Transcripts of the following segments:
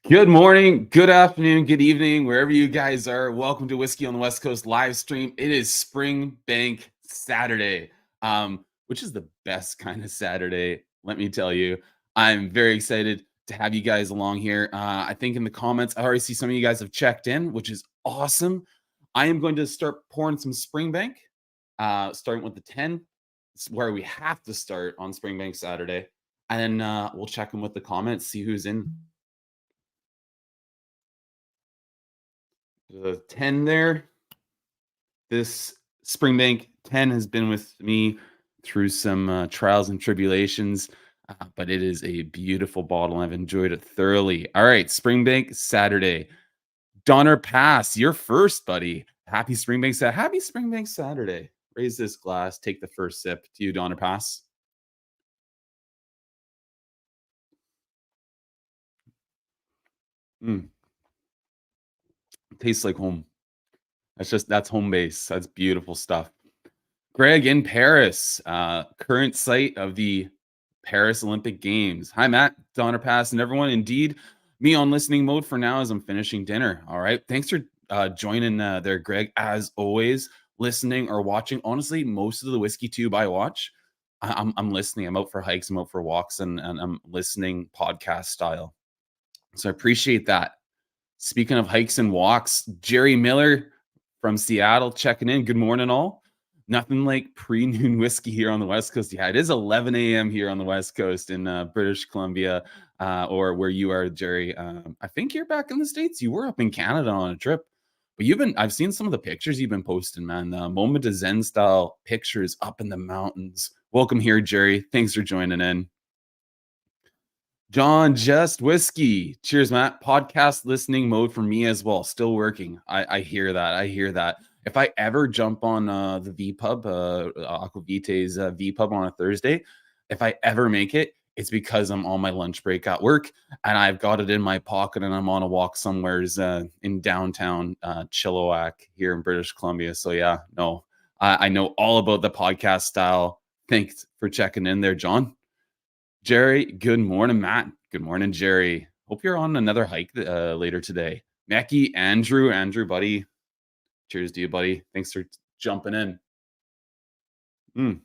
Good morning, good afternoon, good evening, wherever you guys are. Welcome to Whiskey on the West Coast live stream. It is Springbank Saturday, which is the best kind of Saturday, let me tell you. I'm very excited to have you guys along here. I think in the comments, I already see some of you guys have checked in, which is awesome. I am going to start pouring some Springbank, starting with the 10. It's where we have to start on Springbank Saturday. And then we'll check in with the comments, see who's in. The 10 there. This Springbank 10 has been with me through some trials and tribulations, but it is a beautiful bottle. I've enjoyed it thoroughly. All right, Springbank Saturday. Donner Pass, you're first, buddy. Happy Springbank Saturday. Raise this glass, take the first sip to you, Donner Pass. Tastes like home. That's home base. That's beautiful stuff. Greg in Paris, current site of the Paris Olympic Games. Hi, Matt, Donner Pass, and everyone. Indeed, me on listening mode for now as I'm finishing dinner. All right. Thanks for joining there, Greg. As always, listening or watching. Honestly, most of the Whiskey Tube I watch, I'm listening. I'm out for hikes, I'm out for walks, and I'm listening podcast style. So I appreciate that. Speaking of hikes and walks, Jerry Miller from Seattle checking in. Good morning, all. Nothing like pre-noon whiskey here on the West Coast. Yeah, it is 11 a.m. here on the West Coast in British Columbia, or where you are, Jerry. I think you're back in the States. You were up in Canada on a trip, but I've seen some of the pictures you've been posting, man. The moment of Zen style pictures up in the mountains. Welcome here, Jerry. Thanks for joining in. John, just whiskey. Cheers, Matt. Podcast listening mode for me as well. Still working. I hear that. I hear that. If I ever jump on the VPub, Aquavite's VPub on a Thursday, if I ever make it, it's because I'm on my lunch break at work and I've got it in my pocket and I'm on a walk somewheres in downtown Chilliwack here in British Columbia. So yeah, no, I know all about the podcast style. Thanks for checking in there, John. Jerry, good morning, Matt. Good morning, Jerry. Hope you're on another hike later today. Mackie, Andrew, buddy. Cheers to you, buddy. Thanks for jumping in.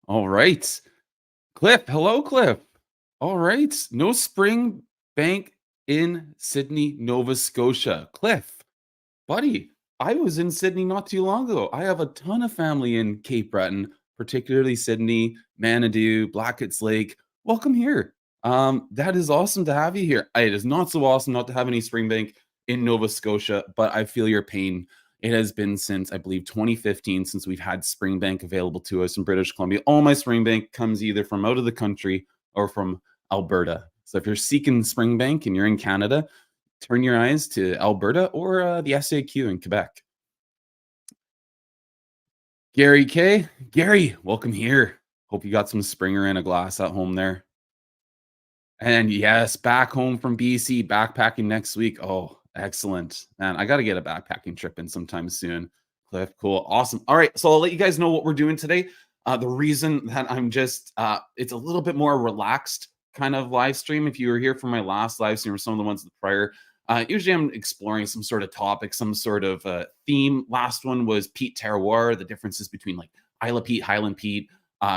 All right. Cliff. Hello, Cliff. All right. No Springbank in Sydney, Nova Scotia. Cliff, buddy, I was in Sydney not too long ago. I have a ton of family in Cape Breton, particularly Sydney, Manitou, Blacketts Lake. Welcome here. That is awesome to have you here. It is not so awesome not to have any Springbank in Nova Scotia, but I feel your pain. It has been since, I believe, 2015 since we've had Springbank available to us in British Columbia. All my Springbank comes either from out of the country or from Alberta. So if you're seeking Springbank and you're in Canada, turn your eyes to Alberta or the SAQ in Quebec. Gary K. Gary, welcome here. Hope you got some Springer in a glass at home there. And yes, back home from BC, backpacking next week. Oh, excellent. Man, I got to get a backpacking trip in sometime soon. Cliff, cool. Awesome. All right. So I'll let you guys know what we're doing today. The reason that I'm just, it's a little bit more relaxed kind of live stream. If you were here for my last live stream or some of the ones prior, usually I'm exploring some sort of topic, some sort of theme. Last one was peat terroir, the differences between like Isla peat, Highland peat,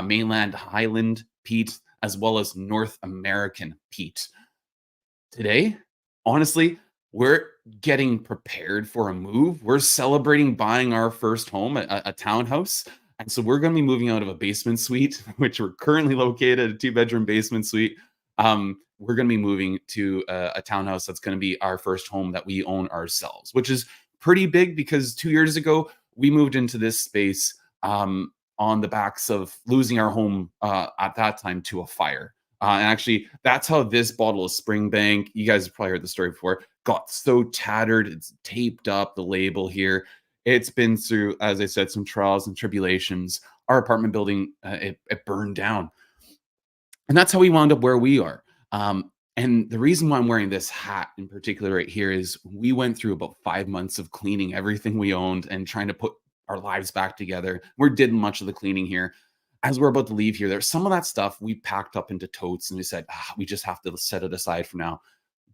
mainland Highland peat, as well as North American peat. Today, honestly, we're getting prepared for a move. We're celebrating buying our first home, a townhouse. And so we're going to be moving out of a basement suite, which we're currently located, a 2-bedroom basement suite. We're going to be moving to a townhouse that's going to be our first home that we own ourselves, which is pretty big because 2 years ago, we moved into this space on the backs of losing our home at that time to a fire. And actually, that's how this bottle of Springbank, you guys have probably heard the story before, got so tattered. It's taped up, the label here. It's been through, as I said, some trials and tribulations. Our apartment building, it burned down. And that's how we wound up where we are. And the reason why I'm wearing this hat in particular right here is we went through about 5 months of cleaning everything we owned and trying to put our lives back together. We did much of the cleaning here. as we're about to leave here, there's some of that stuff we packed up into totes and we said, we just have to set it aside for now.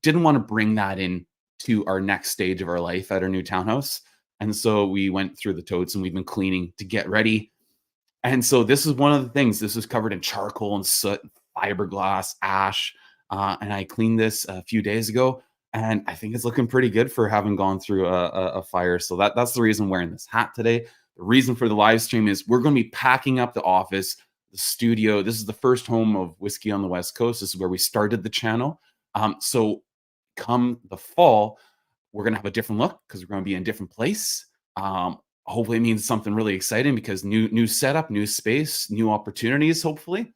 Didn't want to bring that in to our next stage of our life at our new townhouse. And so we went through the totes and we've been cleaning to get ready. And so this is one of the things. This is covered in charcoal and soot, fiberglass, ash. And I cleaned this a few days ago, and I think it's looking pretty good for having gone through a fire. So that's the reason I'm wearing this hat today. The reason for the live stream is we're going to be packing up the office, the studio. This is the first home of Whiskey on the West Coast. This is where we started the channel. So come the fall, we're going to have a different look because we're going to be in a different place. Hopefully it means something really exciting because new setup, new space, new opportunities, hopefully.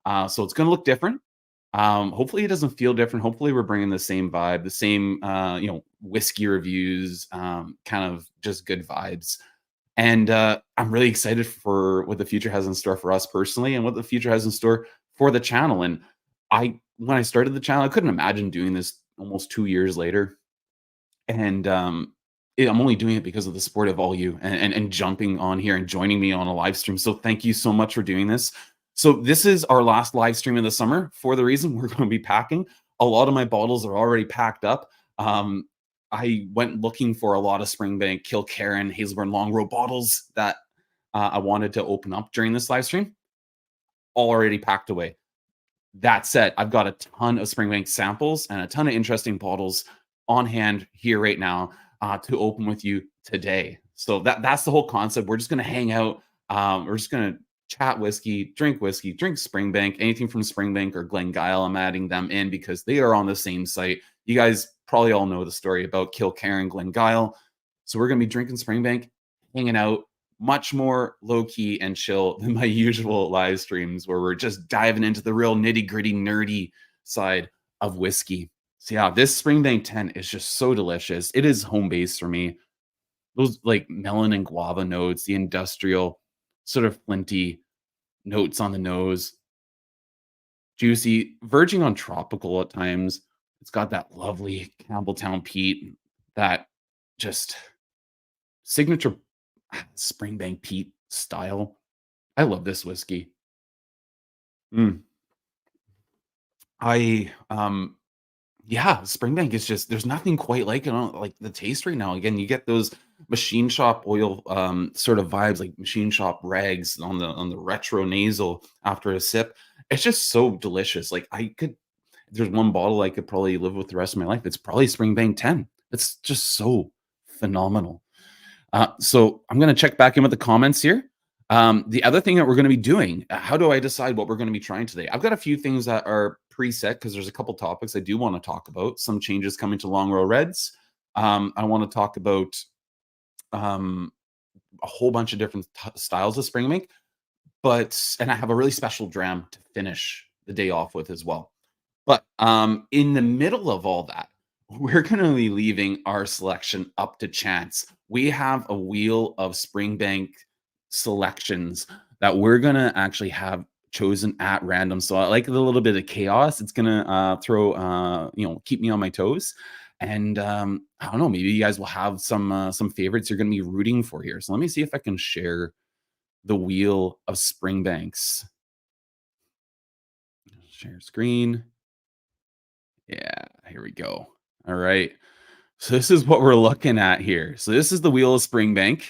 So it's going to look different. Hopefully it doesn't feel different. Hopefully we're bringing the same vibe, the same, whiskey reviews, kind of just good vibes. And I'm really excited for what the future has in store for us personally and what the future has in store for the channel. And when I started the channel, I couldn't imagine doing this almost 2 years later. And I'm only doing it because of the support of all you and jumping on here and joining me on a live stream. So thank you so much for doing this. So this is our last live stream of the summer for the reason we're going to be packing. A lot of my bottles are already packed up. I went looking for a lot of Springbank, Kilkerran, Hazelburn, Longrow bottles that I wanted to open up during this live stream. Already packed away. That said, I've got a ton of Springbank samples and a ton of interesting bottles on hand here right now to open with you today. So that's the whole concept. We're just going to hang out. We're just going to chat whiskey, drink Springbank, anything from Springbank or Glengyle. I'm adding them in because they are on the same site. You guys probably all know the story about Kilkerran, Glengyle. So we're going to be drinking Springbank, hanging out, much more low-key and chill than my usual live streams where we're just diving into the real nitty-gritty, nerdy side of whiskey. So yeah, this Springbank 10 is just so delicious. It is home base for me. Those like melon and guava notes, the industrial sort of flinty notes on the nose, juicy, verging on tropical at times. It's got that lovely Campbelltown peat, that just signature Springbank peat style. I love this whiskey. Yeah, Springbank is just there's nothing quite like it on like the taste right now. Again, you get those machine shop oil sort of vibes, like machine shop rags on the retro nasal after a sip. It's just so delicious. Like if there's one bottle I could probably live with the rest of my life, it's probably Springbank 10. It's just so phenomenal. So I'm going to check back in with the comments here. The other thing that we're going to be doing, how do I decide what we're going to be trying today? I've got a few things that are preset because there's a couple topics I do want to talk about. Some changes coming to Longrow Reds. I want to talk about a whole bunch of different styles of Springbank, and I have a really special dram to finish the day off with as well. But in the middle of all that, we're going to be leaving our selection up to chance. We have a wheel of Springbank selections that we're going to actually have chosen at random. So I like a little bit of chaos. It's going to keep me on my toes. And I don't know, maybe you guys will have some favorites you're going to be rooting for here. So let me see if I can share the wheel of Springbanks. Share screen. Yeah, here we go. All right. So this is what we're looking at here. So this is the wheel of Springbank.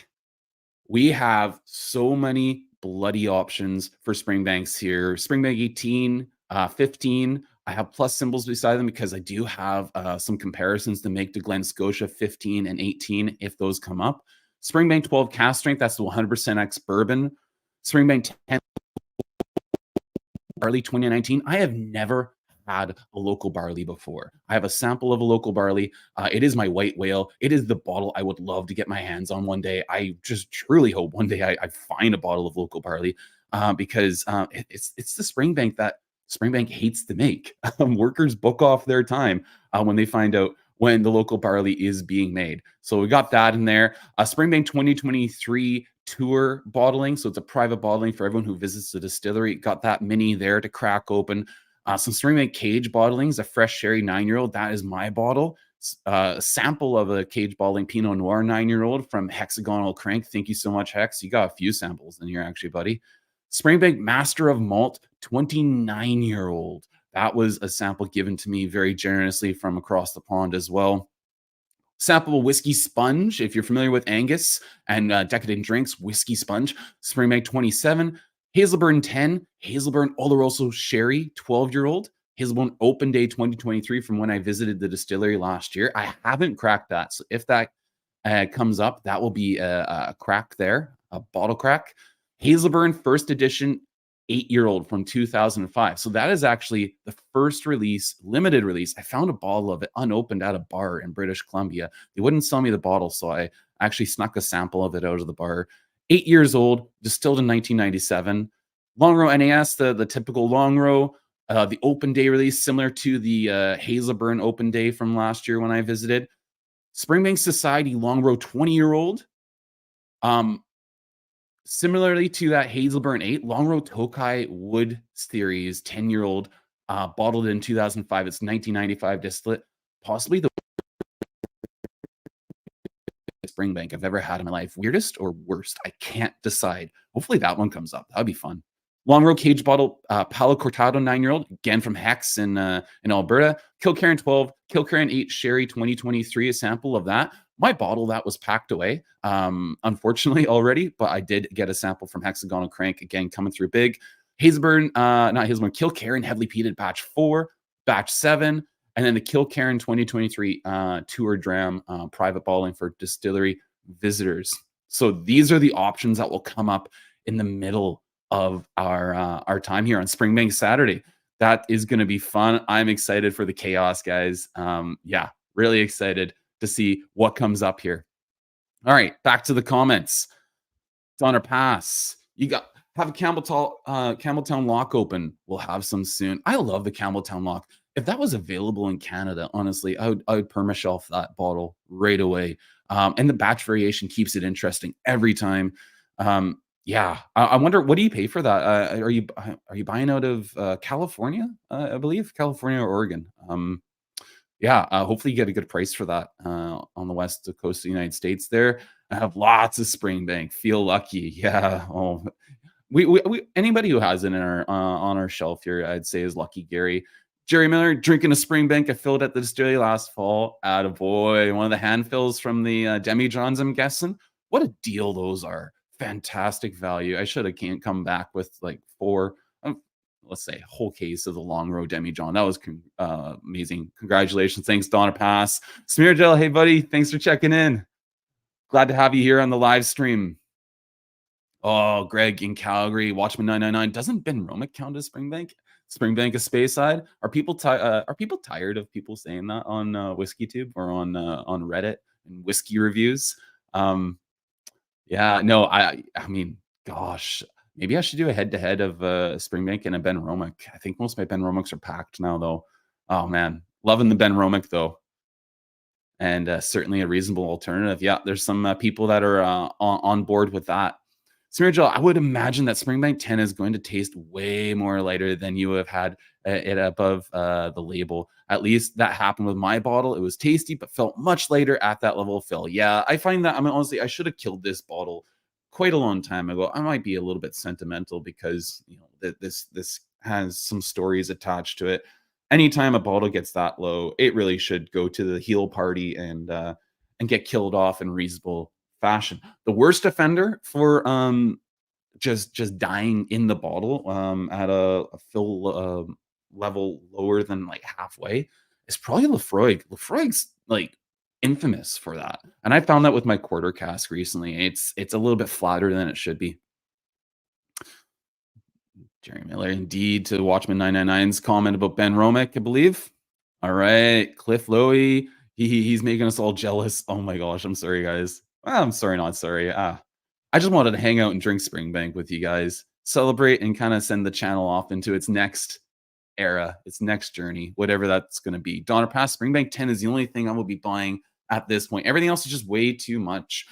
We have so many bloody options for Springbanks here. Springbank 18, 15. I have plus symbols beside them because I do have some comparisons to make to Glen, Scotia 15 and 18 if those come up. Springbank 12 cask strength, that's the 100% X bourbon. Springbank 10 barley 2019. I have never had a local barley before. I have a sample of a local barley. It is my white whale. It is the bottle I would love to get my hands on one day. I just truly hope one day I find a bottle of local barley because it's the Springbank that Springbank hates to make. Workers book off their time when they find out when the local barley is being made. So we got that in there. Springbank 2023 tour bottling. So it's a private bottling for everyone who visits the distillery. Got that mini there to crack open. Some Springbank cage bottlings, a fresh sherry 9-year-old. That is my bottle. A sample of a cage bottling Pinot Noir 9-year-old from Hexagonal Crank. Thank you so much, Hex. You got a few samples in here, actually, buddy. Springbank Master of Malt, 29-year-old. That was a sample given to me very generously from across the pond as well. Sample Whiskey Sponge, if you're familiar with Angus and Decadent Drinks, Whiskey Sponge, Springbank 27, Hazelburn 10, Hazelburn Oloroso Sherry, 12-year-old, Hazelburn Open Day 2023 from when I visited the distillery last year. I haven't cracked that. So if that comes up, that will be a crack there, a bottle crack. Hazelburn First Edition 8-year-old from 2005. So that is actually the first release, limited release. I found a bottle of it unopened at a bar in British Columbia. They wouldn't sell me the bottle, so I actually snuck a sample of it out of the bar. 8 years old, distilled in 1997. Longrow NAS, the typical Longrow. The Open Day release, similar to the Hazelburn Open Day from last year when I visited. Springbank Society Longrow 20-year-old. Similarly to that Hazelburn 8, Longrow Tokai Wood Series 10-year-old, bottled in 2005. It's 1995 distillate, possibly the Springbank I've ever had in my life. Weirdest or worst? I can't decide. Hopefully that one comes up. That'd be fun. Longrow Cage Bottle, Palo Cortado 9-year-old, again from Hex in Alberta. Kilkerran 12, Kilkerran 8 Sherry 2023, a sample of that. My bottle that was packed away, unfortunately already, but I did get a sample from Hexagonal Crank, again coming through big. Hazelburn, not Hazelburn, Kilkerran Heavily Peated Batch 4, Batch 7, and then the Kilkerran 2023 Tour Dram private bottling for distillery visitors. So these are the options that will come up in the middle of our time here on Springbank Saturday. That is going to be fun. I'm excited for the chaos, guys. Yeah, really excited to see what comes up here. All right, back to the comments. Donner Pass. You have a Campbelltown lock open. We'll have some soon. I love the Campbelltown lock. If that was available in Canada, honestly, I would perma-shelf that bottle right away. And the batch variation keeps it interesting every time. Yeah, I wonder, what do you pay for that? Are you buying out of California? I believe California or Oregon. Yeah, hopefully you get a good price for that on the west coast of the United States. There, I have lots of Springbank. Feel lucky. Yeah. Oh, we anybody who has it in our on our shelf here, I'd say is lucky. Gary. Jerry Miller drinking a Springbank I filled at the distillery last fall. Attaboy. One of the hand fills from the Demi Johns, I'm guessing. What a deal those are. Fantastic value. I should have can't come back with like 4, let's say, whole case of the Longrow Demi John. That was amazing. Congratulations. Thanks, Donna Pass. Smeargel, hey, buddy. Thanks for checking in. Glad to have you here on the live stream. Oh, Greg in Calgary, Watchman 999. Doesn't Ben Romick count as Springbank? Springbank is Speyside. Are people tired of people saying that on WhiskyTube or on Reddit and whiskey reviews? Yeah, no, I mean, gosh, maybe I should do a head-to-head of Springbank and a Ben Romick. I think most of my Ben Romicks are packed now, though. Oh, man. Loving the Ben Romick, though. And certainly a reasonable alternative. Yeah, there's some people that are on board with that. Smeargel, I would imagine that Springbank 10 is going to taste way more lighter than you have had it above the label. At least that happened with my bottle. It was tasty, but felt much lighter at that level of fill. Yeah, I find that, I mean, honestly, I should have killed this bottle quite a long time ago. I might be a little bit sentimental because, you know, this has some stories attached to it. Anytime a bottle gets that low, it really should go to the heel party and get killed off in reasonable fashion. The worst offender for just dying in the bottle at a fill level lower than like halfway is probably Laphroaig. Laphroaig's like infamous for that, and I found that with my quarter cask recently. It's a little bit flatter than it should be. Jerry Miller, indeed, to Watchman 999's comment about Ben Romick, I believe. All right, Cliff Lowy, he's making us all jealous. Oh my gosh, I'm sorry, guys. Well, I'm sorry, not sorry. I just wanted to hang out and drink Springbank with you guys, celebrate, and kind of send the channel off into its next era, its next journey, whatever that's going to be. Donner Pass Springbank 10 is the only thing I will be buying at this point. Everything else is just way too much.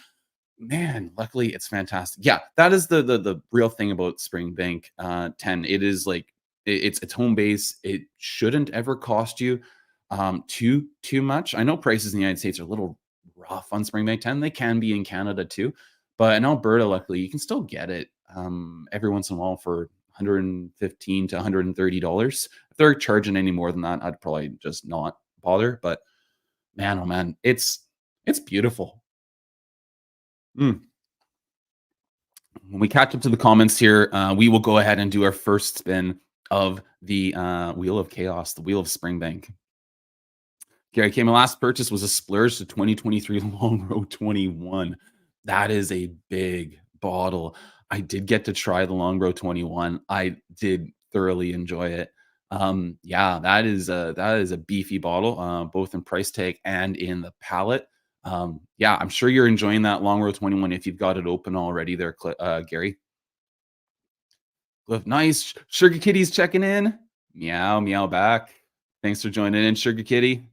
Man, luckily it's fantastic. Yeah, that is the real thing about Springbank 10. It is like it's home base. It shouldn't ever cost you too much. I know prices in the United States are a little rough on Springbank 10. They can be in Canada too, but in Alberta, luckily, you can still get it every once in a while for 115 to $130. If they're charging any more than that, I'd probably just not bother. But man, oh man, it's beautiful. Mm. When we catch up to the comments here, we will go ahead and do our first spin of the Wheel of Chaos, the Wheel of Springbank. Gary K, my last purchase was a splurge to 2023 Longrow 21. That is a big bottle. I did get to try the Longrow 21. I did thoroughly enjoy it. Yeah, that is a beefy bottle, both in price tag and in the palette. Yeah, I'm sure you're enjoying that Longrow 21 if you've got it open already there, Gary. Nice. Sugar Kitty's checking in. Meow, meow back. Thanks for joining in, Sugar Kitty.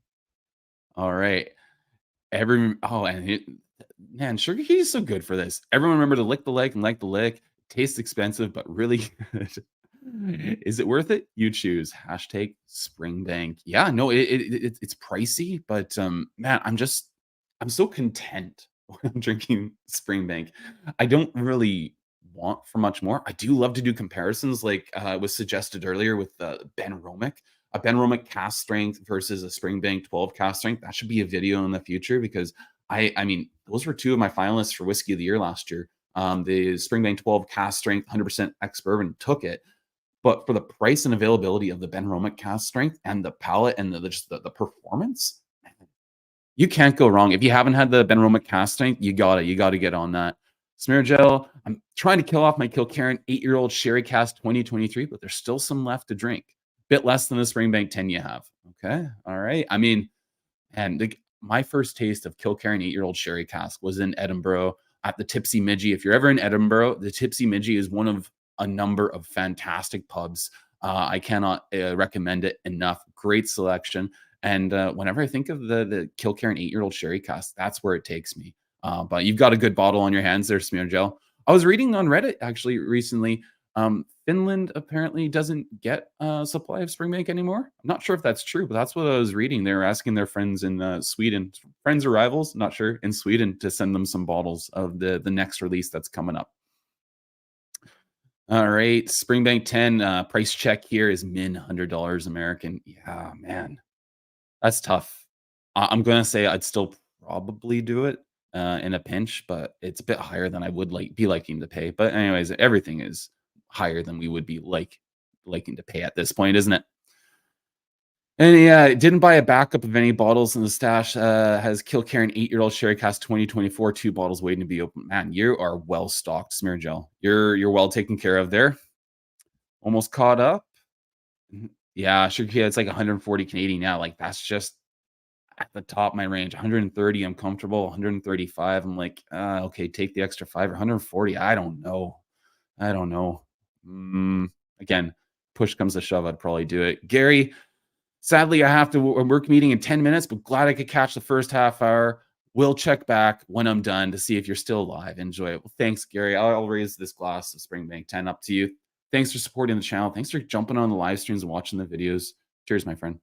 All right. And man, Sugar Kitty's so good for this. Everyone remember to lick the leg and like the lick. Tastes expensive, but really good. Is it worth it? You choose. Hashtag Springbank. Yeah, no, it's pricey, but man, I'm so content when I'm drinking Springbank. I don't really want for much more. I do love to do comparisons, like was suggested earlier with Ben Romick, a Ben Romick cast strength versus a Springbank 12 cast strength. That should be a video in the future because I mean, those were two of my finalists for Whiskey of the Year last year. The Springbank 12 cast strength, 100% ex bourbon took it. But for the price and availability of the Ben Romick cast strength and the palette and just the performance, you can't go wrong. If you haven't had the Ben Romick cast strength, you gotta get on that. Smear gel. I'm trying to kill off my Kilkerran 8-year-old Sherry Cask 2023, but there's still some left to drink. Bit less than the Springbank 10 you have. Okay. All right. I mean, and my first taste of Kilkerran 8-year-old Sherry Cask was in Edinburgh at the Tipsy Midgie. If you're ever in Edinburgh, the Tipsy Midgie is one of a number of fantastic pubs. I cannot recommend it enough. Great selection. And whenever I think of the Kilkerran 8-year-old Sherry Cask, that's where it takes me. But you've got a good bottle on your hands there, Smear Gel. I was reading on Reddit actually recently. Finland apparently doesn't get a supply of Springbank anymore. I'm not sure if that's true, but that's what I was reading. They were asking their friends in Sweden, friends or rivals, not sure, in Sweden to send them some bottles of the next release that's coming up. All right, Springbank 10 price check here is min $100 American. Yeah, man, that's tough. I'm gonna say I'd still probably do it in a pinch, but it's a bit higher than I would be liking to pay. But anyways, everything is higher than we would be liking to pay at this point, isn't it? And yeah, didn't buy a backup of any bottles in the stash. Has Kilkerran 8-year-old Sherry Cask 2024, 2 bottles waiting to be opened. Man, you are well stocked, Smear Gel. You're well taken care of there. Almost caught up. Yeah, sure. Yeah, it's like 140 Canadian now. Like that's just at the top of my range. 130, I'm comfortable. 135, I'm like, okay, take the extra 5 or 140. I don't know. Again, push comes to shove, I'd probably do it. Gary, sadly, I have to a work meeting in 10 minutes, but glad I could catch the first half hour. We'll check back when I'm done to see if you're still alive. Enjoy it. Well, thanks, Gary. I'll raise this glass of Springbank 10 up to you. Thanks for supporting the channel. Thanks for jumping on the live streams and watching the videos. Cheers, my friend.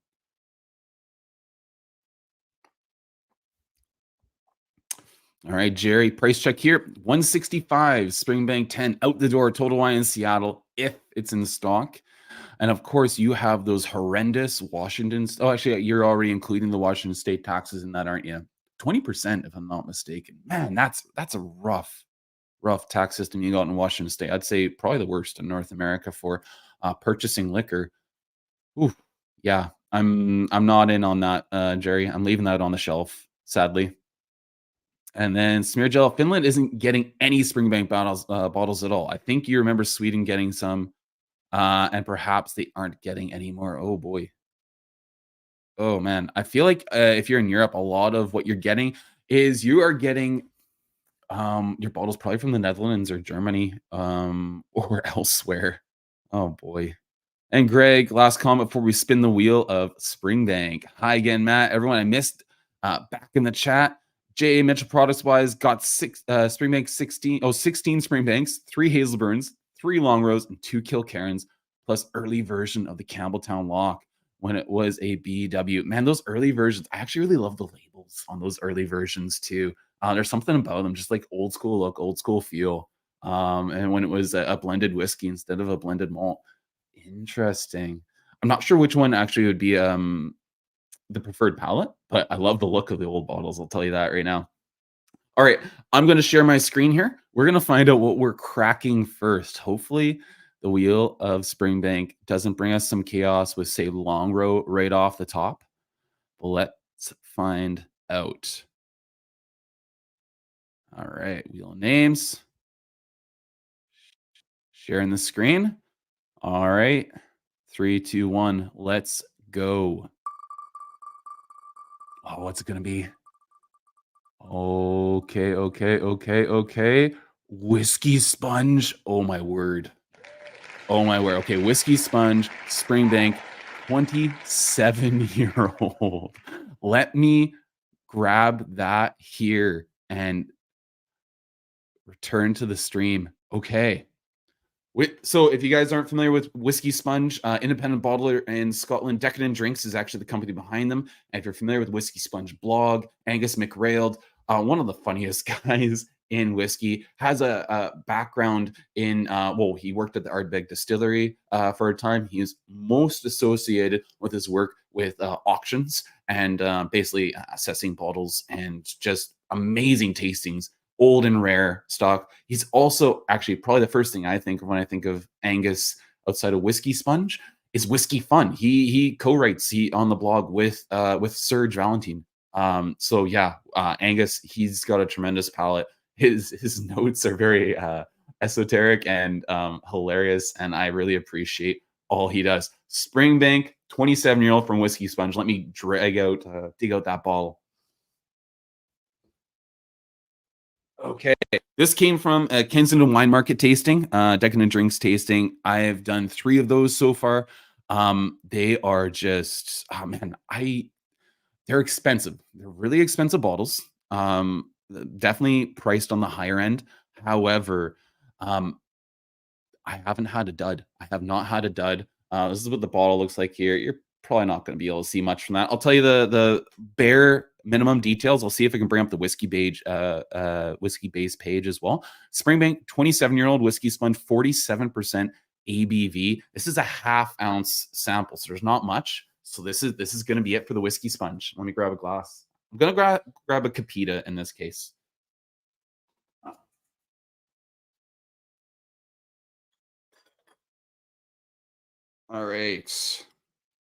All right, Jerry, price check here. 165 Springbank 10 out the door, Total Wine in Seattle, if it's in stock. And of course, you have those horrendous Washington. Oh, actually, you're already including the Washington state taxes in that, aren't you? 20%, if I'm not mistaken. Man, that's a rough tax system you got in Washington state. I'd say probably the worst in North America for purchasing liquor. Ooh, yeah, I'm not in on that, Jerry. I'm leaving that on the shelf, sadly. And then Smear Gel, Finland isn't getting any Springbank bottles at all. I think you remember Sweden getting some, and perhaps they aren't getting any more. Oh boy. Oh man, I feel like if you're in Europe, a lot of what you're getting is you are getting your bottles probably from the Netherlands or Germany or elsewhere. Oh boy. And Greg, last comment before we spin the wheel of Springbank. Hi again, Matt. Everyone, I missed back in the chat. J.A. Mitchell products wise got Springbank 16 Springbanks, 3 Hazelburns, 3 Longrows, and 2 Kilkerrans, plus early version of the Campbelltown Lock when it was a BW. Man, those early versions, I actually really love the labels on those early versions too. There's something about them, just like old school look, old school feel. and when it was a blended whiskey instead of a blended malt. Interesting. I'm not sure which one actually would be the preferred palette, but I love the look of the old bottles. I'll tell you that right now. All right, I'm going to share my screen here. We're going to find out what we're cracking first. Hopefully, the wheel of Springbank doesn't bring us some chaos with, say, Longrow right off the top. But let's find out. All right, wheel of names. Sharing the screen. All right, 3, 2, 1. Let's go. Oh, what's it going to be? Okay. Whiskey Sponge. Oh my word. Oh my word. Okay, Whiskey Sponge, Springbank, 27-year-old. Let me grab that here and return to the stream. Okay. So if you guys aren't familiar with Whiskey Sponge, independent bottler in Scotland, Decadent Drinks is actually the company behind them. And if you're familiar with Whiskey Sponge blog, Angus McRailed, one of the funniest guys in whiskey, has a background in, well, he worked at the Ardbeg Distillery for a time. He is most associated with his work with auctions and basically assessing bottles and just amazing tastings, old and rare stock. He's also actually probably the first thing I think of when I think of Angus outside of Whiskey Sponge is Whiskey Fun. He co-writes on the blog with Serge Valentine. So yeah, Angus, he's got a tremendous palate. His notes are very esoteric and hilarious, and I really appreciate all he does. Springbank, 27-year-old from Whiskey Sponge. Let me dig out that bottle. Okay, this came from a Kensington Wine Market tasting, Decadent Drinks tasting. I have done 3 of those so far. They are just, oh man, they're expensive. They're really expensive bottles. Definitely priced on the higher end. However, I haven't had a dud. I have not had a dud. This is what the bottle looks like here. You're probably not going to be able to see much from that. I'll tell you the bare minimum details. I'll see if I can bring up the whiskey base page as well. Springbank, 27-year-old whiskey sponge, 47% ABV. This is a half-ounce sample, so there's not much. So this is going to be it for the whiskey sponge. Let me grab a glass. I'm going to grab a Capita in this case. All right.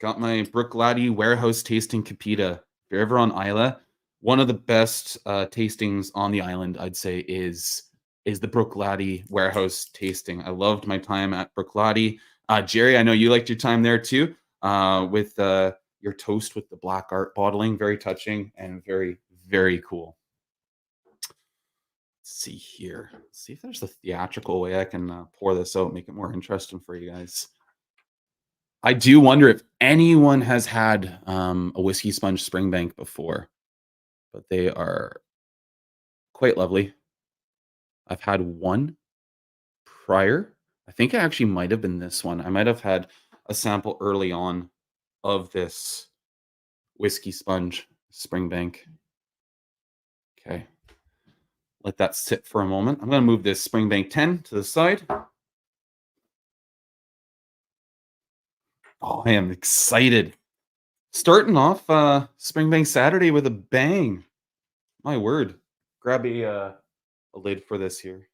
Got my Bruichladdich warehouse tasting Capita. If you're ever on Isla, one of the best tastings on the island, I'd say, is the Bruichladdich warehouse tasting. I loved my time at Bruichladdich. Jerry, I know you liked your time there too, with your toast with the black art bottling. Very touching and very, very cool. Let's see here. Let's see if there's a theatrical way I can pour this out, make it more interesting for you guys. I do wonder if anyone has had a whiskey sponge Springbank before, but they are quite lovely. I've had one prior. I think it actually might have been this one. I might have had a sample early on of this whiskey sponge Springbank. Okay. Let that sit for a moment. I'm going to move this Springbank 10 to the side. Oh, I am excited. Starting off Springbank Saturday with a bang. My word. Grab a lid for this here.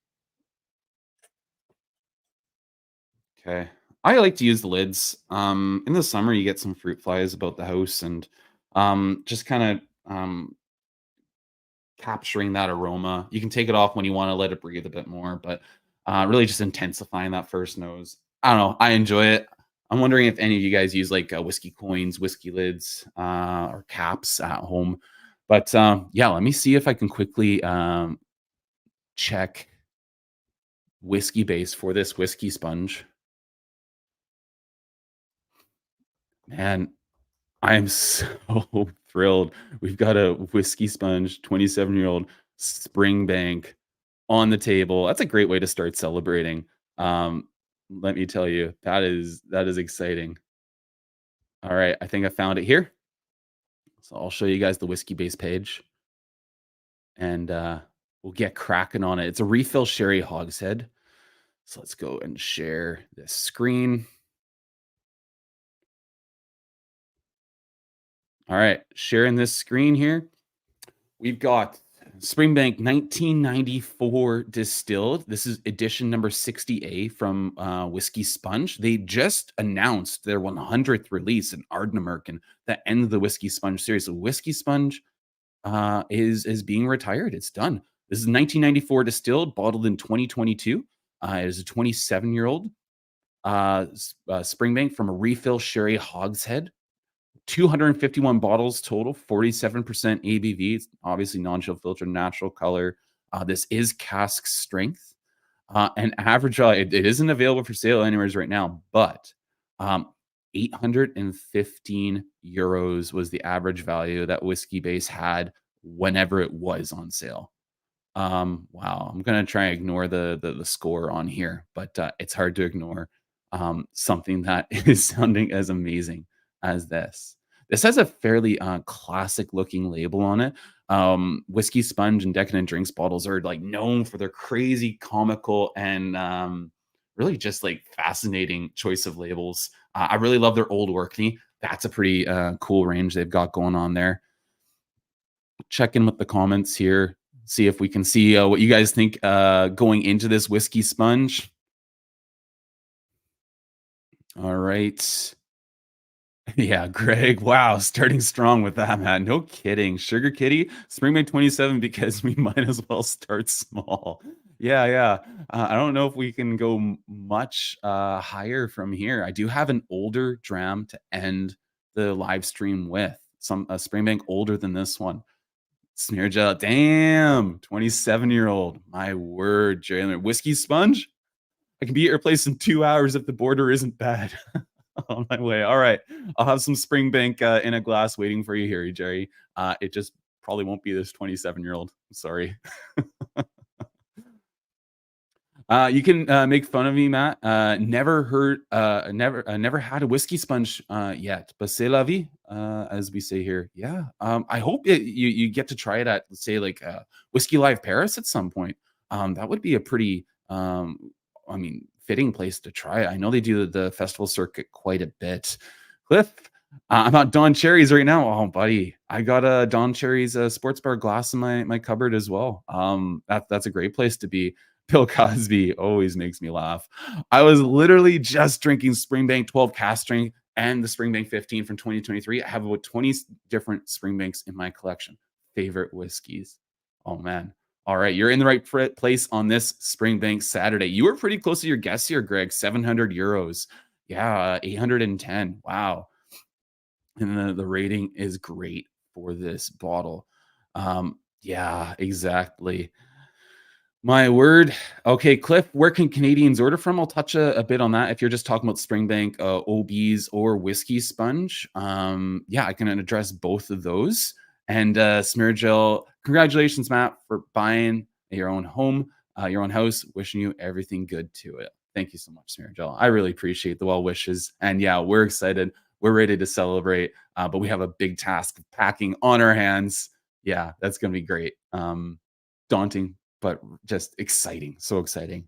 Okay. I like to use the lids. In the summer, you get some fruit flies about the house and just kind of capturing that aroma. You can take it off when you want to let it breathe a bit more, but really just intensifying that first nose. I don't know. I enjoy it. I'm wondering if any of you guys use like whiskey coins, whiskey lids, or caps at home. But yeah, let me see if I can quickly check whiskey base for this whiskey sponge. Man, I am so thrilled. We've got a whiskey sponge, 27-year-old Springbank on the table. That's a great way to start celebrating. Let me tell you, that is exciting. All right, I think I found it here. So I'll show you guys the whiskey base page, and we'll get cracking on it. It's a refill sherry hogshead. So let's go and share this screen. All right, sharing this screen here. We've got Springbank 1994 distilled. This is edition number 60A from Whiskey Sponge. They just announced their 100th release in Ardnamurk and the end of the Whiskey Sponge series. So Whiskey Sponge is being retired. It's done. This is 1994 distilled, bottled in 2022. It is a 27-year-old Springbank from a refill sherry hogshead. 251 bottles total, 47% ABV. It's obviously non-chill filtered, natural color. This is cask strength. And average, it isn't available for sale anywhere right now, but 815 euros was the average value that Whiskey Base had whenever it was on sale. Wow, I'm gonna try and ignore the score on here, but it's hard to ignore something that is sounding as amazing as this. This has a fairly classic looking label on it. Whiskey Sponge and Decadent Drinks bottles are like known for their crazy, comical, and really just like fascinating choice of labels. I really love their Old Orkney. That's a pretty cool range they've got going on there. Check in with the comments here, see if we can see what you guys think going into this Whiskey Sponge. All right. Yeah, Greg. Wow, starting strong with that, man. No kidding. Sugar Kitty, Springbank 27, because we might as well start small. Yeah, yeah. I don't know if we can go much higher from here. I do have an older dram to end the live stream with. Some a Springbank older than this one. Smear gel. Damn, 27-year-old. My word, Jalen. Whiskey Sponge? I can be at your place in 2 hours if the border isn't bad. On my way. All right. I'll have some Springbank in a glass waiting for you here, Jerry. It just probably won't be this 27-year-old. Sorry. You can make fun of me, Matt. Never had a whiskey sponge yet, but c'est la vie, as we say here. Yeah. I hope you get to try it at, let's say, like Whiskey Live Paris at some point. That would be a pretty, fitting place to try it. I know they do the festival circuit quite a bit. Cliff, I'm at Don Cherry's right now. Oh, buddy, I got a Don Cherry's sports bar glass in my cupboard as well. That's a great place to be. Bill Cosby always makes me laugh. I was literally just drinking Springbank 12 cask strength and the Springbank 15 from 2023. I have about 20 different Springbanks in my collection. Favorite whiskeys. Oh man. All right, you're in the right place on this Springbank Saturday. You were pretty close to your guess here, Greg. 700 euros. Yeah, 810. Wow. And the rating is great for this bottle. Yeah, exactly. My word. Okay, Cliff, where can Canadians order from? I'll touch a bit on that. If you're just talking about Springbank OBs or Whiskey Sponge, yeah, I can address both of those. And Smear Gel, congratulations, Matt, for buying your own home, your own house. Wishing you everything good to it. Thank you so much, Smear Gel. I really appreciate the well wishes. And yeah, we're excited. We're ready to celebrate, but we have a big task of packing on our hands. Yeah, that's going to be great. Daunting, but just exciting. So exciting.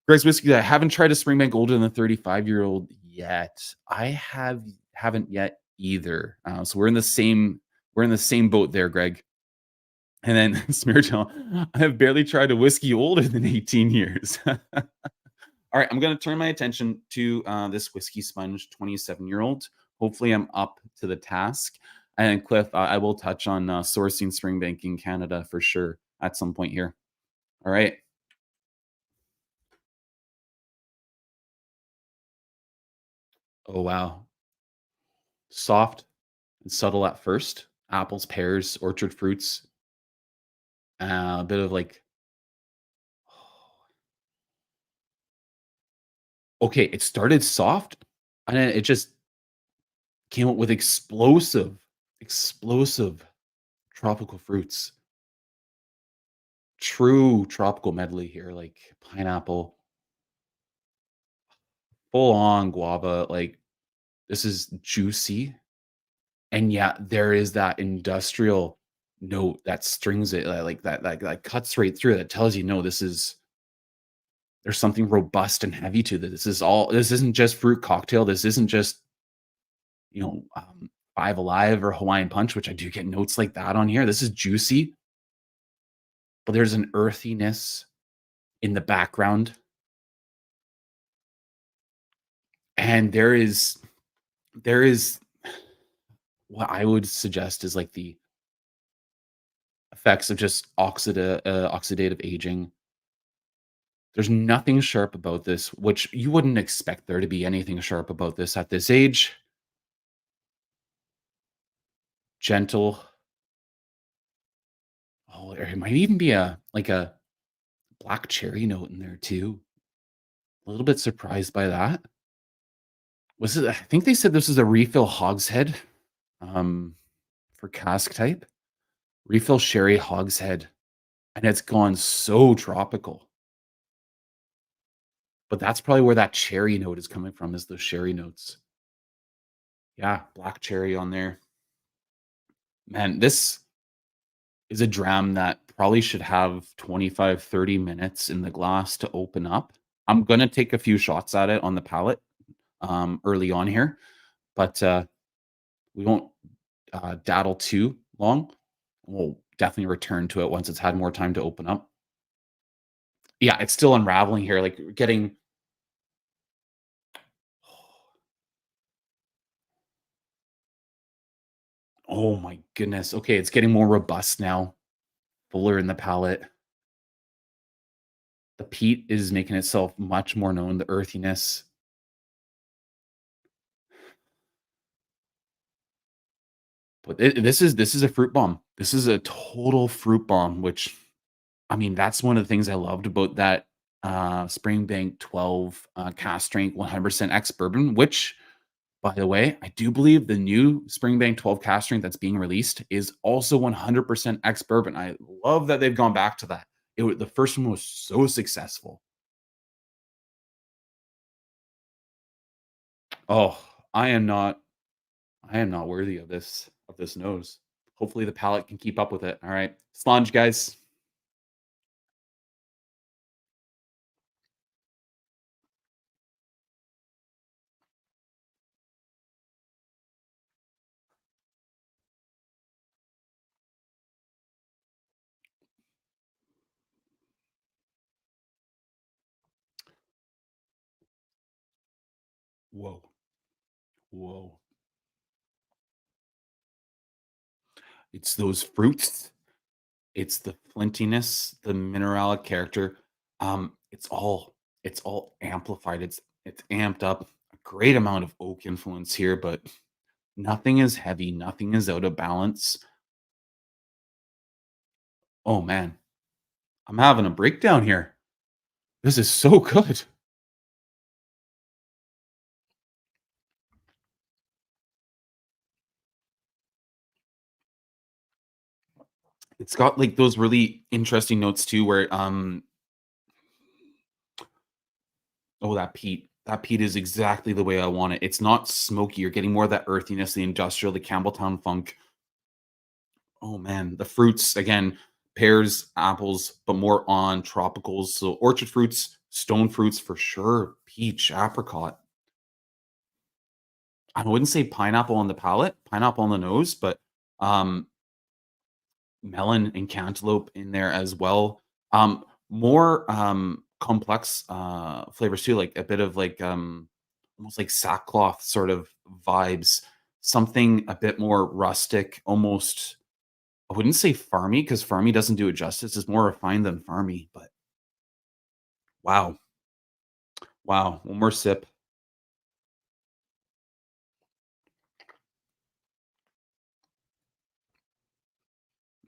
Greg's Whiskey, I haven't tried a Springbank older than 35-year-old yet. I haven't yet either. So we're in the same boat there, Greg. And then Smeargel, I have barely tried a whiskey older than 18 years. All right, I'm going to turn my attention to this Whiskey Sponge 27-year-old. Hopefully I'm up to the task. And Cliff, I will touch on sourcing Springbank in Canada for sure at some point here. All right. Oh, wow. Soft and subtle at first. Apples, pears, orchard fruits. A bit of like, okay, it started soft and then it just came up with explosive tropical fruits. True tropical medley here, like pineapple, full on guava. Like this is juicy. And yet there is that industrial note that strings it like that cuts right through that tells you no, this is There's something robust and heavy to this. This isn't just fruit cocktail. This isn't just, you know, Five Alive or Hawaiian Punch, which I do get notes like that on here. This is juicy, but there's an earthiness in the background. And there is what I would suggest is like the effects of just oxidative aging. There's nothing sharp about this, which you wouldn't expect there to be anything sharp about this at this age. Gentle. Oh, there might even be a black cherry note in there too. A little bit surprised by that. Was it? I think they said this is a refill hogshead, um, for cask type. Refill sherry hogshead, and it's gone so tropical. But that's probably where that cherry note is coming from, is those sherry notes. Yeah, black cherry on there. Man, this is a dram that probably should have 25, 30 minutes in the glass to open up. I'm gonna take a few shots at it on the palate, early on here, but, we won't, daddle too long. We'll definitely return to it once it's had more time to open up. Yeah, it's still unraveling here, like, getting oh my goodness. Okay, it's getting more robust now, fuller in the palate. The peat is making itself much more known, the earthiness. But this is a fruit bomb. This is a total fruit bomb, which I mean, that's one of the things I loved about that Springbank 12 cast strength 100% ex bourbon, which by the way, I do believe the new Springbank 12 cast strength that's being released is also 100% ex bourbon. I love that they've gone back to that. The first one was so successful. Oh, I am not I am not worthy of this nose. Hopefully the palate can keep up with it. All right. Slange, guys. Whoa. Whoa. It's those fruits. It's the flintiness, the mineralic character. It's all amplified. It's amped up. A great amount of oak influence here, but nothing is heavy, nothing is out of balance. Oh man, I'm having a breakdown here. This is so good. It's got like those really interesting notes too, where oh, that peat. That peat is exactly the way I want it. It's not smoky. You're getting more of that earthiness, the industrial, the Campbelltown funk. Oh man, the fruits again, pears, apples, but more on tropicals. So orchard fruits, stone fruits for sure, peach, apricot. I wouldn't say pineapple on the palate, pineapple on the nose, but um melon and cantaloupe in there as well. More complex flavors too, like a bit of like almost like sackcloth sort of vibes. Something a bit more rustic, almost I wouldn't say farmy because farmy doesn't do it justice. It's more refined than farmy, but wow. Wow. One more sip.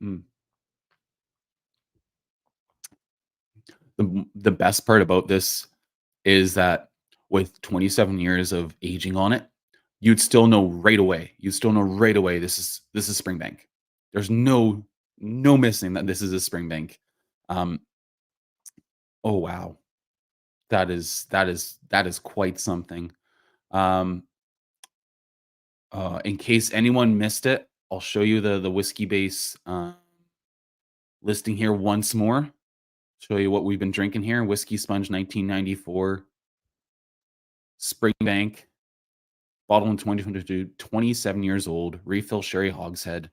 Mm. The best part about this is that with 27 years of aging on it, you'd still know right away. You still know right away this is Springbank. There's no missing that this is a Springbank. Um, oh wow. That is quite something. Um, in case anyone missed it, I'll show you the whiskey base listing here once more. Show you what we've been drinking here. Whiskey Sponge 1994, Springbank, bottle in 2022, 27 years old, refill sherry hogshead,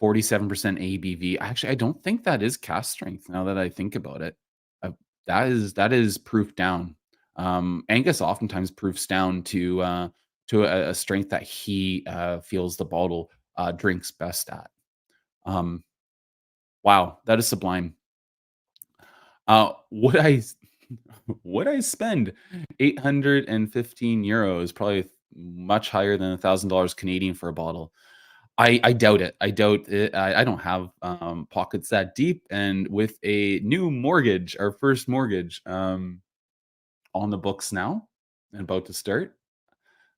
47% ABV. Actually, I don't think that is cask strength now that I think about it. Uh, that is proof down. Angus oftentimes proofs down to a strength that he feels the bottle drinks best at. Um, wow, that is sublime. Would I would I spend 815 euros, probably much higher than $1,000 Canadian for a bottle? I doubt it. I doubt it. I don't have pockets that deep, and with a new mortgage, our first mortgage, on the books now and about to start,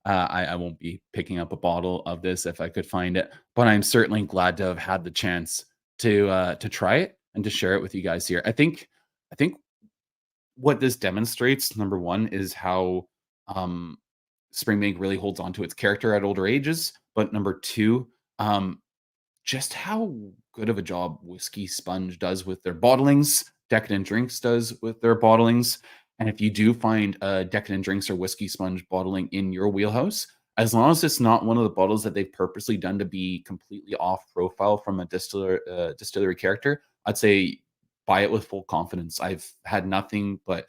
I won't be picking up a bottle of this if I could find it. But I'm certainly glad to have had the chance to try it and to share it with you guys here. I think what this demonstrates, number one, is how um, Springbank really holds on to its character at older ages. But number two, um, just how good of a job Whiskey Sponge does with their bottlings, Decadent Drinks does with their bottlings. And if you do find a Decadent Drinks or Whiskey Sponge bottling in your wheelhouse, as long as it's not one of the bottles that they've purposely done to be completely off profile from a distillery character, I'd say buy it with full confidence. I've had nothing but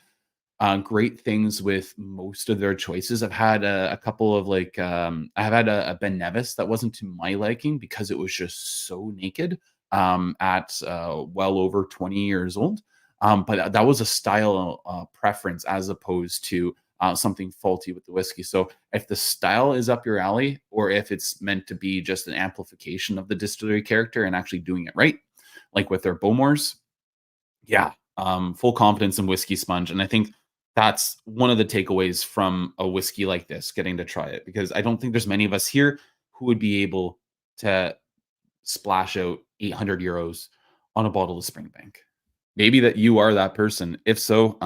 great things with most of their choices. I've had a couple of I've had a Ben Nevis that wasn't to my liking because it was just so naked at well over 20 years old. But that was a style preference as opposed to something faulty with the whiskey. So if the style is up your alley, or if it's meant to be just an amplification of the distillery character and actually doing it right, like with their Bowmores, yeah, full confidence in Whiskey Sponge, and I think that's one of the takeaways from a whiskey like this, getting to try it, because I don't think there's many of us here who would be able to splash out 800 euros on a bottle of Springbank. Maybe that you are that person. If so,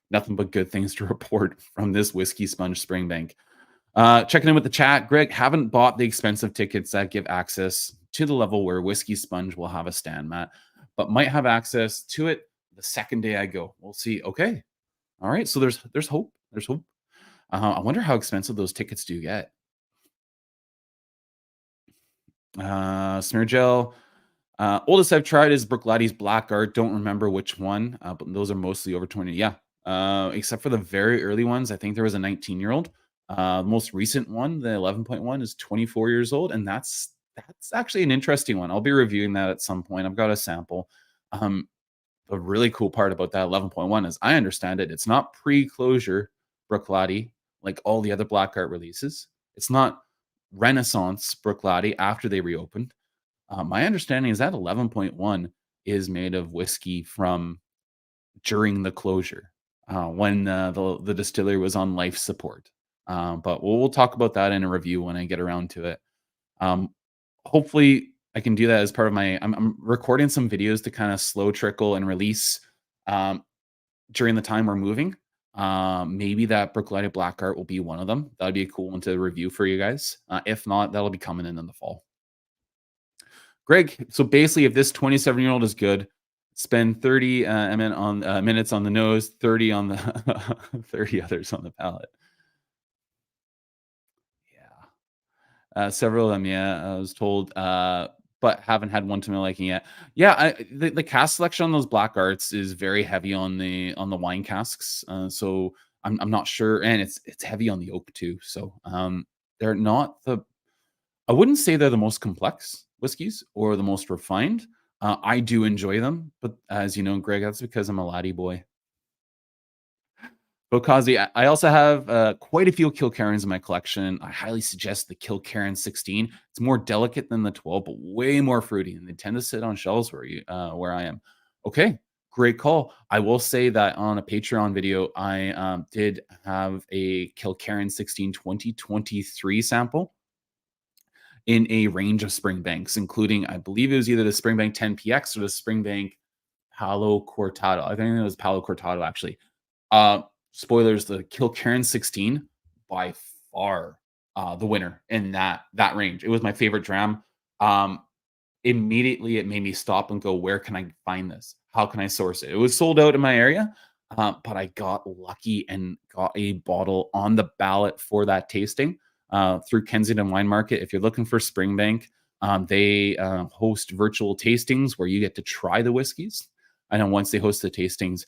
nothing but good things to report from this Whiskey Sponge Springbank. Checking in with the chat, Greg, haven't bought the expensive tickets that give access to the level where Whiskey Sponge will have a stand, Matt, but might have access to it the second day I go. We'll see. Okay. All right. So there's hope. There's hope. I wonder how expensive those tickets do get. Smear gel. Oldest I've tried is Brookladdy's Black Art. Don't remember which one, but those are mostly over 20. Yeah. Except for the very early ones. I think there was a 19-year-old. Most recent one, the 11.1, is 24 years old, and that's actually an interesting one. I'll be reviewing that at some point. I've got a sample. Um, the really cool part about that 11.1 is I understand it. It's not pre-closure Brookladdy like all the other Black Art releases. It's not Renaissance Brookladdy after they reopened. My understanding is that 11.1 is made of whiskey from during the closure, when the distillery was on life support. But we'll talk about that in a review when I get around to it. Um, Hopefully, I can do that as part of my. I'm recording some videos to kind of slow trickle and release um, during the time we're moving. Maybe that Brooklighted Black Art will be one of them. That'd be a cool one to review for you guys. If not, that'll be coming in the fall. Greg, so basically, if this 27-year-old is good, spend 30 minutes on the nose, 30 on the 30 others on the palate. Yeah. Several of them, yeah, I was told, but haven't had one to my liking yet. Yeah, the cask selection on those black arts is very heavy on the wine casks. So I'm not sure, and it's heavy on the oak too. So they're not the I wouldn't say they're the most complex whiskeys or the most refined. I do enjoy them, but as you know, Greg, that's because I'm a laddie boy. Bokazi, I also have quite a few Kilkerrans in my collection. I highly suggest the Kilkerran 16. It's more delicate than the 12, but way more fruity, and they tend to sit on shelves where I am. Okay, great call. I will say that on a Patreon video, I did have a Kilkerran 16 2023 sample in a range of Springbanks, including, I believe it was either the Springbank 10PX or the Springbank Palo Cortado. I think it was Palo Cortado, actually. Spoilers, the Kilkerran 16 by far the winner in that range. It was my favorite dram. Um, immediately it made me stop and go, "Where can I find this? How can I source it?" It was sold out in my area, but I got lucky and got a bottle on the ballot for that tasting, through Kensington Wine Market. If you're looking for Springbank, they, host virtual tastings where you get to try the whiskeys, and then once they host the tastings,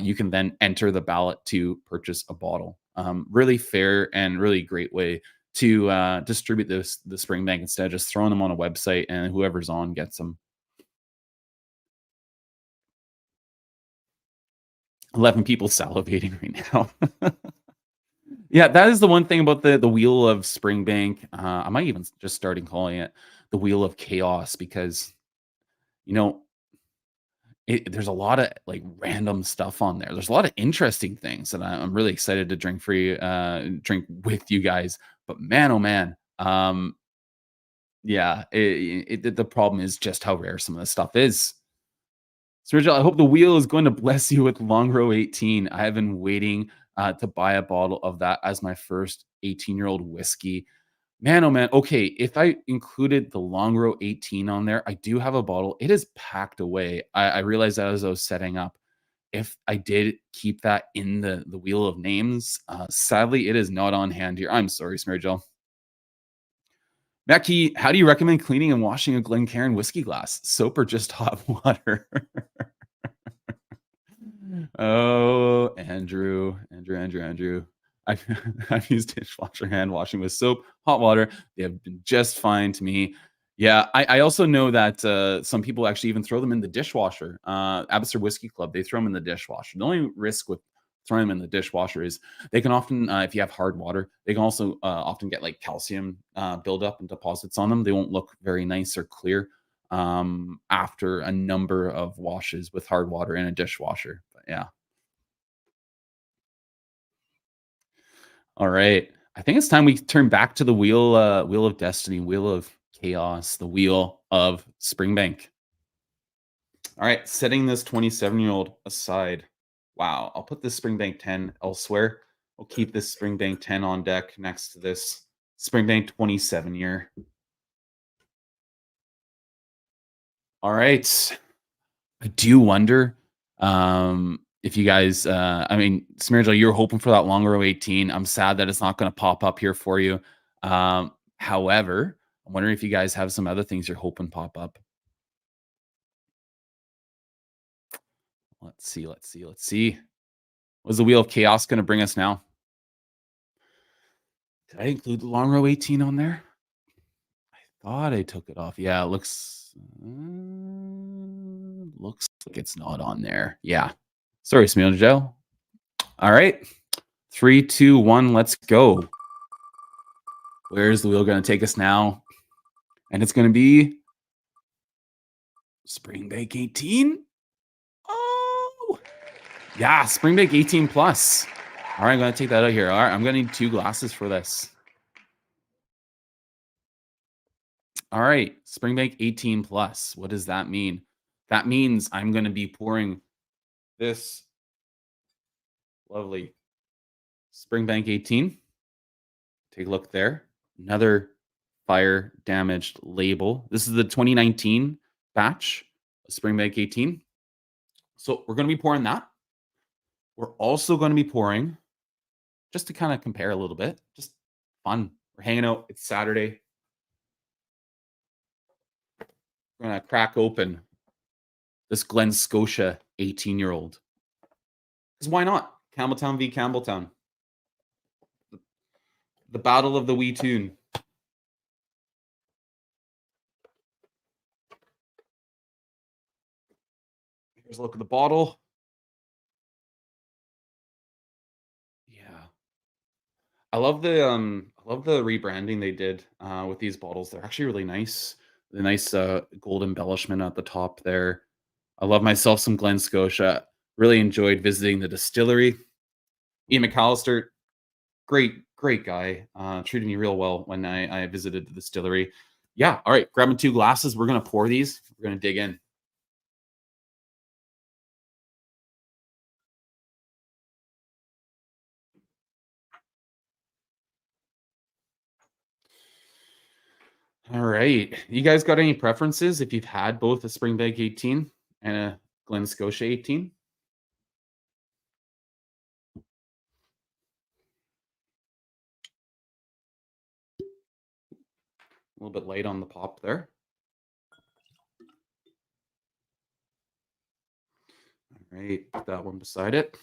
you can then enter the ballot to purchase a bottle. Really fair and really great way to distribute the Springbank instead of just throwing them on a website and whoever's on gets them. 11 people salivating right now. Yeah, that is the one thing about the wheel of Springbank. I might even just starting calling it the wheel of chaos because you know there's a lot of like random stuff on there. There's a lot of interesting things, and I'm really excited to drink for you, drink with you guys. But man, oh man, yeah, the problem is just how rare some of this stuff is. So, Rachel, I hope the wheel is going to bless you with Longrow 18. I have been waiting to buy a bottle of that as my first 18-year-old whiskey. Man, oh man. Okay, if I included the Longrow 18 on there, I do have a bottle. It is packed away. I realized that as I was setting up. If I did keep that in the wheel of names, sadly, it is not on hand here. I'm sorry, Smirgel. Mackie, how do you recommend cleaning and washing a Glencairn whiskey glass? Soap or just hot water? Oh, Andrew. I've, I've used dishwasher hand washing with soap, hot water. They have been just fine to me. Yeah, I also know that some people actually even throw them in the dishwasher. Abbotsford Whiskey Club, they throw them in the dishwasher. The only risk with throwing them in the dishwasher is they can often, if you have hard water, they can also often get like calcium buildup and deposits on them. They won't look very nice or clear after a number of washes with hard water in a dishwasher. But yeah. All right. I think it's time we turn back to the wheel of destiny, wheel of chaos, the wheel of Springbank. All right, setting this 27-year-old aside. Wow, I'll put this Springbank 10 elsewhere. We'll keep this Springbank 10 on deck next to this Springbank 27 year. All right. I do wonder if you guys, I mean, Smirgel, you're hoping for that Longrow 18. I'm sad that it's not going to pop up here for you. However, I'm wondering if you guys have some other things you're hoping pop up. Let's see. What's the Wheel of Chaos going to bring us now? Did I include the Longrow 18 on there? I thought I took it off. Yeah, it looks like it's not on there. Yeah. Sorry, Smirgel. All right. 3, 2, 1, let's go. Where's the wheel going to take us now? And it's going to be Springbank 18. Oh, yeah, Springbank 18 plus. All right, I'm going to take that out here. All right, I'm going to need 2 glasses for this. All right, Springbank 18 plus. What does that mean? That means I'm going to be pouring this lovely Springbank 18. Take a look there. Another fire damaged label. This is the 2019 batch of Springbank 18. So we're going to be pouring that. We're also going to be pouring, just to kind of compare a little bit, just fun. We're hanging out. It's Saturday. We're going to crack open this Glen, Scotia 18-year-old. Because why not? Campbelltown v. Campbelltown. The Battle of the Wee Tune. Here's a look at the bottle. Yeah. I love the rebranding they did with these bottles. They're actually really nice. The nice gold embellishment at the top there. I love myself some Glen, Scotia. Really enjoyed visiting the distillery. Ian McAllister, great guy. Treated me real well when I visited the distillery. Yeah, all right, grabbing 2 glasses. We're gonna pour these. We're gonna dig in. All right. You guys got any preferences if you've had both a Springbank 18 and a Glen Scotia 18? A little bit light on the pop there. All right, put that one beside it.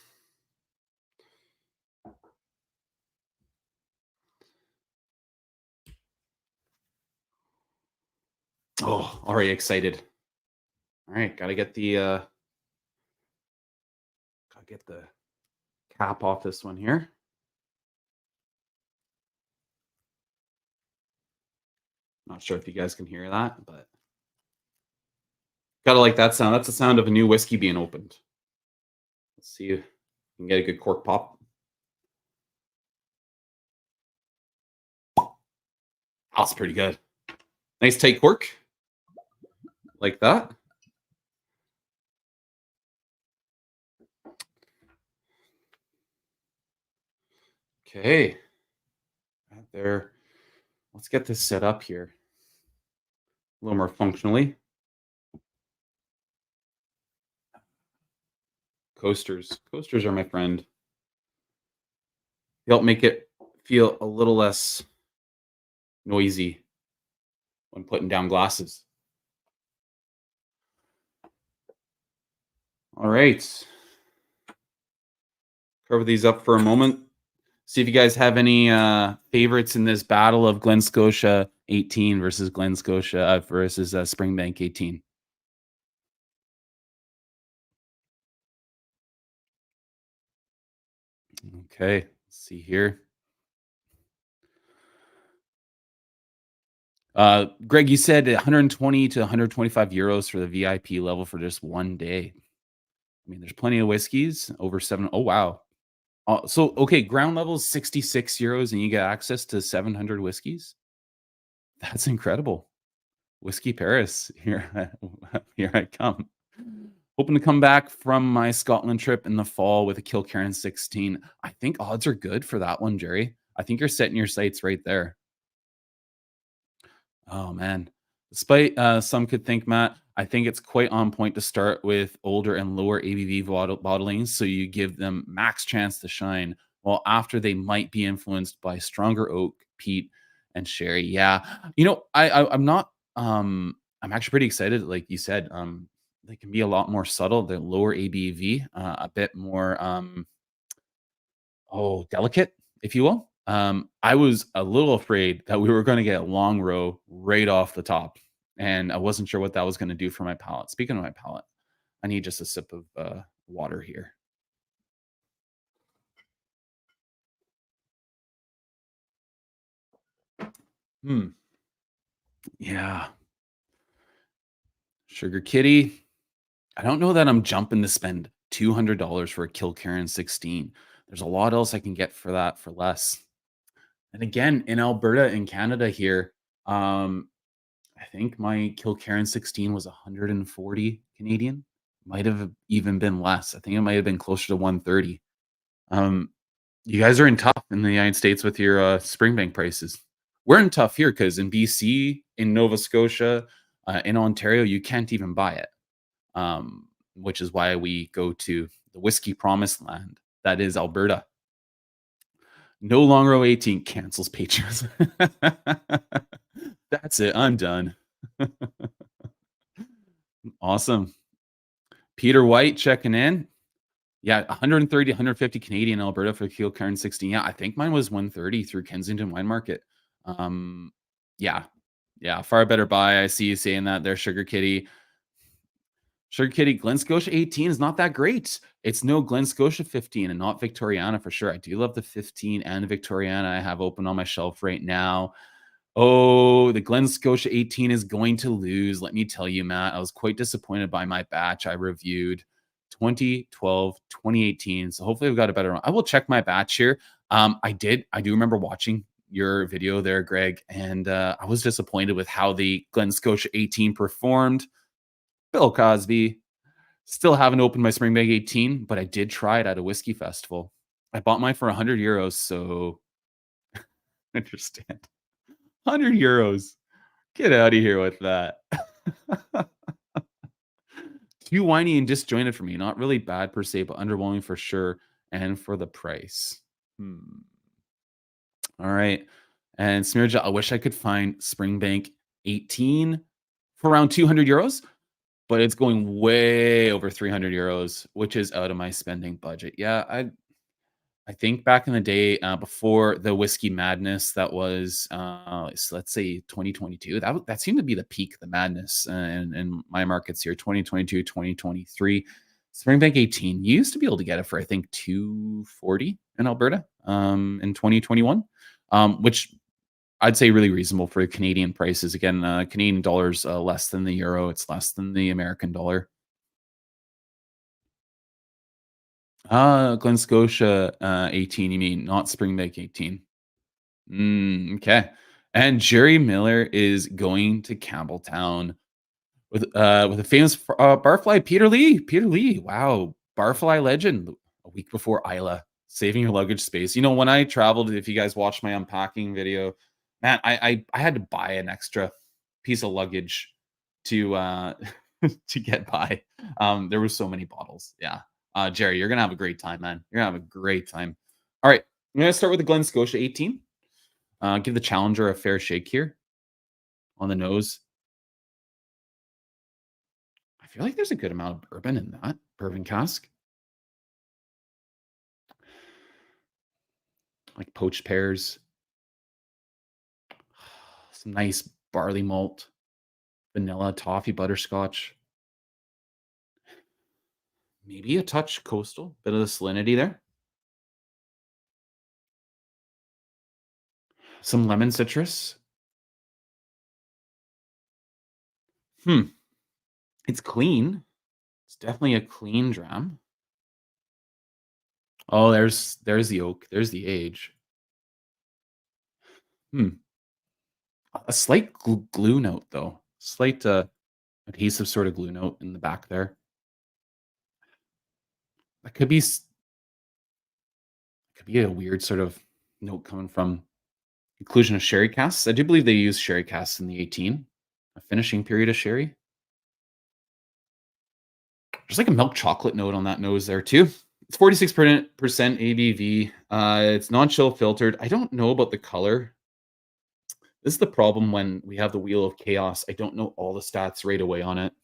Oh, already excited. All right, gotta get the cap off this one here. Not sure if you guys can hear that, but gotta like that sound. That's the sound of a new whiskey being opened. Let's see if we can get a good cork pop. That's pretty good. Nice tight cork. Like that. Okay. Right there. Let's get this set up here. A little more functionally. Coasters. Coasters are my friend. They help make it feel a little less noisy when putting down glasses. All right. Cover these up for a moment. See if you guys have any favorites in this battle of Glen Scotia 18 versus Glen Scotia versus Springbank 18. Okay, let's see here. Greg, you said 120 to 125 euros for the VIP level for just one day. I mean, there's plenty of whiskeys over seven. Oh, wow. So, okay, ground level is 66 euros and you get access to 700 whiskeys. That's incredible. Whiskey Paris, here, here I come. Hoping to come back from my Scotland trip in the fall with a Kilkerran 16. I think odds are good for that one, Jerry. I think you're setting your sights right there. Oh man. Despite some could think, Matt, I think it's quite on point to start with older and lower ABV bottlings, so you give them max chance to shine. While after they might be influenced by stronger oak, peat, and sherry. Yeah, I'm not. I'm actually pretty excited. Like you said, they can be a lot more subtle. They're lower ABV, a bit more delicate, if you will. I was a little afraid that we were going to get Longrow right off the top, and I wasn't sure what that was going to do for my palate. Speaking of my palate, I need just a sip of water here. Hmm. Yeah. Sugar Kitty. I don't know that I'm jumping to spend $200 for a Kilkerran 16. There's a lot else I can get for that for less. And again, in Alberta, in Canada here, I think my Kilkerran 16 was 140 Canadian. Might have even been less. I think it might have been closer to 130. Um, you guys are in tough in the United States with your Springbank prices. We're in tough here because in BC, in Nova Scotia, in Ontario, you can't even buy it. Which is why we go to the whiskey promised land that is Alberta. No Longrow 18 cancels patrons. That's it. I'm done. Awesome. Peter White checking in. Yeah, 130 150 Canadian Alberta for Kilkerran 16. Yeah, I think mine was 130 through Kensington Wine Market. Yeah. Yeah, far better buy. I see you saying that there, Sugar Kitty. Sugar Kitty, Glen Scotia 18 is not that great. It's no Glen Scotia 15 and not Victoriana for sure. I do love the 15 and the Victoriana I have open on my shelf right now. Oh, the Glen Scotia 18 is going to lose. Let me tell you, Matt, I was quite disappointed by my batch I reviewed 2012, 2018. So hopefully I've got a better one. I will check my batch here. I do remember watching your video there, Greg, and I was disappointed with how the Glen Scotia 18 performed. Bill Cosby. Still haven't opened my Springbank 18, but I did try it at a whiskey festival. I bought mine for 100 euros, so understand. 100 euros. Get out of here with that. Too whiny and disjointed for me. Not really bad per se, but underwhelming for sure. And for the price. Hmm. All right. And Smearja, I wish I could find Springbank 18 for around 200 euros, but it's going way over 300 euros, which is out of my spending budget. Yeah, I think back in the day, before the whiskey madness, that was, let's say 2022. That seemed to be the peak, the madness, in my markets here. 2022, 2023. Springbank 18. You used to be able to get it for I think 240 in Alberta, in 2021, which I'd say really reasonable for Canadian prices. Again, Canadian dollars less than the euro. It's less than the American dollar. Glen Scotia 18, you mean, not Springbank 18. Okay. And Jerry Miller is going to Campbelltown with a famous barfly, Peter Lee. Peter Lee, wow, barfly legend. A week before Isla, saving your luggage space. You know, when I traveled, if you guys watched my unpacking video, man, I had to buy an extra piece of luggage to to get by. There were so many bottles. Yeah. Jerry, you're gonna have a great time, man. You're gonna have a great time. All right. I'm gonna start with the Glen Scotia 18. Give the challenger a fair shake here on the nose. I feel like there's a good amount of bourbon in that bourbon cask, like poached pears, some nice barley malt, vanilla, toffee, butterscotch, maybe a touch coastal, bit of the salinity there, some lemon citrus. Hmm, it's clean. It's definitely a clean dram. Oh, there's the oak. There's the age. Hmm. A slight glue note though. Slight adhesive sort of glue note in the back there. That could be a weird sort of note coming from inclusion of sherry casks. I do believe they use sherry casks in the 18, a finishing period of sherry. There's like a milk chocolate note on that nose there too. It's 46% ABV. It's non-chill filtered. I don't know about the color. This is the problem when we have the wheel of chaos. I don't know all the stats right away on it.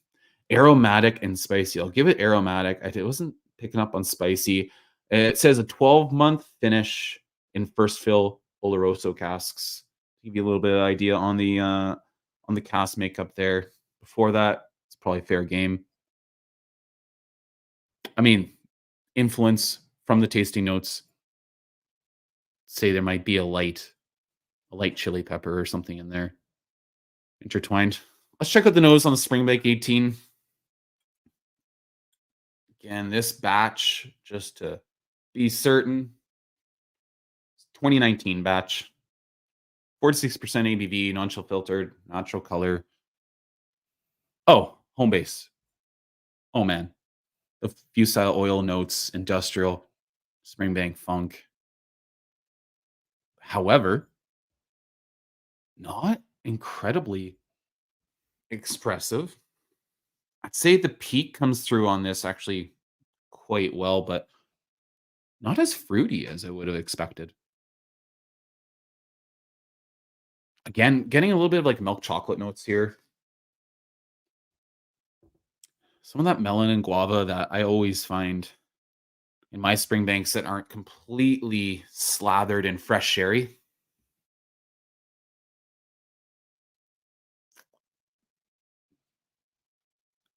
Aromatic and spicy. I'll give it aromatic. It wasn't picking up on spicy. It says a 12-month finish in first fill Oloroso casks. Give you a little bit of idea on the cask makeup there. Before that, it's probably fair game. I mean, influence from the tasting notes. Say there might be a light chili pepper or something in there intertwined. Let's check out the nose on the Springbank 18. Again, this batch, just to be certain, 2019 batch, 46% ABV, non-chill filtered, natural color. Oh, home base. Oh man, the fusel oil notes, industrial, Springbank funk. However, not incredibly expressive. I'd say the peak comes through on this actually quite well, but not as fruity as I would have expected. Again, getting a little bit of like milk chocolate notes here. Some of that melon and guava that I always find in my spring banks that aren't completely slathered in fresh sherry.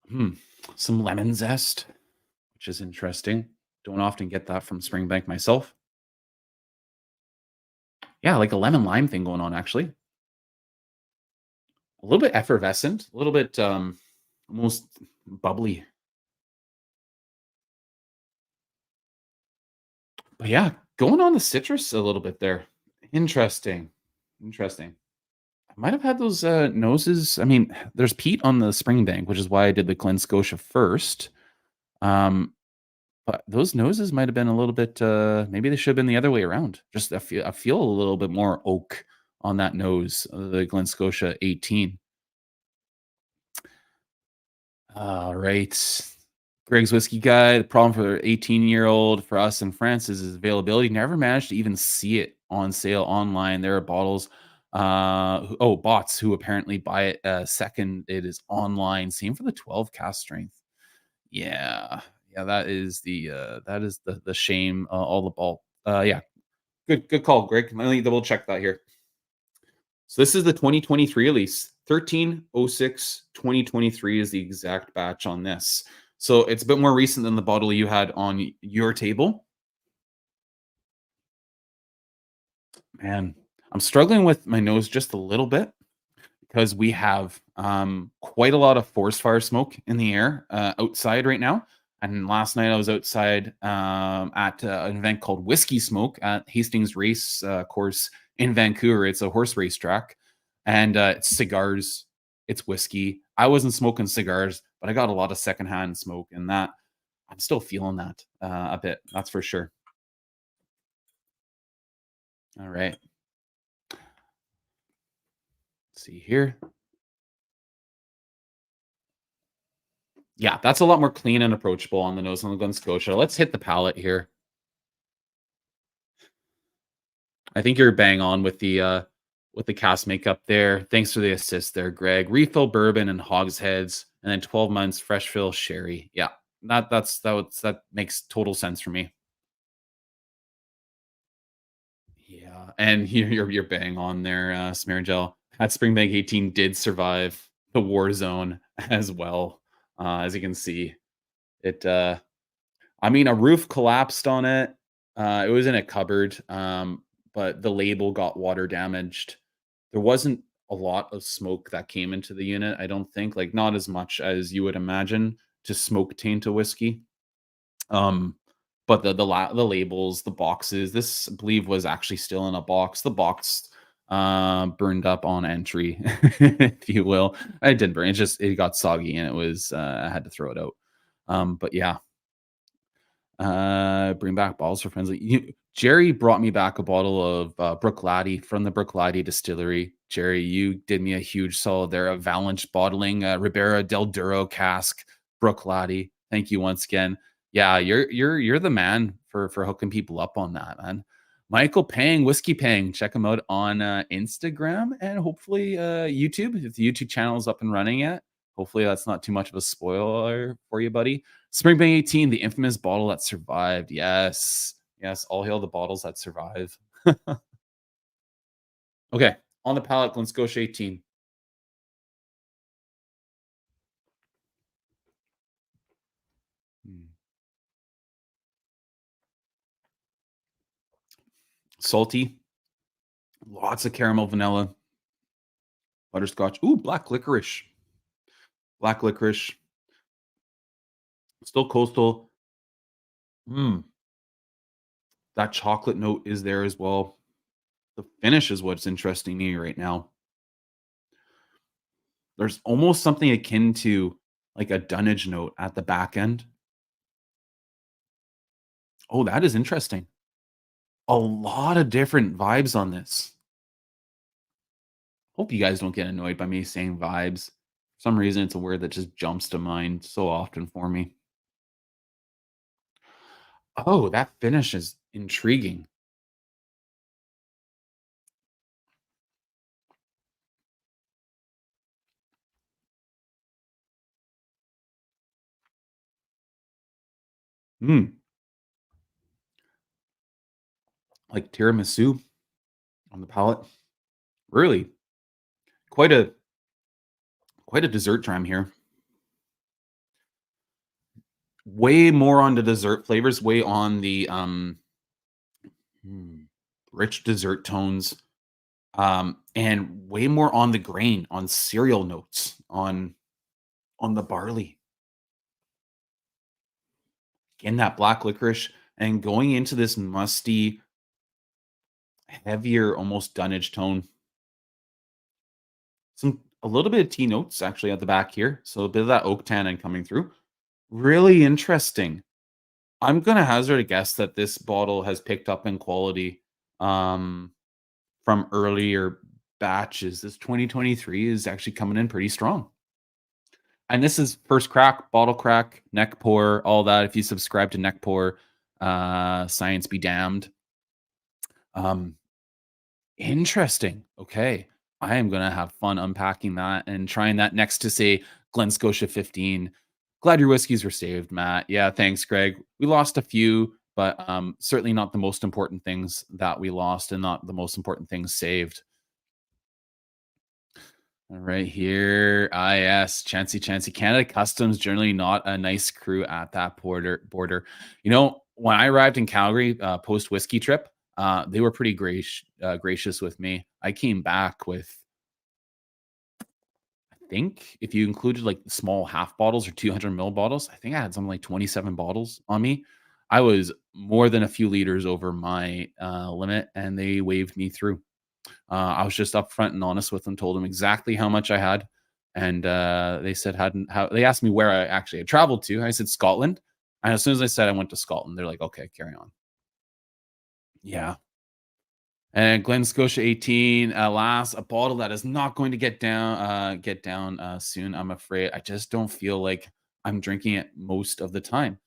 Hmm. Some lemon zest, which is interesting. Don't often get that from Springbank myself. Yeah, like a lemon lime thing going on actually. A little bit effervescent, a little bit almost bubbly. But yeah, going on the citrus a little bit there. Interesting. Interesting. I might have had those noses. I mean, there's peat on the Springbank, which is why I did the Glen Scotia first. Um, but those noses might have been a little bit maybe they should have been the other way around. Just I feel a little bit more oak on that nose, the Glen Scotia 18. All right. Greg's Whiskey Guide. The problem for 18-year-old for us in France is availability. Never managed to even see it on sale online. There are bottles, bots who apparently buy it second. It is online. Same for the 12 cast strength. Yeah. Yeah, that is the shame. All the ball. Yeah. Good call, Greg. Let me double check that here. So this is the 2023 release. 1306 2023 is the exact batch on this. So it's a bit more recent than the bottle you had on your table. Man, I'm struggling with my nose just a little bit because we have quite a lot of forest fire smoke in the air outside right now. And last night I was outside at an event called Whisky Smoke at Hastings Race Course in Vancouver. It's a horse race track, and it's cigars, it's whiskey. I wasn't smoking cigars, but I got a lot of secondhand smoke, and that I'm still feeling that a bit. That's for sure. All right, let's see here. Yeah, that's a lot more clean and approachable on the nose on the Glen Scotia. Let's hit the palate here. I think you're bang on with the cast makeup there. Thanks for the assist there, Greg. Refill bourbon and hogsheads, and then 12 months fresh fill sherry. Yeah, that makes total sense for me. Yeah, and you're bang on there, Smeargel. That Springbank 18 did survive the war zone as well, as you can see. It I mean, a roof collapsed on it. It was in a cupboard, but the label got water damaged. There wasn't a lot of smoke that came into the unit, I don't think, like, not as much as you would imagine to smoke taint a whiskey. Um, but the labels, the boxes, this, I believe, was actually still in a box. The box, burned up on entry, if you will. It didn't burn, it got soggy and it was, I had to throw it out. But yeah, bring back bottles for friends. Jerry brought me back a bottle of Brook Laddie from the Brook Laddie distillery. Jerry, you did me a huge solid there. A Valanche bottling, Ribera del Duro cask, Brook Laddie. Thank you once again. Yeah, you're the man for hooking people up on that, man. Michael Pang, Whiskey Pang. Check him out on Instagram and hopefully YouTube if the YouTube channel is up and running yet. Hopefully that's not too much of a spoiler for you, buddy. Springbank 18, the infamous bottle that survived. Yes. Yes. All hail the bottles that survive. Okay. On the palate, Glen Scotia 18. Mm. Salty. Lots of caramel, vanilla, butterscotch. Ooh, black licorice. Black licorice. Still coastal. Mm. That chocolate note is there as well. The finish is what's interesting me right now. There's almost something akin to like a dunnage note at the back end. Oh, that is interesting. A lot of different vibes on this. Hope you guys don't get annoyed by me saying vibes. For some reason, it's a word that just jumps to mind so often for me. Oh, that finish is intriguing. Mm, like tiramisu on the palate. Really, quite a quite a dessert dram here. Way more on the dessert flavors. Way on the hmm, rich dessert tones. And way more on the grain, on cereal notes, on the barley. Again, that black licorice and going into this musty, heavier, almost dunnage tone. Some a little bit of tea notes actually at the back here. So a bit of that oak tannin coming through. Really interesting. I'm gonna hazard a guess that this bottle has picked up in quality um, from earlier batches. This 2023 is actually coming in pretty strong. And this is first crack, bottle crack, neck pour, all that. If you subscribe to neck pour, science be damned. Um, Interesting. Okay. I am gonna have fun unpacking that and trying that next to say Glen Scotia 15. Glad your whiskeys were saved, Matt. Yeah, thanks, Greg. We lost a few, but certainly not the most important things that we lost and not the most important things saved. All right here. Ah, yes, Chancey. Canada Customs generally not a nice crew at that border. When I arrived in Calgary, post whiskey trip, they were pretty gracious with me. I came back with, I think, if you included like the small half bottles or 200 ml bottles, I think I had something like 27 bottles on me. I was more than a few liters over my limit, and they waved me through. I was just upfront and honest with them, told them exactly how much I had, and they said hadn't how they asked me where I actually had traveled to. I said Scotland, and as soon as I said I went to Scotland, they're like, "Okay, carry on." Yeah. And Glen Scotia 18, alas, a bottle that is not going to get down soon. I'm afraid. I just don't feel like I'm drinking it most of the time.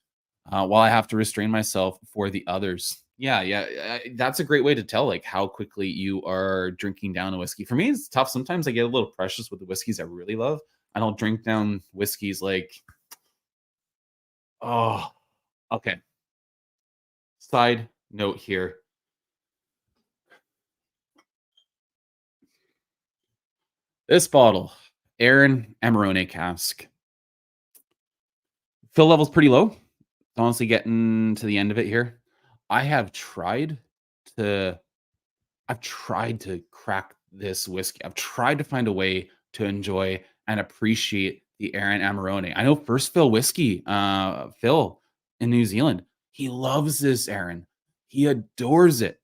While I have to restrain myself for the others. Yeah, that's a great way to tell, like, how quickly you are drinking down a whiskey. For me, it's tough. Sometimes I get a little precious with the whiskeys I really love. I don't drink down whiskeys like, oh, okay. Side note here. This bottle, Aaron Amarone cask. Fill level's pretty low. Honestly, getting to the end of it here. I have tried to I've tried to crack this whiskey. I've tried to find a way to enjoy and appreciate the Aaron Amarone. I know First Fill Whiskey, Phil in New Zealand, he loves this Aaron. He adores it.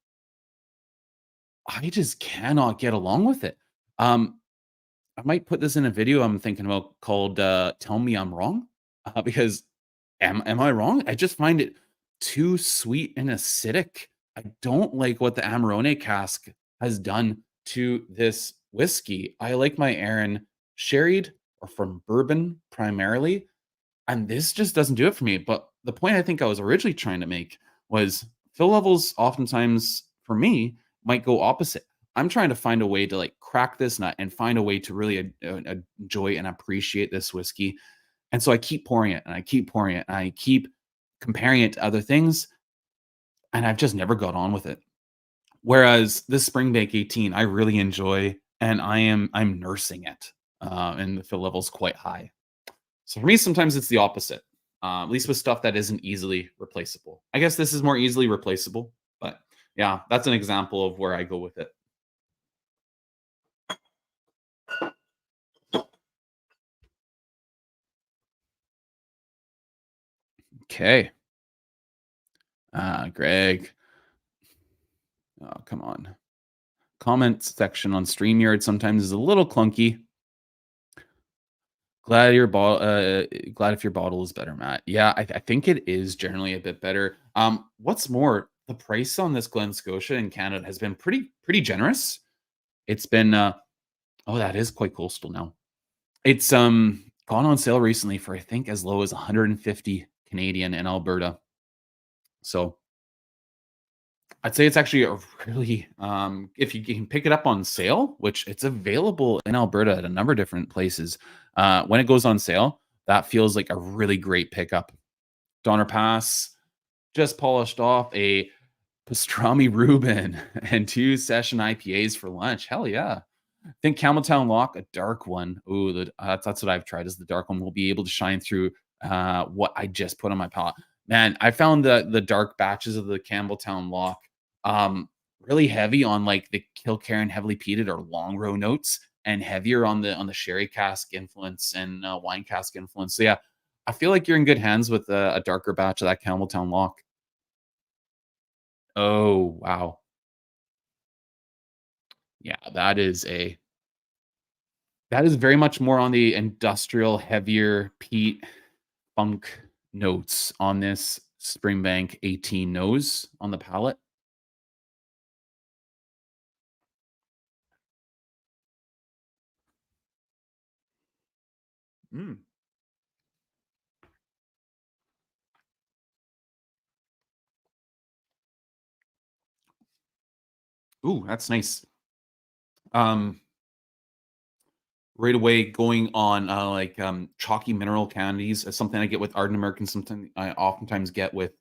I just cannot get along with it. Um, I might put this in a video I'm thinking about called "Tell Me I'm Wrong," because am I wrong? I just find it too sweet and acidic. I don't like what the Amarone cask has done to this whiskey. I like my Aaron sherried or from bourbon primarily, and this just doesn't do it for me. But the point I think I was originally trying to make was fill levels oftentimes for me might go opposite. I'm trying to find a way to like crack this nut and find a way to really enjoy and appreciate this whiskey. And so I keep pouring it and I keep pouring it and I keep comparing it to other things, and I've just never got on with it. Whereas this Springbank 18, I really enjoy, and I'm nursing it, and the fill level's quite high. So for me, sometimes it's the opposite. At least with stuff that isn't easily replaceable. I guess this is more easily replaceable, but yeah, that's an example of where I go with it. Okay, Greg. Oh, come on. Comment section on StreamYard sometimes is a little clunky. Glad if your bottle is better, Matt. Yeah, I think it is generally a bit better. What's more, the price on this Glen Scotia in Canada has been pretty generous. It's been oh, that is quite coastal now. It's gone on sale recently for I think as low as 150 Canadian in Alberta. So I'd say it's actually a really if you can pick it up on sale, which it's available in Alberta at a number of different places. When it goes on sale, that feels like a really great pickup. Donner Pass just polished off a pastrami Reuben and 2 session IPAs for lunch. Hell yeah. I think Campbelltown Lock, a dark one. Ooh, that's what I've tried is the dark one will be able to shine through what I just put on my palate. Man, I found the dark batches of the Campbelltown Lock um, really heavy on like the Kilkerran heavily peated or Longrow notes and heavier on the Sherry Cask influence and wine cask influence. So yeah, I feel like you're in good hands with a darker batch of that Campbelltown Lock. Oh, wow. Yeah, that is very much more on the industrial, heavier peat funk notes on this Springbank 18 nose on the palate. Mm. Ooh, that's nice. Um, right away going on chalky mineral candies is something I get with Ardent American. Something I oftentimes get with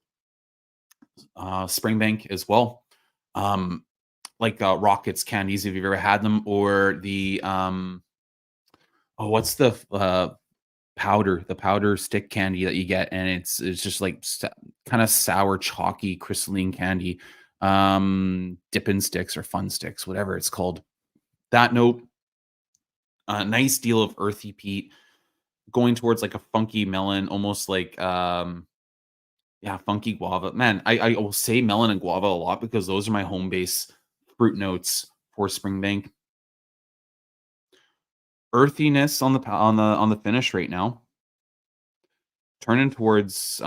Springbank as well. Um, Rockets candies, if you've ever had them, or what's the powder stick candy that you get, and it's just like kind of sour, chalky, crystalline candy. Dippin' sticks or fun sticks, whatever it's called. That note, a nice deal of earthy peat going towards like a funky melon, almost like yeah, funky guava. Man, I will say melon and guava a lot because those are my home base fruit notes for Springbank. Earthiness on the finish right now, turning towards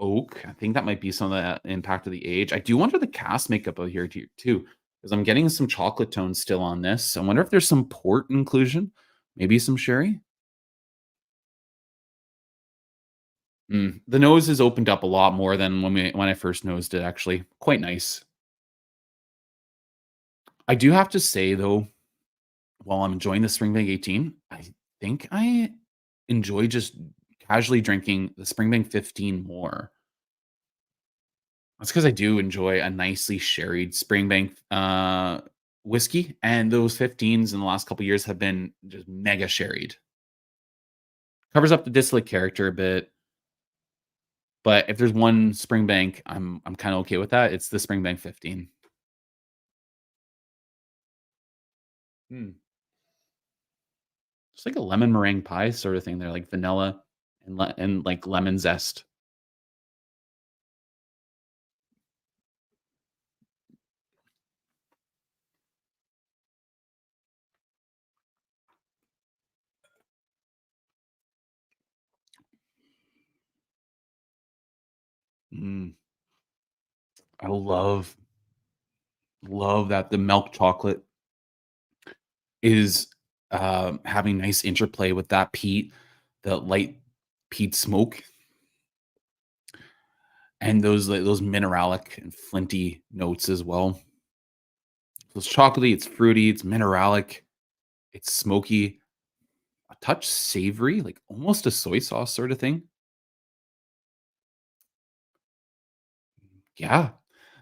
oak. I think that might be some of the impact of the age. I do wonder the cast makeup out here too, because I'm getting some chocolate tones still on this. I wonder if there's some port inclusion, maybe some sherry. The nose has opened up a lot more than when I first nosed it. Actually, quite nice. I do have to say though, while I'm enjoying the Springbank 18, I think I enjoy just casually drinking the Springbank 15 more. That's because I do enjoy a nicely sherried Springbank whiskey, and those 15s in the last couple years have been just mega sherried. Covers up the distillate character a bit, but if there's one Springbank, I'm kind of okay with that. It's the Springbank 15. Hmm. It's like a lemon meringue pie sort of thing there, like vanilla and like lemon zest. Mm, I love that the milk chocolate is having nice interplay with that peat, the light peat smoke, and those mineralic and flinty notes as well. So it's chocolatey, it's fruity, it's mineralic, it's smoky, a touch savory, like almost a soy sauce sort of thing. Yeah,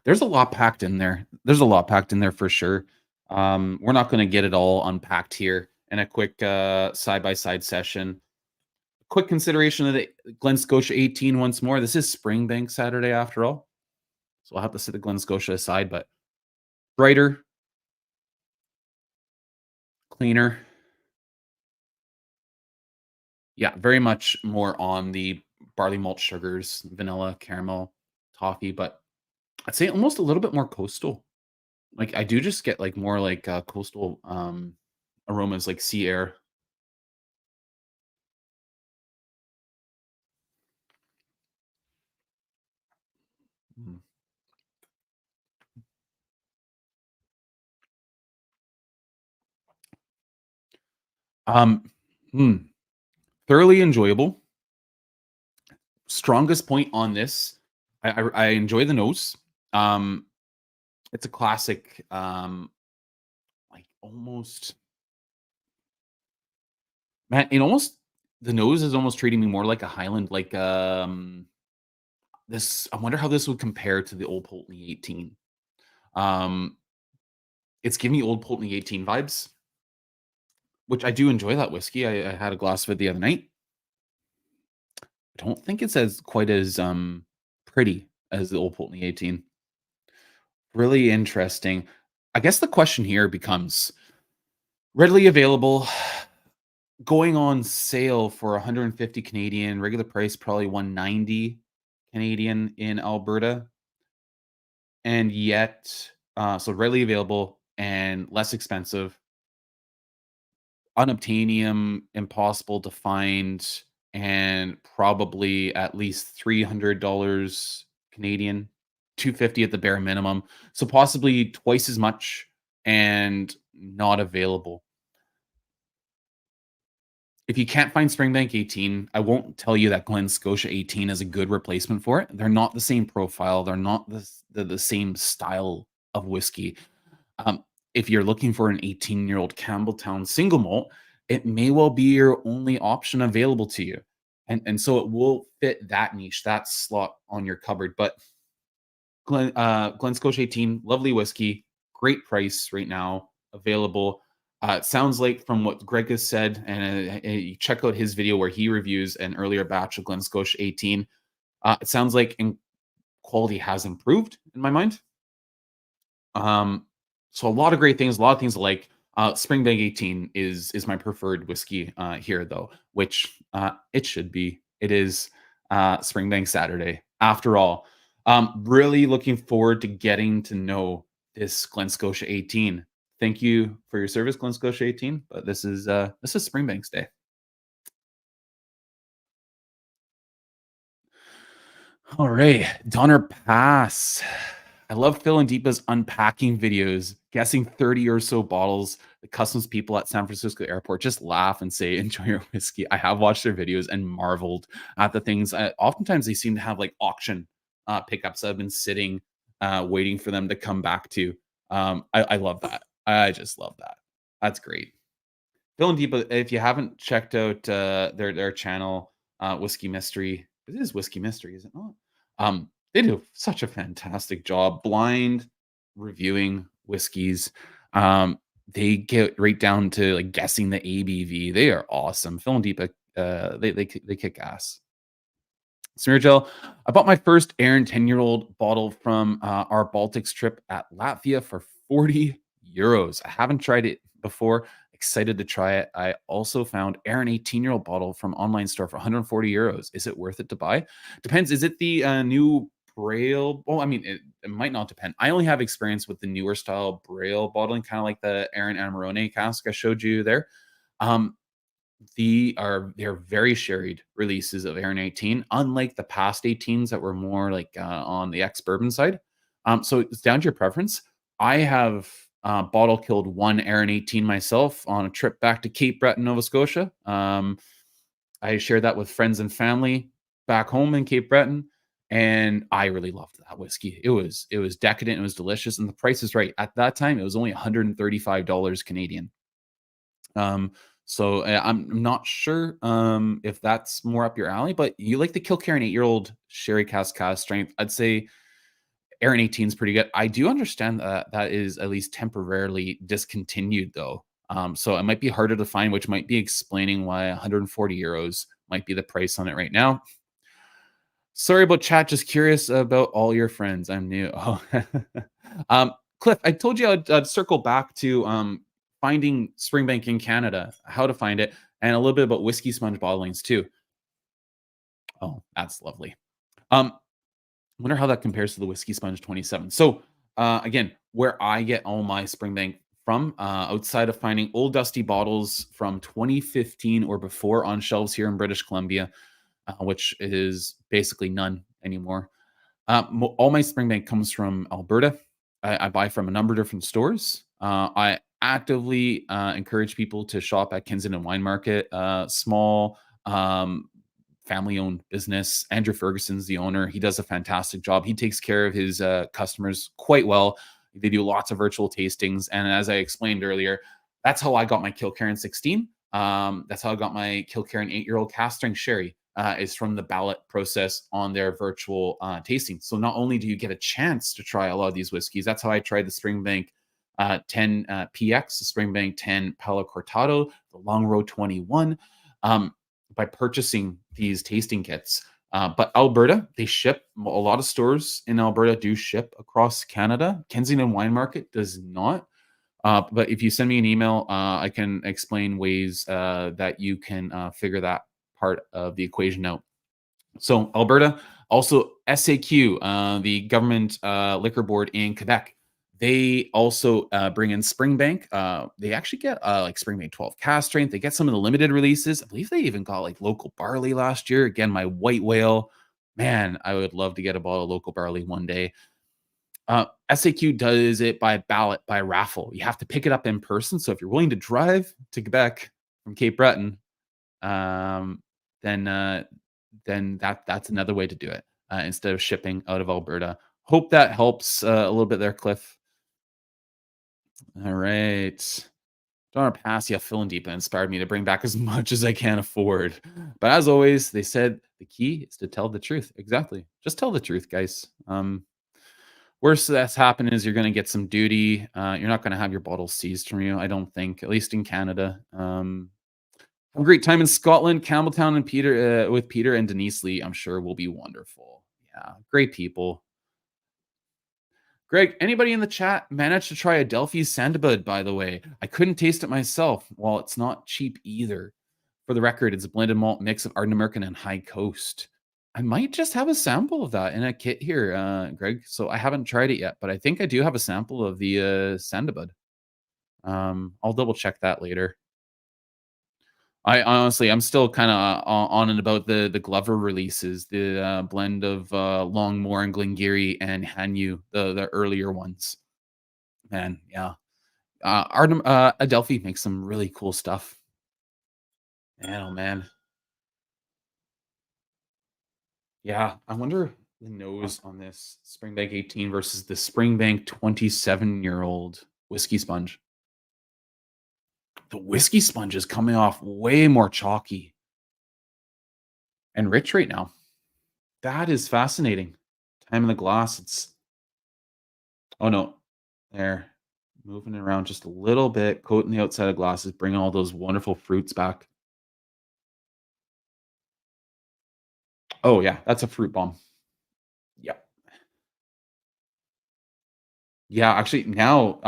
there's a lot packed in there. There's a lot packed in there for sure. We're not going to get it all unpacked here in a quick side by side session. Quick consideration of the Glen Scotia 18 once more. This is Springbank Saturday after all, so I'll have to set the Glen Scotia aside. But brighter, cleaner, yeah, very much more on the barley malt sugars, vanilla, caramel, toffee, but I'd say almost a little bit more coastal. Like I do just get like more like coastal aromas, like sea air. Mm. Um, hmm, thoroughly enjoyable. Strongest point on this, I enjoy the nose. Um, it's a classic, like almost man, it almost the nose is almost treating me more like a Highland, like this. I wonder how this would compare to the old Pulteney 18. Um, it's giving me old Pulteney 18 vibes, which I do enjoy that whiskey. I had a glass of it the other night. I don't think it's as quite as pretty as the old Pulteney 18. Really interesting. I guess the question here becomes readily available, going on sale for 150 Canadian, regular price probably 190 Canadian in Alberta, and yet so readily available and less expensive, unobtainium, impossible to find, and probably at least $300 Canadian, 250 at the bare minimum. So possibly twice as much and not available. If you can't find Springbank 18, I won't tell you that Glen Scotia 18 is a good replacement for it. They're not the same profile. They're not the same style of whiskey. Um, if you're looking for an 18-year-old Campbelltown single malt, it may well be your only option available to you. And so it will fit that niche, that slot on your cupboard. But Glen Scotia 18, lovely whiskey, great price right now, available. It sounds like from what Greg has said, and you check out his video where he reviews an earlier batch of Glen Scotia 18. It sounds like quality has improved in my mind. Um, so a lot of great things, a lot of things like Springbank 18 is my preferred whiskey here though, which it should be. It is Springbank Saturday. After all, really looking forward to getting to know this Glen Scotia 18. Thank you for your service, Glen Scotia 18. But this is Springbank's day. All right, Donner Pass. I love Phil and Deepa's unpacking videos, guessing 30 or so bottles. The customs people at San Francisco airport just laugh and say, enjoy your whiskey. I have watched their videos and marveled at the things. Oftentimes, they seem to have like auction pickups that have been sitting, waiting for them to come back to. I love that. I just love that. That's great. Phil and Deepa, if you haven't checked out their channel, Whiskey Mystery, it is Whiskey Mystery, is it not? They do such a fantastic job blind reviewing whiskeys. They get right down to like guessing the ABV. They are awesome. Phil and Deepa, they kick ass. Smear gel. I bought my first Aaron 10-year-old bottle from our Baltics trip at Latvia for 40 euros. I haven't tried it before. Excited to try it. I also found Aaron 18-year-old bottle from online store for 140 euros. Is it worth it to buy? Depends. Is it the new Braille? Well, I mean, it might not depend. I only have experience with the newer style Braille bottling, kind of like the Aaron Amarone cask I showed you there. Um, they're very sherried releases of Aaron 18, unlike the past 18s that were more like on the ex bourbon side. So it's down to your preference. I have bottle killed one Aaron 18 myself on a trip back to Cape Breton, Nova Scotia. I shared that with friends and family back home in Cape Breton, and I really loved that whiskey. It was decadent, it was delicious, and the price is right. At that time, it was only $135 Canadian. So I'm not sure if that's more up your alley, but you like the Kilkerran 8-year-old Sherry Cask strength. I'd say Aaron 18 is pretty good. I do understand that that is at least temporarily discontinued though. So it might be harder to find, which might be explaining why 140 euros might be the price on it right now. Sorry about chat. Just curious about all your friends. I'm new. Oh. Cliff, I told you I'd circle back to finding Springbank in Canada, how to find it, and a little bit about whiskey sponge bottlings too. Oh, that's lovely. Um, wonder how that compares to the whiskey sponge 27. So again, where I get all my Springbank from, outside of finding old dusty bottles from 2015 or before on shelves here in British Columbia, which is basically none anymore. All my Springbank comes from Alberta. I buy from a number of different stores. I actively encourage people to shop at Kensington Wine Market, small family-owned business. Andrew Ferguson's the owner. He does a fantastic job. He takes care of his customers quite well. They do lots of virtual tastings, and as I explained earlier, that's how I got my Kilkerran 16. That's how I got my Kilkerran 8-year-old cask strength sherry. Is from the ballot process on their virtual tasting. So not only do you get a chance to try a lot of these whiskeys, that's how I tried the Springbank 10 PX, the Springbank 10 Palo Cortado, the Longrow 21, by purchasing these tasting kits. But Alberta, they ship. A lot of stores in Alberta do ship across Canada. Kensington Wine Market does not. But if you send me an email, I can explain ways that you can figure that part of the equation out. So Alberta, also SAQ, the government liquor board in Quebec, they also bring in Springbank. They actually get like Springbank 12 cask strength. They get some of the limited releases. I believe they even got like local barley last year. Again, my white whale. Man, I would love to get a bottle of local barley one day. SAQ does it by ballot, by raffle. You have to pick it up in person. So if you're willing to drive to Quebec from Cape Breton, um, then that's another way to do it instead of shipping out of Alberta. Hope that helps a little bit there, Cliff. All right. Don't want to pass you filling deep and inspired me to bring back as much as I can afford. But as always, they said the key is to tell the truth. Exactly. Just tell the truth, guys. Worst that's happened is you're going to get some duty. You're not going to have your bottles seized from you, I don't think, at least in Canada. Have a great time in Scotland, Campbelltown, and Peter with Peter and Denise Lee. I'm sure will be wonderful. Yeah, great people. Greg, anybody in the chat managed to try Adelphi's Sandalwood, by the way? I couldn't taste it myself. Well, it's not cheap either. For the record, it's a blended malt mix of Ardnamurchan and High Coast. I might just have a sample of that in a kit here, Greg. So I haven't tried it yet, but I think I do have a sample of the Sandalwood. I'll double check that later. I honestly, I'm still kind of on and about the Glover releases, the blend of Longmore and Glengarry and Hanyu, the earlier ones. Man, yeah. Adelphi makes some really cool stuff. Man, oh man. Yeah, I wonder the nose on this Springbank 18 versus the Springbank 27-year-old whiskey sponge. The whiskey sponge is coming off way more chalky and rich right now. That is fascinating. Time in the glass. It's oh no, there. Moving it around just a little bit, coating the outside of glasses, bringing all those wonderful fruits back. Oh yeah, that's a fruit bomb. Yeah. Yeah, actually now,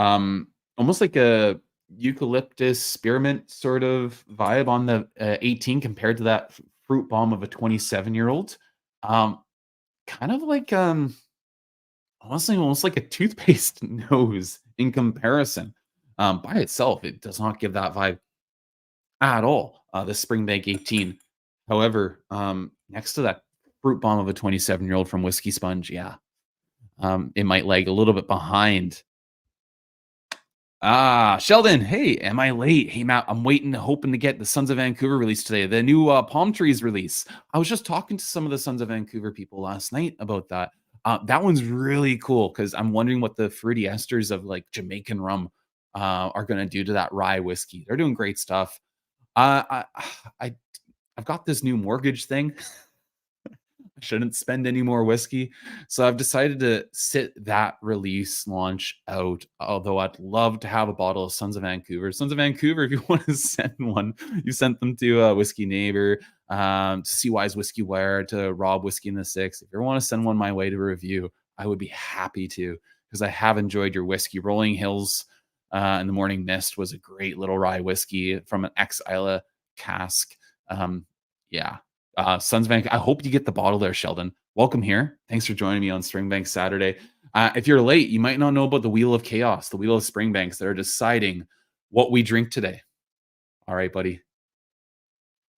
almost like a eucalyptus spearmint sort of vibe on the 18 compared to that fruit bomb of a 27-year-old. Um, kind of like honestly almost like a toothpaste nose in comparison. By itself, it does not give that vibe at all. The Springbank 18. However, next to that fruit bomb of a 27-year-old from Whiskey Sponge, yeah, it might lag a little bit behind. Ah, Sheldon, hey, am I late? Hey, Matt, I'm waiting, hoping to get the Sons of Vancouver release today, the new Palm Trees release. I was just talking to some of the Sons of Vancouver people last night about that. That one's really cool because I'm wondering what the fruity esters of like Jamaican rum are going to do to that rye whiskey. They're doing great stuff. I I've got this new mortgage thing. I shouldn't spend any more whiskey. So I've decided to sit that release launch out. Although I'd love to have a bottle of Sons of Vancouver. Sons of Vancouver, if you want to send one, you sent them to Whiskey Neighbor, to CY's Whiskey Wire, to Rob Whiskey in the Six. If you want to send one my way to review, I would be happy to because I have enjoyed your whiskey. Rolling Hills and the Morning Mist was a great little rye whiskey from an ex Isla cask. Yeah, Sons Bank. I hope you get the bottle there, Sheldon. Welcome here. Thanks for joining me on Springbank Saturday. If you're late, you might not know about the Wheel of Chaos, the Wheel of Springbanks that are deciding what we drink today. All right, buddy.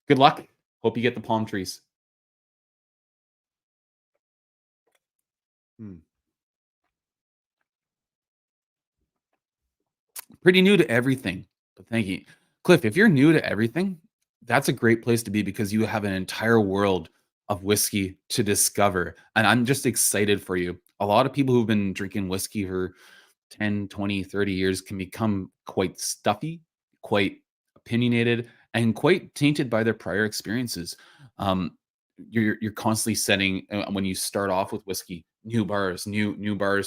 Good luck. Hope you get the palm trees. Hmm. Pretty new to everything, but thank you. Cliff, if you're new to everything, that's a great place to be because you have an entire world of whiskey to discover. And I'm just excited for you. A lot of people who've been drinking whiskey for 10, 20, 30 years can become quite stuffy, quite opinionated, and quite tainted by their prior experiences. Um, you're constantly setting when you start off with whiskey, new bars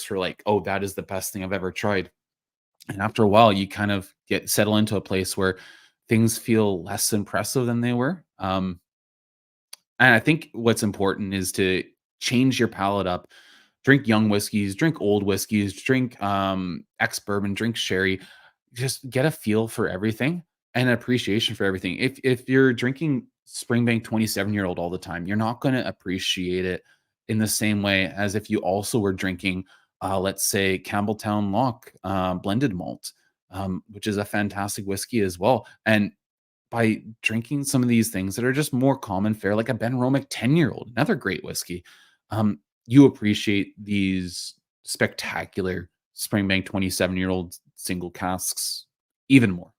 for like, oh, that is the best thing I've ever tried. And after a while, you kind of get settle into a place where things feel less impressive than they were. And I think what's important is to change your palate up. Drink young whiskeys, drink old whiskeys, drink ex bourbon, drink sherry. Just get a feel for everything and an appreciation for everything. If you're drinking Springbank 27-year-old all the time, you're not going to appreciate it in the same way as if you also were drinking, let's say, Campbelltown Lock blended malt, which is a fantastic whiskey as well. And by drinking some of these things that are just more common fare, like a Ben Romick 10-year-old, another great whiskey, you appreciate these spectacular Springbank 27-year-old single casks even more.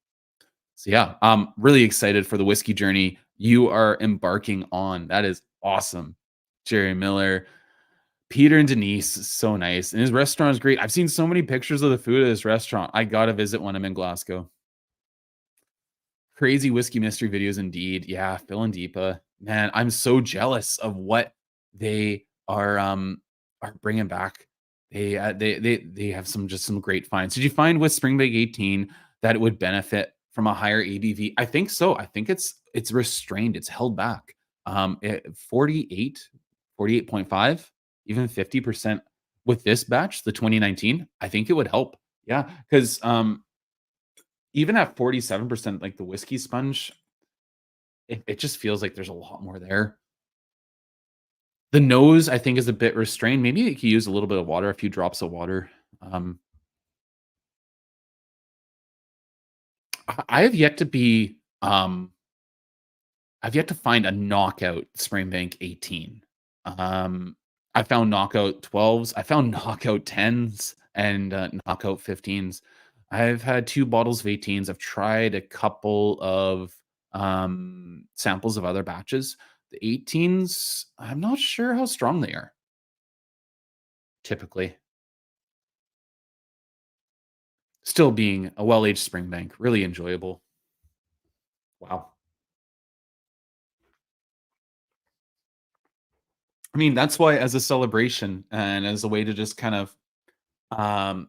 So yeah, I'm really excited for the whiskey journey you are embarking on. That is awesome. Jerry Miller, Peter and Denise, so nice, and his restaurant is great. I've seen so many pictures of the food at his restaurant. I gotta visit when I'm in Glasgow. Crazy whiskey mystery videos indeed. Yeah, Phil and Deepa. Man, I'm so jealous of what they are bringing back. They have some great finds. Did you find with Springbank 18 that it would benefit from a higher ABV? I think so. I think it's restrained. It's held back. 48.5, even 50% with this batch, the 2019. I think it would help. Yeah, because even at 47%, like the whiskey sponge, it just feels like there's a lot more there. The nose, I think, is a bit restrained. Maybe it could use a little bit of water, a few drops of water. I have yet to be, I've yet to find a knockout Springbank 18. I found knockout 12s. I found knockout 10s and knockout 15s. I've had 2 bottles of 18s. I've tried a couple of samples of other batches. The 18s, I'm not sure how strong they are typically. Still being a well-aged Springbank, really enjoyable. Wow. I mean, that's why as a celebration and as a way to just kind of um,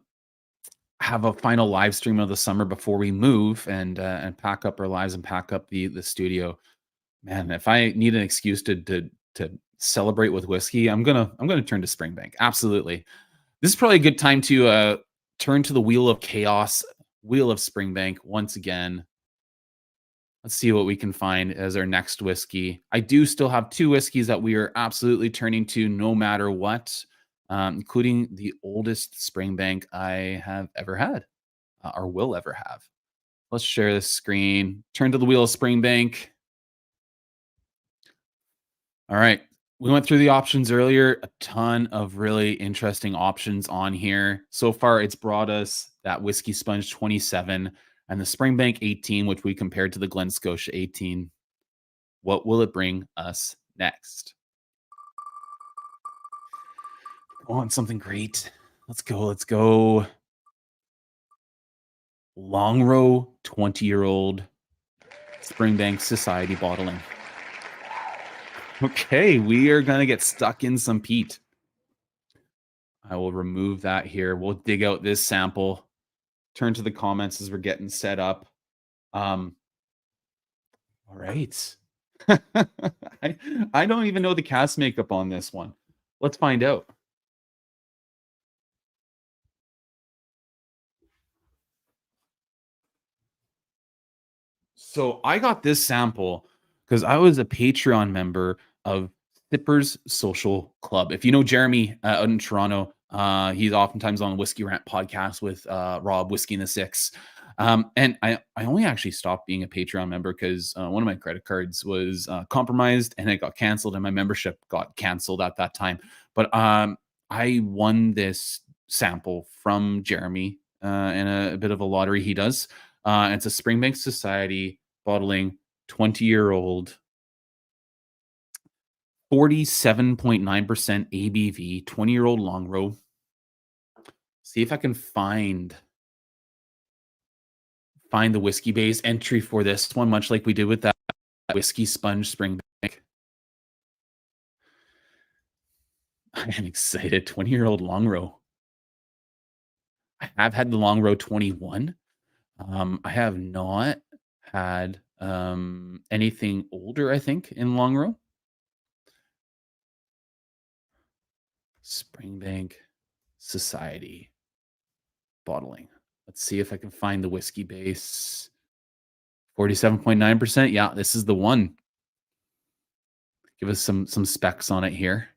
have a final live stream of the summer before we move and pack up our lives and pack up the studio. Man, if I need an excuse to celebrate with whiskey, I'm gonna turn to Springbank. Absolutely. This is probably a good time to turn to the wheel of chaos, wheel of Springbank once again. Let's see what we can find as our next whiskey. I do still have 2 whiskeys that we are absolutely turning to no matter what, including the oldest Springbank I have ever had or will ever have. Let's share this screen. Turn to the wheel of Springbank. All right. We went through the options earlier. A ton of really interesting options on here. So far, it's brought us that Whiskey Sponge 27 and the Springbank 18, which we compared to the Glen Scotia 18. What will it bring us next? I want something great. Let's go. Let's go. Longrow 20-year-old Springbank Society bottling. Okay, we are going to get stuck in some peat. I will remove that here. We'll dig out this sample. Turn to the comments as we're getting set up. All right. I don't even know the cast makeup on this one. Let's find out. So I got this sample because I was a Patreon member of Sippers Social Club. If you know Jeremy out in Toronto, he's oftentimes on the Whiskey Rant podcast with Rob, Whiskey in the Six. And I only actually stopped being a Patreon member because one of my credit cards was compromised and it got canceled, and my membership got canceled at that time. But I won this sample from Jeremy in a bit of a lottery he does. It's a Springbank Society bottling 20-year-old 47.9% ABV 20-year-old Longrow. See if I can find the whiskey base entry for this one, much like we did with that whiskey sponge Springbank. I am excited. 20-year-old Longrow. I have had the Longrow 21. I have not had anything older, I think, in Longrow. Springbank Society bottling. Let's see if I can find the whiskey base. 47.9%. Yeah, this is the one. Give us some specs on it here.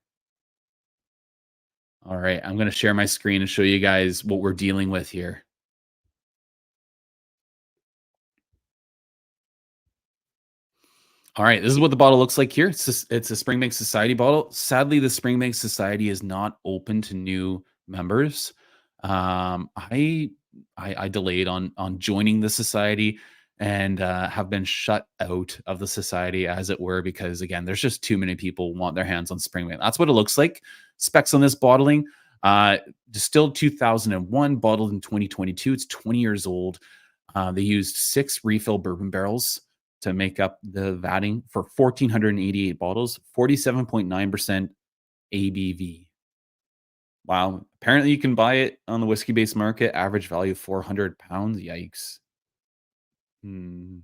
All right, I'm going to share my screen and show you guys what we're dealing with here. All right, this is what the bottle looks like here. It's a Springbank Society bottle. Sadly, the Springbank Society is not open to new members. I delayed on joining the society and have been shut out of the society, as it were, because again, there's just too many people who want their hands on Springbank. That's what it looks like. Specs on this bottling, uh, distilled 2001, bottled in 2022. It's 20 years old. They used 6 refill bourbon barrels to make up the vatting for 1,488 bottles, 47.9% ABV. Wow. Apparently, you can buy it on the whiskey-based market, average value 400 pounds. Yikes. Hmm.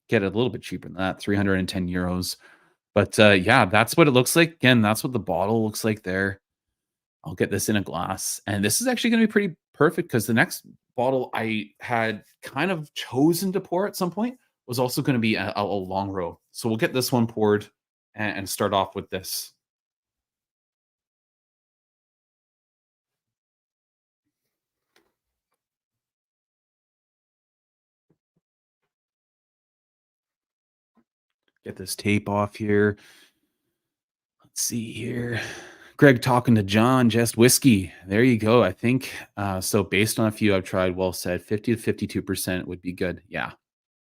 Get it a little bit cheaper than that, 310 euros. But, yeah, that's what it looks like. Again, that's what the bottle looks like there. I'll get this in a glass, and this is actually gonna be pretty perfect because the next bottle I had kind of chosen to pour at some point was also gonna be a Longrow. So we'll get this one poured and start off with this. Get this tape off here. Let's see here. Greg talking to John, just whiskey. There you go. I think so. Based on a few I've tried, well said, 50 to 52% would be good. Yeah,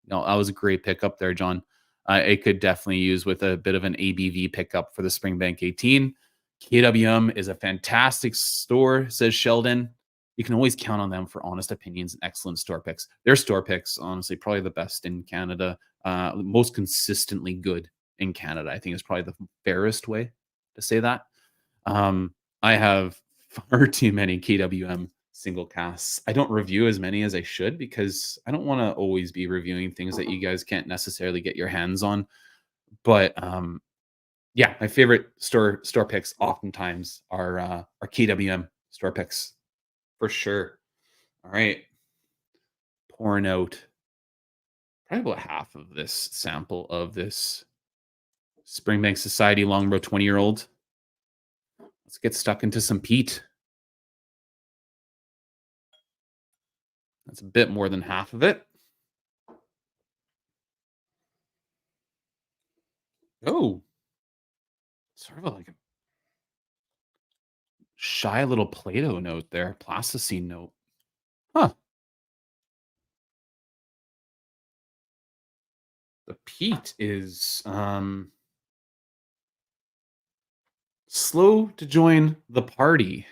no, that was a great pickup there, John. It could definitely use with a bit of an ABV pickup for the Springbank 18. KWM is a fantastic store, says Sheldon. You can always count on them for honest opinions and excellent store picks. Their store picks, honestly, probably the best in Canada, most consistently good in Canada. I think is probably the fairest way to say that. I have far too many KWM single casts. I don't review as many as I should because I don't want to always be reviewing things that you guys can't necessarily get your hands on. But yeah, my favorite store picks oftentimes are KWM store picks for sure. All right, pouring out probably about half of this sample of this Springbank Society Longrow 20-year-old. Let's get stuck into some peat. That's a bit more than half of it. Oh, sort of like a shy little Play-Doh note there, plasticine note. Huh. The peat is slow to join the party.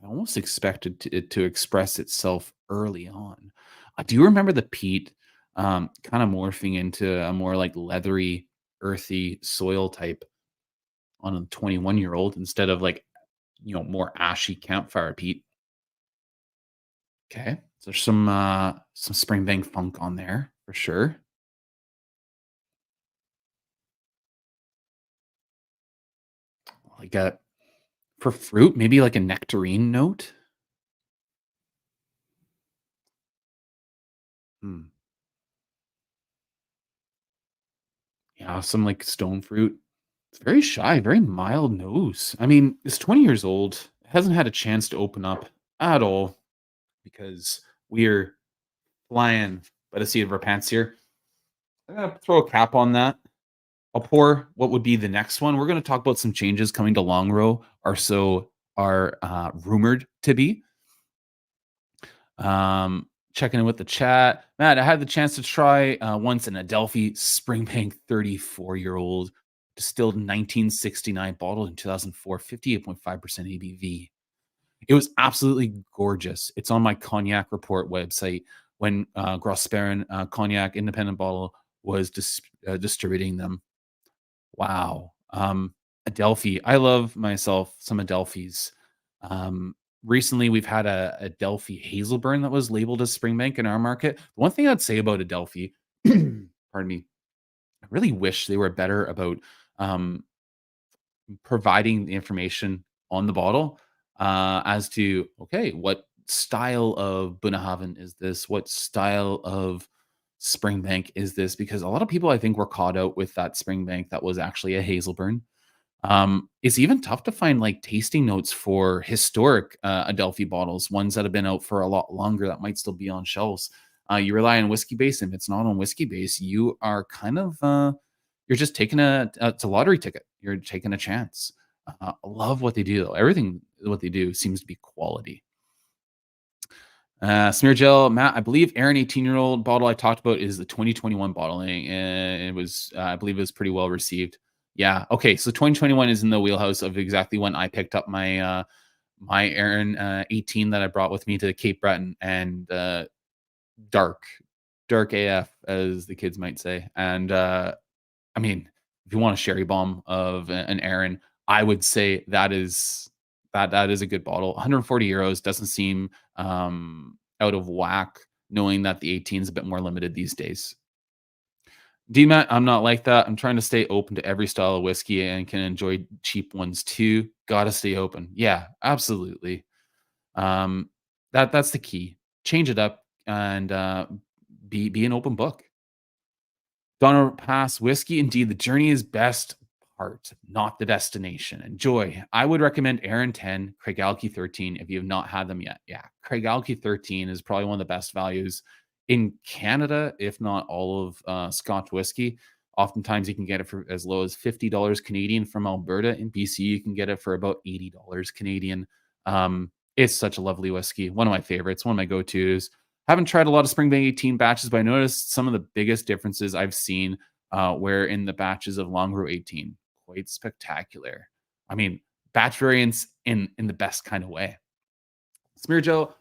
I almost expected it to express itself early on. Do you remember the peat kind of morphing into a more like leathery, earthy soil type on a 21-year-old instead of like, more ashy campfire peat? Okay. So there's some Springbank funk on there for sure. Like a for fruit, maybe like a nectarine note. Hmm. Yeah, some like stone fruit. It's very shy, very mild nose. I mean, it's 20 years old. It hasn't had a chance to open up at all because we're flying by the seat of our pants here. I'm gonna throw a cap on that. I'll pour what would be the next one. We're gonna talk about some changes coming to Longrow, or so are rumored to be. Checking in with the chat. Matt, I had the chance to try once an Adelphi Springbank 34-year-old distilled 1969, bottled in 2004, 58.5% ABV. It was absolutely gorgeous. It's on my Cognac Report website when Grosperrin Cognac Independent Bottle was distributing them. Wow. Adelphi. I love myself some Adelphis. Recently, we've had a Adelphi Hazelburn that was labeled as Springbank in our market. The one thing I'd say about Adelphi, pardon me, I really wish they were better about um, providing the information on the bottle as to, okay, what style of Bunnahabhain is this? What style of Springbank is this? Because a lot of people, I think, were caught out with that Springbank that was actually a Hazelburn. It's even tough to find like tasting notes for historic Adelphi bottles, ones that have been out for a lot longer that might still be on shelves. You rely on whiskey base. If it's not on whiskey base, you are kind of you're just taking it's a lottery ticket. You're taking a chance. I love what they do though. Everything what they do seems to be quality. Smear gel, Matt. I believe Aaron 18-year-old bottle I talked about is the 2021 bottling, and it was I believe it was pretty well received. Yeah. Okay. So 2021 is in the wheelhouse of exactly when I picked up my Aaron 18 that I brought with me to Cape Breton, and dark, dark AF, as the kids might say. And I mean, if you want a sherry bomb of an Aaron, I would say that is a good bottle. 140 euros doesn't seem out of whack, knowing that the 18 is a bit more limited these days. DMAT, I'm not like that. I'm trying to stay open to every style of whiskey and can enjoy cheap ones too. Gotta stay open. Yeah, absolutely. Um, that's the key. Change it up and be an open book. Donner Pass whiskey. Indeed, the journey is best part, not the destination. Enjoy. I would recommend Aaron 10, Craigellachie 13 if you have not had them yet. Yeah, Craigellachie 13 is probably one of the best values in Canada, if not all of Scotch whiskey. Oftentimes, you can get it for as low as $50 Canadian from Alberta. In BC, you can get it for about $80 Canadian. It's such a lovely whiskey. One of my favorites, one of my go tos. Haven't tried a lot of Springbank 18 batches, but I noticed some of the biggest differences I've seen were in the batches of Longrow 18. Quite spectacular. I mean, batch variants in the best kind of way. Smear Joe,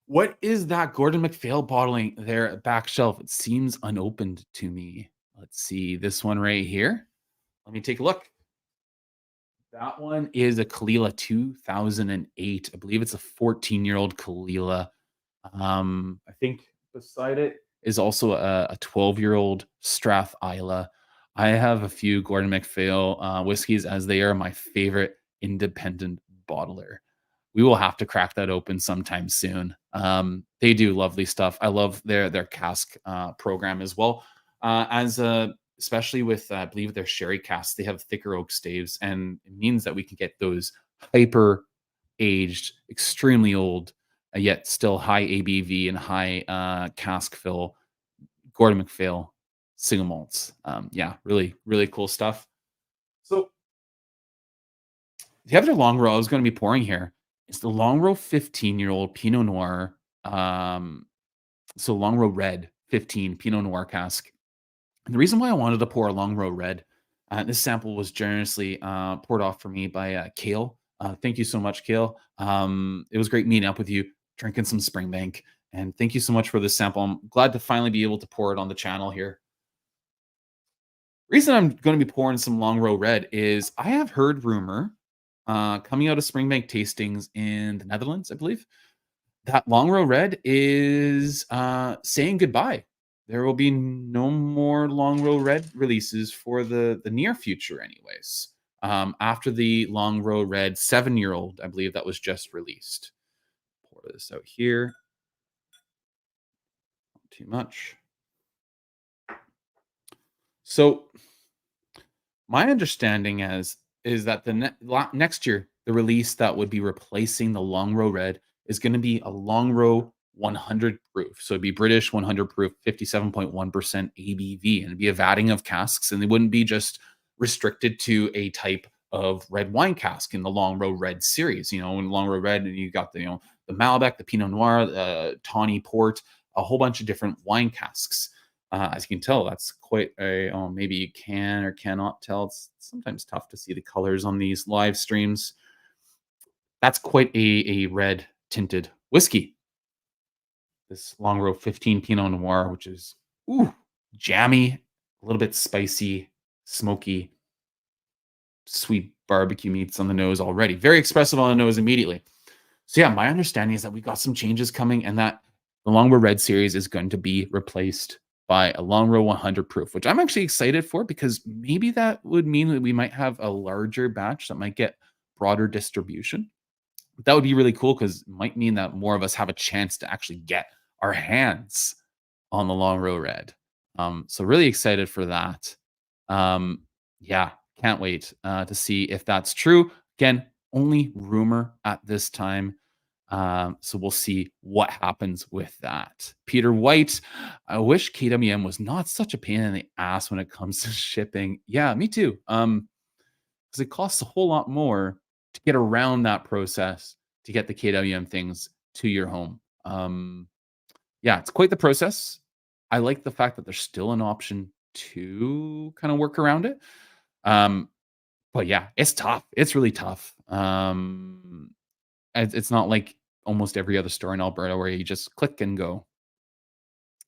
what is that Gordon MacPhail bottling there at back shelf? It seems unopened to me. Let's see this one right here. Let me take a look. That one is a Kalila 2008. I believe it's a 14-year-old Kalila. I think beside it is also a 12-year-old Strath Isla. I have a few Gordon MacPhail whiskeys, as they are my favorite independent bottler. We will have to crack that open sometime soon. They do lovely stuff. I love their cask program as well. As Especially with I believe their sherry casks, they have thicker oak staves, and it means that we can get those hyper aged, extremely old, yet still high ABV and high cask fill Gordon MacPhail single malts. Yeah, really, really cool stuff. So the other Longrow I was going to be pouring here is the Longrow 15-year-old Pinot Noir. So Longrow Red 15 Pinot Noir cask. And the reason why I wanted to pour a Longrow Red, this sample was generously poured off for me by Kale. Thank you so much, Kale. It was great meeting up with you, drinking some Springbank, and thank you so much for this sample. I'm glad to finally be able to pour it on the channel here. Reason I'm going to be pouring some Longrow Red is I have heard rumor coming out of Springbank tastings in the Netherlands, I believe, that Longrow Red is saying goodbye. There will be no more Longrow Red releases for the near future, anyways. After the Longrow Red 7-year-old, I believe that was just released. Pour this out here. Not too much. So my understanding is that the next year, the release that would be replacing the Longrow Red is going to be a Longrow 100 proof. So it'd be British 100 proof, 57.1% ABV, and it'd be a vatting of casks, and they wouldn't be just restricted to a type of red wine cask in the Longrow Red series. You know, in Longrow Red, you got the Malbec, the Pinot Noir, Tawny Port, a whole bunch of different wine casks. As you can tell, that's quite a, maybe you can or cannot tell. It's sometimes tough to see the colors on these live streams. That's quite a red tinted whiskey. This Longrow 15 Pinot Noir, which is jammy, a little bit spicy, smoky, sweet barbecue meats on the nose already. Very expressive on the nose immediately. So yeah, my understanding is that we got some changes coming, and that the Longrow Red series is going to be replaced by a Longrow 100 proof, which I'm actually excited for, because maybe that would mean that we might have a larger batch that might get broader distribution. That would be really cool, because it might mean that more of us have a chance to actually get our hands on the Longrow Red. So really excited for that. Yeah, can't wait to see if that's true. Again, only rumor at this time. So we'll see what happens with that. Peter White, I wish KWM was not such a pain in the ass when it comes to shipping. Yeah, me too. Because it costs a whole lot more to get around that process to get the KWM things to your home. Yeah, it's quite the process. I like the fact that there's still an option to kind of work around it. But yeah, it's tough. It's really tough. It's not like almost every other store in Alberta where you just click and go.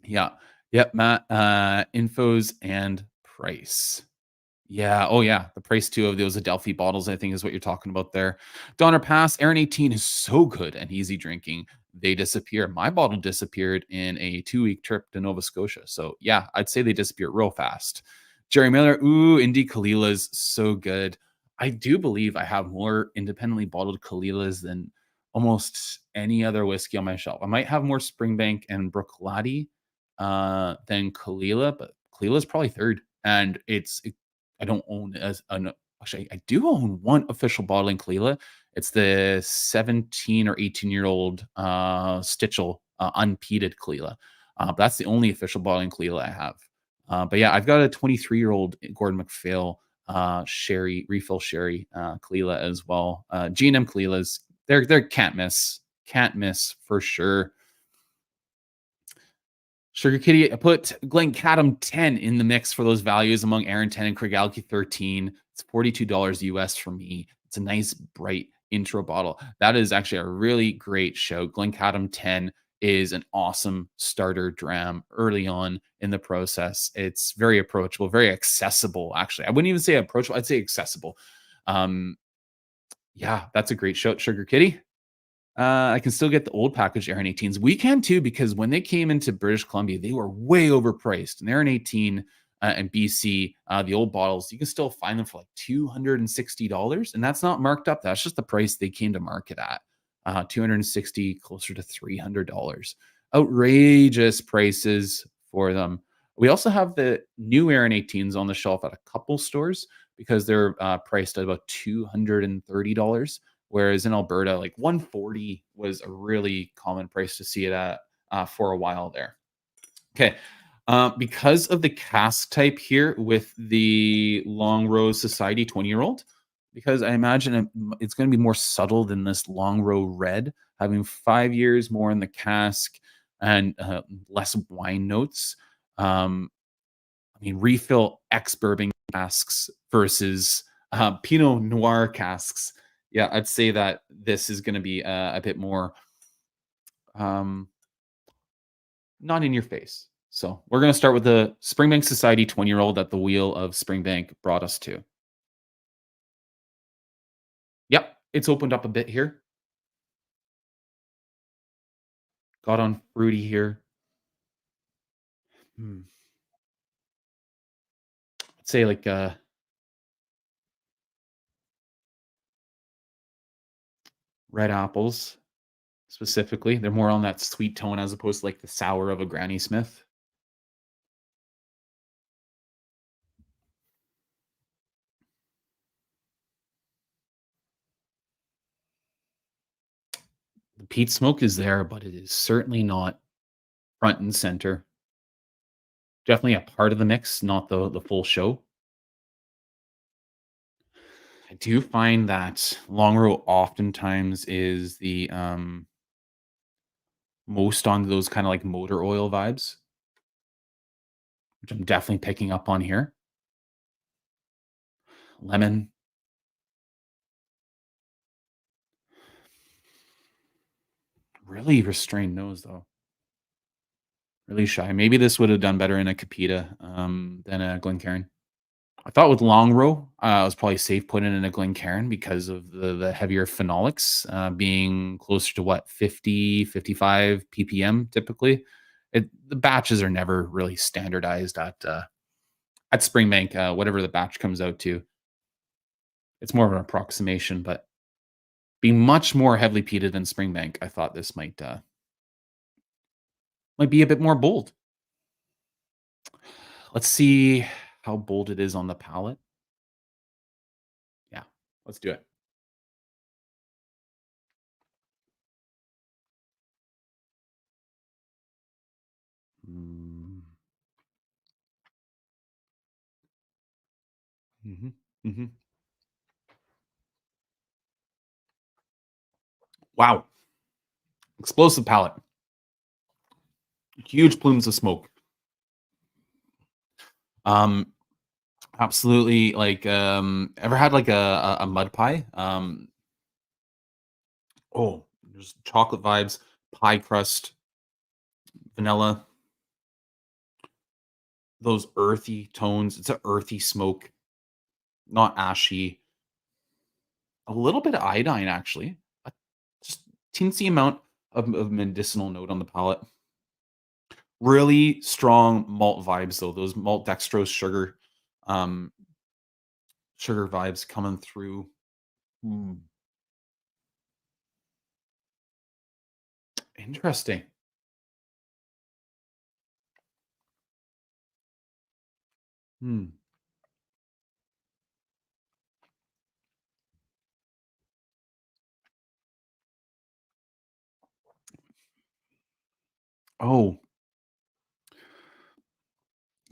Yeah. Yep, Matt. Infos and price. Yeah. Oh, yeah. The price too of those Adelphi bottles, I think, is what you're talking about there. Donner Pass, Aaron 18 is so good and easy drinking. They disappear. My bottle disappeared in a 2-week trip to Nova Scotia. So, yeah, I'd say they disappear real fast. Jerry Miller, ooh, Indie Kalila's so good. I do believe I have more independently bottled Kalilas than almost any other whiskey on my shelf. I might have more Springbank and Brooklady than Kalila, but Kalila's probably third. And I don't own as an actually, I do own one official bottle in Kalila. It's the 17 or 18-year-old Stitchel unpeated Kalila. That's the only official bottle in Kalila I have. But yeah, I've got a 23-year-old Gordon MacPhail sherry refill sherry Kalila as well. G&M Kalilas, they're can't miss for sure. Sugar Kitty, I put Glencadam 10 in the mix for those values among Aaron 10 and Craigellachie 13. It's $42 US for me. It's a nice, bright intro bottle. That is actually a really great show. Glencadam 10 is an awesome starter dram early on in the process. It's very approachable, very accessible, actually. I wouldn't even say approachable, I'd say accessible. Um, yeah, that's a great show, Sugar Kitty. I can still get the old package Aaron 18s. We can too, because when they came into British Columbia, they were way overpriced. And Aaron 18 and BC, the old bottles, you can still find them for like $260. And that's not marked up. That's just the price they came to market at. 260, closer to $300. Outrageous prices for them. We also have the new Aaron 18s on the shelf at a couple stores because they're priced at about $230. Whereas in Alberta, like 140 was a really common price to see it at for a while there. Okay. Because of the cask type here with the Longrow Society 20-year-old, because I imagine it's going to be more subtle than this Longrow Red, having 5 years more in the cask and less wine notes. I mean, refill ex bourbon casks versus Pinot Noir casks. Yeah, I'd say that this is going to be a bit more um, not in your face. So we're going to start with the Springbank Society 20-year-old that the wheel of Springbank brought us to. Yep, it's opened up a bit here. Got on fruity here. Hmm. I'd say like red apples specifically. They're more on that sweet tone as opposed to like the sour of a Granny Smith. The peat smoke is there, but it is certainly not front and center. Definitely a part of the mix, not the full show. I do find that Longrow oftentimes is the most on those kind of like motor oil vibes, which I'm definitely picking up on here. Lemon, really restrained nose though. Really shy. Maybe this would have done better in a Capita than a Glencairn. I thought with Longrow, it was probably safe putting it in a Glencairn because of the heavier phenolics being closer to what 50, 55 ppm typically. The batches are never really standardized at Springbank, whatever the batch comes out to. It's more of an approximation, but being much more heavily peated than Springbank, I thought this might be a bit more bold. Let's see how bold it is on the palate. Yeah, let's do it. Mm, mhm, mhm. Wow, explosive palate. Huge plumes of smoke. Um, Absolutely. Like, ever had like a mud pie? Oh, there's chocolate vibes, pie crust, vanilla, those earthy tones. It's a earthy smoke, not ashy. A little bit of iodine, actually. A just teensy amount of medicinal note on the palate. Really strong malt vibes, though. Those malt dextrose um, sugar vibes coming through. Mm, interesting. Hmm. Oh,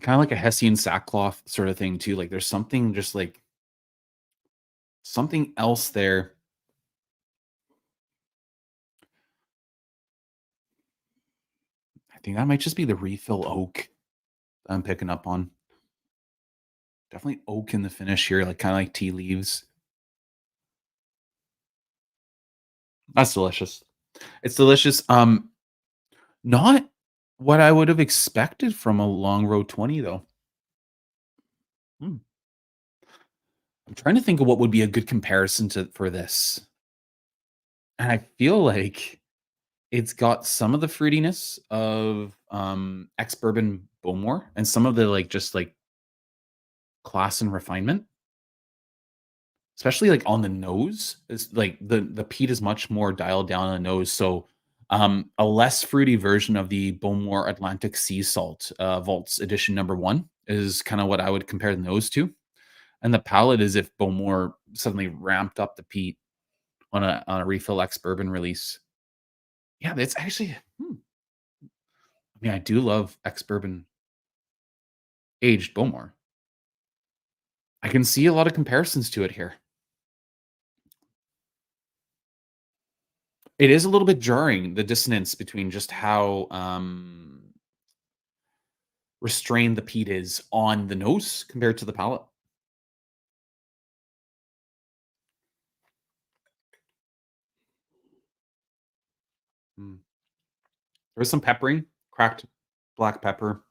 kind of like a Hessian sackcloth sort of thing too. Like there's something just like something else there. I think that might just be the refill oak I'm picking up on. Definitely oak in the finish here, like kind of like tea leaves. That's delicious. It's delicious. Not what I would have expected from a long road 20 though. Hmm. I'm trying to think of what would be a good comparison to for this. And I feel like it's got some of the fruitiness of ex bourbon Bowmore and some of the like just like class and refinement, especially like on the nose. Is like the peat is much more dialed down on the nose. So a less fruity version of the Bowmore Atlantic Sea Salt Vaults Edition #1 is kind of what I would compare the nose to. And the palate is if Bowmore suddenly ramped up the peat on a refill ex bourbon release. Yeah, that's actually. I mean, I do love ex bourbon aged Bowmore. I can see a lot of comparisons to it here. It is a little bit jarring, the dissonance between just how restrained the peat is on the nose compared to the palate. Mm. There's some peppering, cracked black pepper.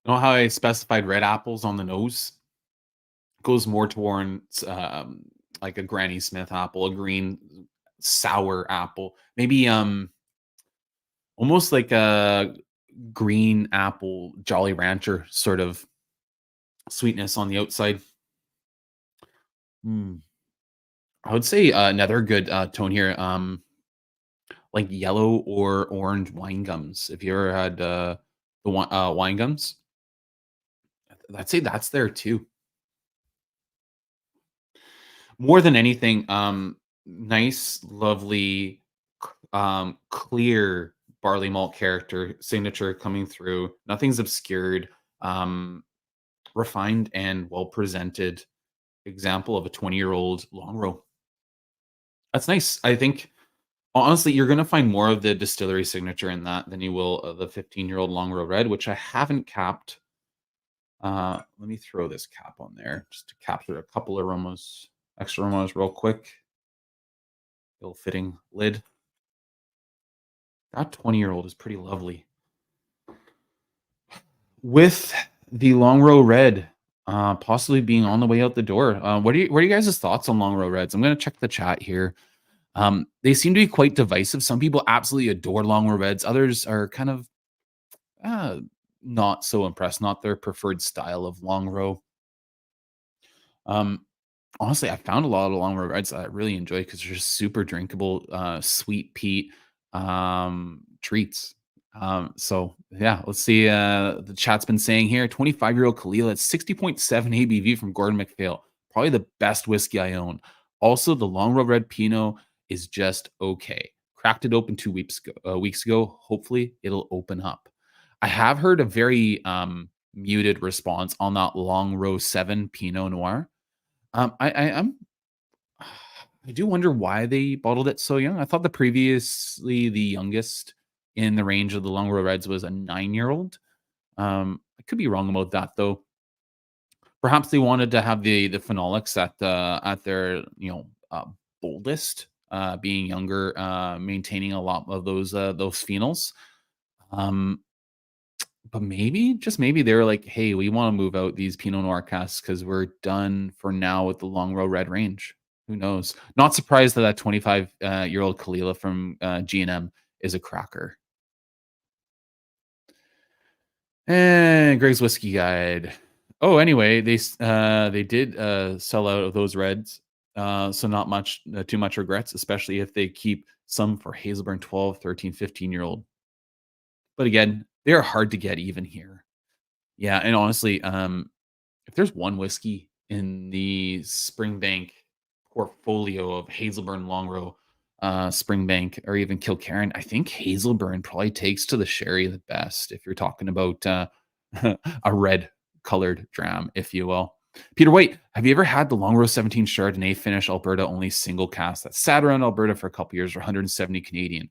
You know how I specified red apples on the nose? Goes more towards like a Granny Smith apple, a green sour apple, maybe almost like a green apple Jolly Rancher sort of sweetness on the outside. Mm. I would say another good tone here, like yellow or orange wine gums. If you ever had wine gums, I'd say that's there too. More than anything, nice, lovely, clear barley malt character signature coming through. Nothing's obscured. Um, refined and well presented example of a 20-year-old Longrow. That's nice. I think honestly, you're gonna find more of the distillery signature in that than you will of the 15-year-old Longrow Red, which I haven't capped. Let me throw this cap on there just to capture a couple aromas, extra aromas real quick. Ill-fitting lid. That 20-year-old is pretty lovely. With the Longrow Red, possibly being on the way out the door. What are you guys' thoughts on Longrow Reds? I'm gonna check the chat here. They seem to be quite divisive. Some people absolutely adore Longrow Reds. Others are kind of uh, not so impressed. Not their preferred style of Longrow. Um, honestly, I found a lot of Longrow Reds that I really enjoy because they're just super drinkable, sweet peat treats. So yeah, let's see. The chat's been saying here 25-year-old Kalila at 60.7 ABV from Gordon MacPhail. Probably the best whiskey I own. Also, the Longrow Red Pinot is just okay. Cracked it open 2 weeks ago. Hopefully, it'll open up. I have heard a very muted response on that Longrow 7 Pinot Noir. I'm I do wonder why they bottled it so young. I thought the previously the youngest in the range of the Longrow Reds was a 9-year-old. I could be wrong about that though. Perhaps they wanted to have the phenolics at their boldest, being younger, maintaining a lot of those phenols. Um, but maybe, just maybe, they were like, "Hey, we want to move out these Pinot Noir casks because we're done for now with the Longrow Red range." Who knows? Not surprised that 25 year old Kalila from G&M is a cracker. And Greg's Whiskey Guide. Oh, anyway, they did sell out of those reds, so not much too much regrets, especially if they keep some for Hazelburn 12, 13, 15-year-old. But again, they are hard to get even here. Yeah, and honestly, if there's one whiskey in the Springbank portfolio of Hazelburn, Longrow, Springbank, or even Kilkerran, I think Hazelburn probably takes to the sherry the best if you're talking about a red colored dram, if you will. Peter White, have you ever had the Longrow 17 Chardonnay finish Alberta only single cast that sat around Alberta for a couple years for 170 Canadian?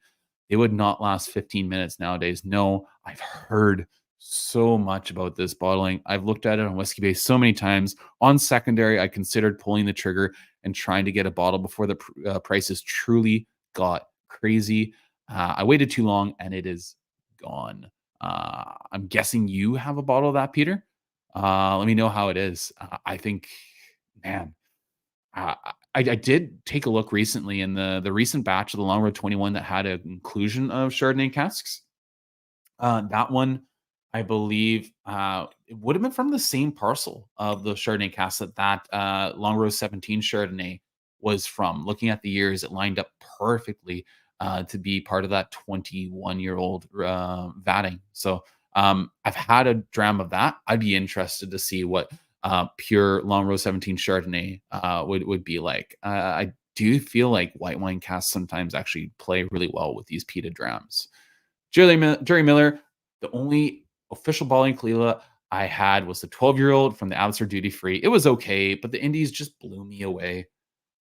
It would not last 15 minutes nowadays. No, I've heard so much about this bottling. I've looked at it on Whiskey Base so many times. On secondary, I considered pulling the trigger and trying to get a bottle before the prices truly got crazy. I waited too long and it is gone. I'm guessing you have a bottle of that, Peter. Let me know how it is. I think, man, I did take a look recently in the recent batch of the Longrow 21 that had an inclusion of Chardonnay casks. That one, I believe, it would have been from the same parcel of the Chardonnay cask that Longrow 17 Chardonnay was from. Looking at the years, it lined up perfectly to be part of that 21-year-old vatting. So I've had a dram of that. I'd be interested to see what pure Longrow 17 Chardonnay would be like. I do feel like white wine casks sometimes actually play really well with these peated drams. Jerry Miller, the only official bottling Kalila I had was the 12-year-old from the Abbotsford Duty Free. It was okay, but the Indies just blew me away.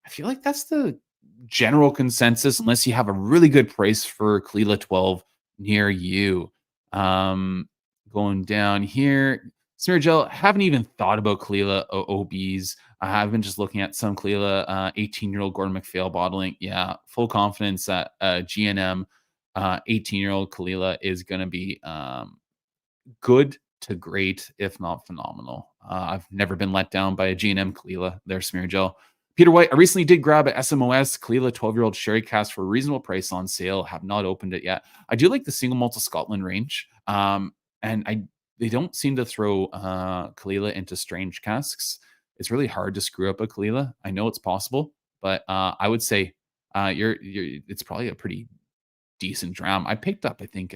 I feel like that's the general consensus, unless you have a really good price for Kalila 12 near you. Um, Going down here, Smear Gel, haven't even thought about Kalila OBs. I have been just looking at some Kalila 18-year-old Gordon MacPhail bottling. Yeah, full confidence that GNM 18-year-old Kalila is going to be good to great, if not phenomenal. I've never been let down by a G&M Kalila, their smear gel. Peter White, I recently did grab a SMOS Kalila 12-year-old Sherry Cask for a reasonable price on sale. Have not opened it yet. I do like the single malt of Scotland range. And they don't seem to throw Kalila into strange casks. It's really hard to screw up a Kalila. I know it's possible, but I would say it's probably a pretty decent dram. I picked up, I think,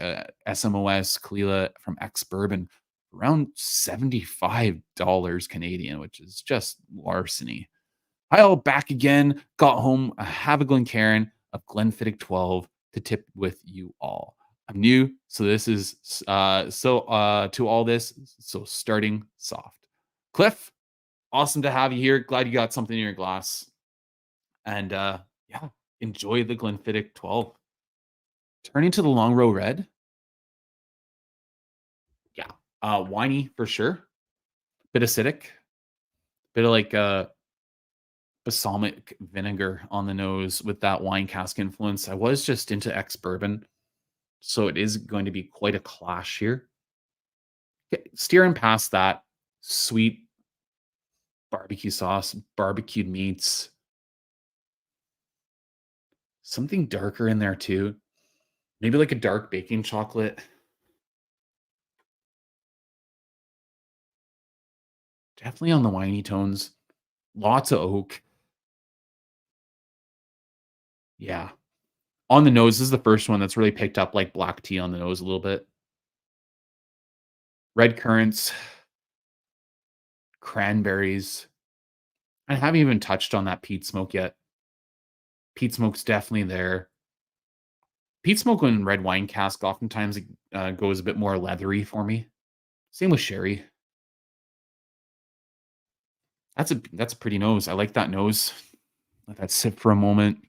SMOS Kalila from Ex Bourbon around $75 Canadian, which is just larceny. Hi, all back again. Got home. I have a Glencairn of Glenfiddich 12 to tip with you all. I'm new, so this is to all this. So starting soft. Cliff, awesome to have you here. Glad you got something in your glass. And yeah, enjoy the Glenfiddich 12. Turning to the Longrow Red. Yeah. Winey for sure. Bit acidic. Bit of like balsamic vinegar on the nose with that wine cask influence. I was just into ex bourbon, so it is going to be quite a clash here. Okay, steering past that, sweet barbecue sauce, barbecued meats, something darker in there too. Maybe like a dark baking chocolate. Definitely on the winey tones. Lots of oak. Yeah. On the nose, this is the first one that's really picked up like black tea on the nose a little bit. Red currants, cranberries. I haven't even touched on that peat smoke yet. Peat smoke's definitely there. Peat smoke in red wine cask oftentimes goes a bit more leathery for me. Same with sherry. That's a pretty nose. I like that nose. Let that sit for a moment.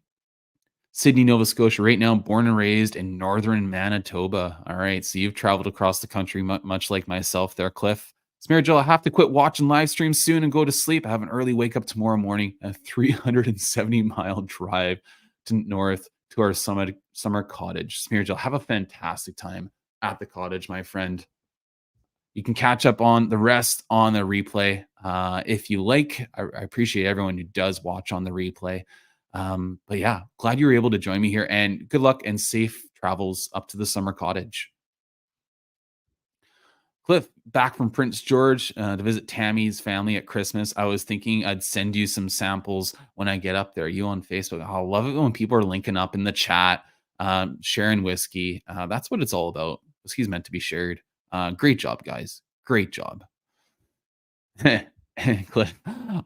Sydney, Nova Scotia, right now, born and raised in northern Manitoba. All right, so you've traveled across the country much like myself there, Cliff. Smearjell, I have to quit watching live streams soon and go to sleep. I have an early wake up tomorrow morning, a 370-mile drive to north to our summer cottage. Smearjell, have a fantastic time at the cottage, my friend. You can catch up on the rest on the replay if you like. I appreciate everyone who does watch on the replay. But yeah, glad you were able to join me here, and good luck and safe travels up to the summer cottage. Cliff, back from Prince George to visit Tammy's family at Christmas. I was thinking I'd send you some samples when I get up there. You on Facebook. I love it when people are linking up in the chat, sharing whiskey. That's what it's all about. Whiskey's meant to be shared. Great job, guys. Great job. Cliff,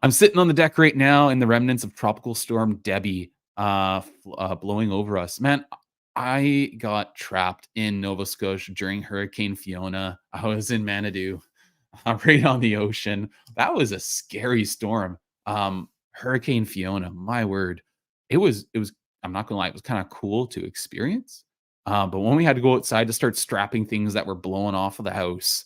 I'm sitting on the deck right now in the remnants of Tropical Storm Debbie blowing over us. Man, I got trapped in Nova Scotia during Hurricane Fiona. I was in Manitou, right on the ocean. That was a scary storm. Hurricane Fiona, my word. It was I'm not gonna lie, it was kind of cool to experience. But when we had to go outside to start strapping things that were blowing off of the house,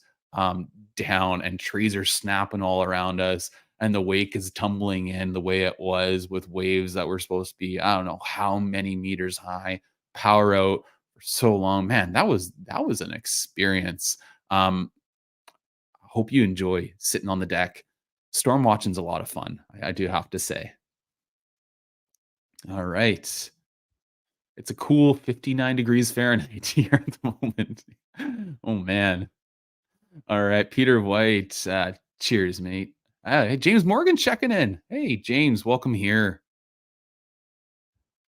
down, and trees are snapping all around us, and the wake is tumbling in the way it was with waves that were supposed to be, I don't know how many meters high, power out for so long. Man, that was an experience. Hope you enjoy sitting on the deck. Storm watching's a lot of fun, I do have to say. All right. It's a cool 59 degrees Fahrenheit here at the moment. Oh man. All right, Peter White. Cheers, mate. Hey, James Morgan checking in. Hey, James, welcome here.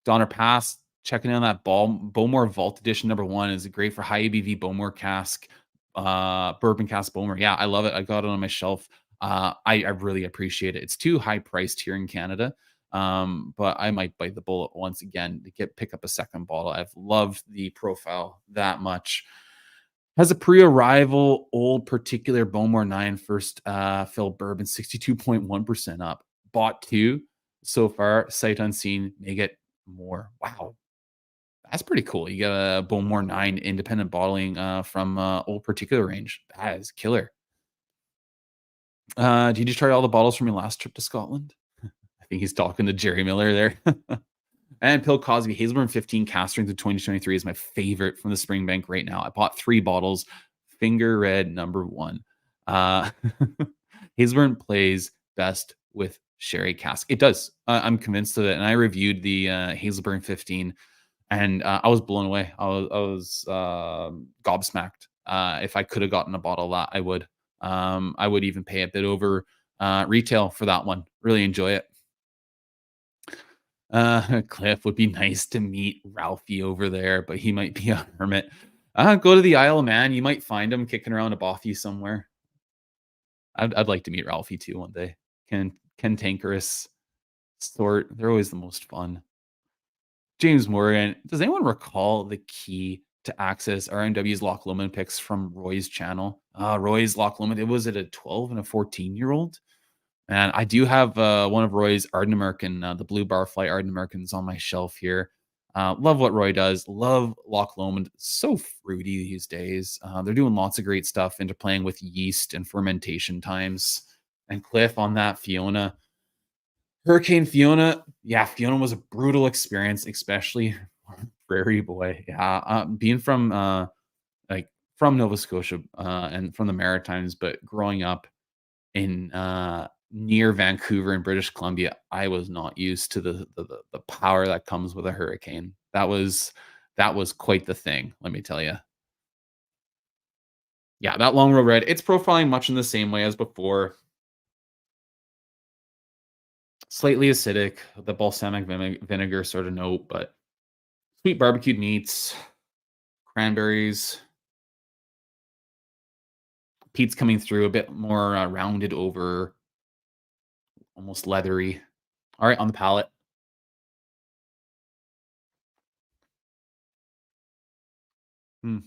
Donner Pass checking in on that Bowmore Vault Edition #1 is great for high ABV Bowmore cask, bourbon cask Bowmore. Yeah, I love it. I got it on my shelf. I really appreciate it. It's too high priced here in Canada, but I might bite the bullet once again to pick up a second bottle. I've loved the profile that much. Has a pre-arrival old particular Bowmore 9 first fill bourbon, 62.1% up. Bought 2 so far, sight unseen, may get more. Wow, that's pretty cool. You get a Bowmore 9 independent bottling from old particular range. That is killer. Did you try all the bottles from your last trip to Scotland? I think he's talking to Jerry Miller there. And Pill Cosby, Hazelburn 15 cast strength of 2023 is my favorite from the Springbank right now. I bought 3 bottles, finger red #1. Uh, Hazelburn plays best with Sherry Cask. It does. I'm convinced of it. And I reviewed the Hazelburn 15, and I was blown away. I was gobsmacked. If I could have gotten a bottle of that, I would. I would even pay a bit over retail for that one. Really enjoy it. Cliff, would be nice to meet Ralphie over there, but he might be a hermit. Go to the Isle of Man. You might find him kicking around a bothy somewhere. I'd like to meet Ralphie too one day. Cantankerous sort. They're always the most fun. James Morgan. Does anyone recall the key to access RMW's Loch Lomond picks from Roy's channel? Roy's Loch Lomond. It was it a 12 and a 14-year-old? And I do have one of Roy's Ardnamurchan, the Blue Barfly Ardnamurchans on my shelf here. Love what Roy does. Love Loch Lomond. So fruity these days. They're doing lots of great stuff into playing with yeast and fermentation times. And Cliff on that Fiona. Hurricane Fiona. Yeah, Fiona was a brutal experience, especially for Prairie Boy. Yeah, being from like from Nova Scotia and from the Maritimes, but growing up in near Vancouver in British Columbia, I was not used to the power that comes with a hurricane. That was quite the thing, let me tell you. Yeah, that Longrow Red, it's profiling much in the same way as before. Slightly acidic, the balsamic vinegar sort of note, but sweet barbecued meats, cranberries, peat's coming through a bit more rounded over, almost leathery. All right, on the palate. Hmm.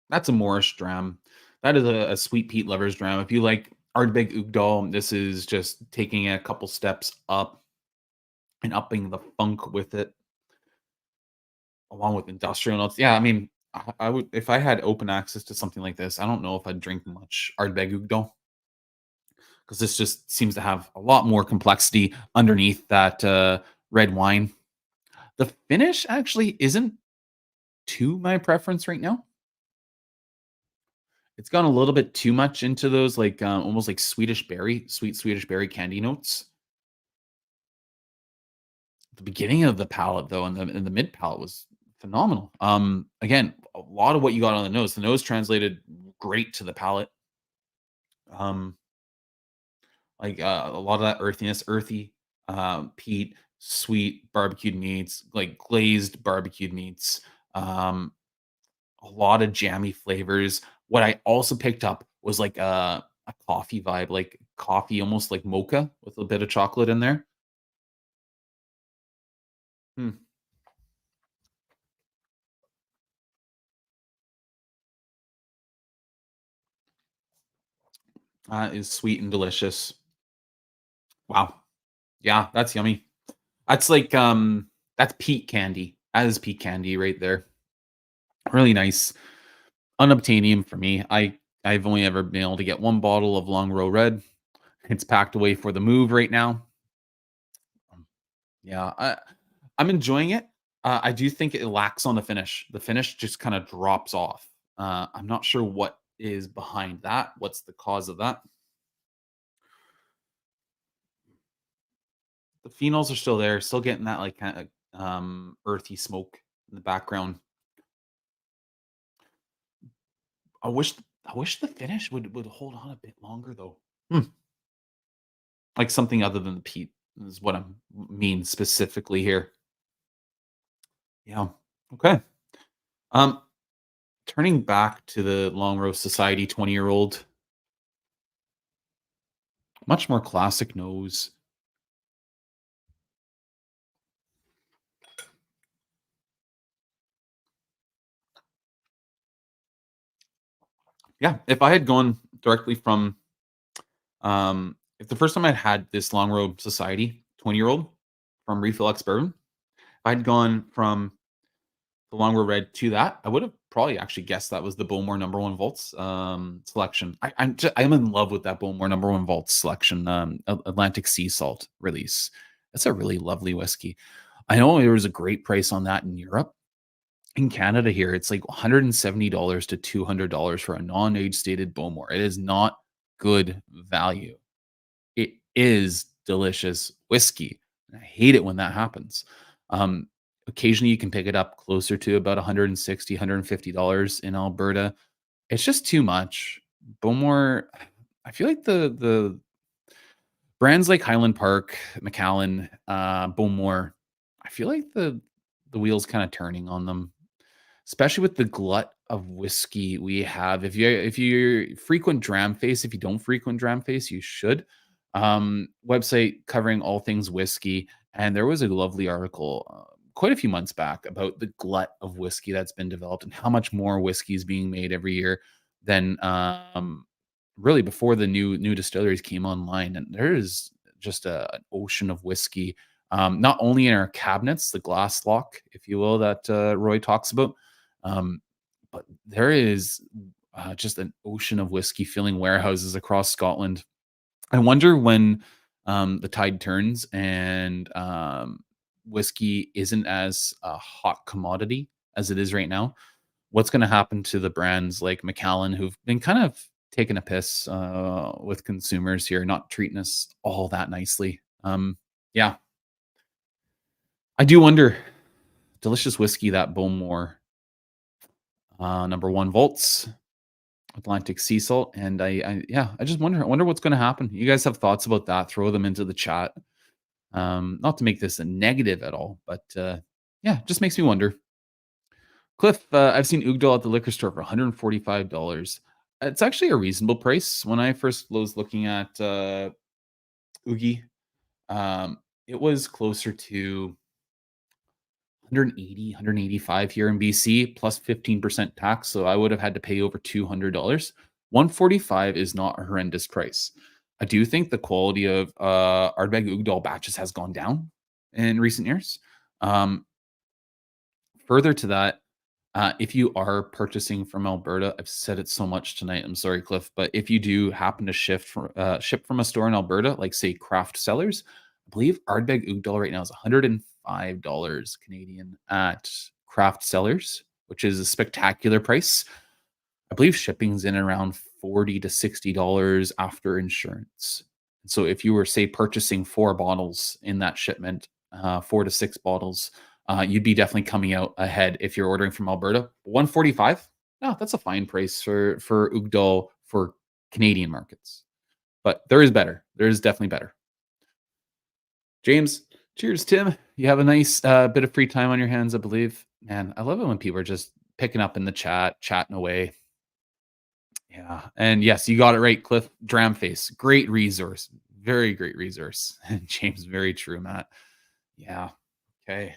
That's a Morris dram. That is a sweet peat lover's dram. If you like Ardbeg Ugdal, this is just taking it a couple steps up and upping the funk with it, along with industrial notes. Yeah, I mean, I would if I had open access to something like this, I don't know if I'd drink much Ardbeg Ugdal because this just seems to have a lot more complexity underneath that red wine. The finish actually isn't to my preference right now. It's gone a little bit too much into those like almost like Swedish berry, sweet Swedish berry candy notes. The beginning of the palate though, and the mid palate was phenomenal. Again, a lot of what you got on the nose. The nose translated great to the palate. Um, a lot of that earthiness, earthy, peat, sweet barbecued meats, like glazed barbecued meats. Um, a lot of jammy flavors. What I also picked up was like a coffee vibe, like coffee, almost like mocha with a bit of chocolate in there. Hmm, is sweet and delicious. Wow. Yeah, that's yummy. That's like that's peat candy. That is peat candy right there. Really nice. Unobtainium for me. I've only ever been able to get one bottle of Longrow Red. It's packed away for the move right now. Yeah, I'm enjoying it. I do think it lacks on the finish. The finish just kind of drops off. I'm not sure what is behind that. What's the cause of that? The phenols are still there, still getting that like kind of earthy smoke in the background. I wish I wish the finish would hold on a bit longer though. Hmm. Like something other than the peat is what I mean specifically here. Yeah. Okay. Um, turning back to the Long Row Society 20-year-old, much more classic nose. Yeah, if I had gone directly from if the first time I'd had this Long Row Society 20-year-old from Refill X Bourbon, if I'd gone from the Longrow Red to that, I would have probably actually guessed that was the Bowmore number one vaults selection. I'm in love with that Bowmore number one vaults selection, Atlantic Sea Salt release. That's a really lovely whiskey. I know there was a great price on that in Europe. In Canada here, it's like $170 to $200 for a non-age stated Bowmore. It is not good value. It is delicious whiskey. I hate it when that happens. Um, occasionally you can pick it up closer to about 160, $150 in Alberta. It's just too much. Bowmore, I feel like the brands like Highland Park, Macallan, Bowmore, I feel like the wheels kind of turning on them, especially with the glut of whiskey we have. If you frequent Dramface, if you don't frequent Dramface, you should. Website covering all things whiskey, and there was a lovely article quite a few months back about the glut of whiskey that's been developed and how much more whiskey is being made every year than really before the new distilleries came online. And there is just an ocean of whiskey, not only in our cabinets, the glass lock, if you will, that Roy talks about, um, but there is just an ocean of whiskey filling warehouses across Scotland. I wonder when the tide turns and whiskey isn't as a hot commodity as it is right now. What's going to happen to the brands like Macallan, who've been kind of taking a piss with consumers here, not treating us all that nicely? Yeah, I do wonder. Delicious whiskey, that Bowmore number one volts Atlantic sea salt, and yeah, I just wonder what's going to happen. You guys have thoughts about that? Throw them into the chat. Not to make this a negative at all, but yeah, just makes me wonder. Cliff, I've seen Oogdal at the liquor store for $145. It's actually a reasonable price. When I first was looking at Oogie, it was closer to 180, 185 here in BC, plus 15% tax. So I would have had to pay over $200. 145 is not a horrendous price. I do think the quality of Ardbeg Ugdal batches has gone down in recent years. Um, Further to that, if you are purchasing from Alberta, I've said it so much tonight. I'm sorry, Cliff, but if you do happen to ship from a store in Alberta, like say Craft Sellers, I believe Ardbeg Ugdal right now is $105 Canadian at Craft Sellers, which is a spectacular price. I believe shipping's in around $40 to $60 after insurance. So if you were, say, purchasing 4 bottles in that shipment, 4 to 6 bottles, you'd be definitely coming out ahead if you're ordering from Alberta. 145, no, that's a fine price for Ugdal for Canadian markets. But there is better. There is definitely better. James, cheers, Tim. You have a nice bit of free time on your hands, I believe. Man, I love it when people are just picking up in the chat, chatting away. Yeah, and yes, you got it right, Cliff. Dramface, great resource, very great resource. And James, very true, Matt. Yeah. Okay.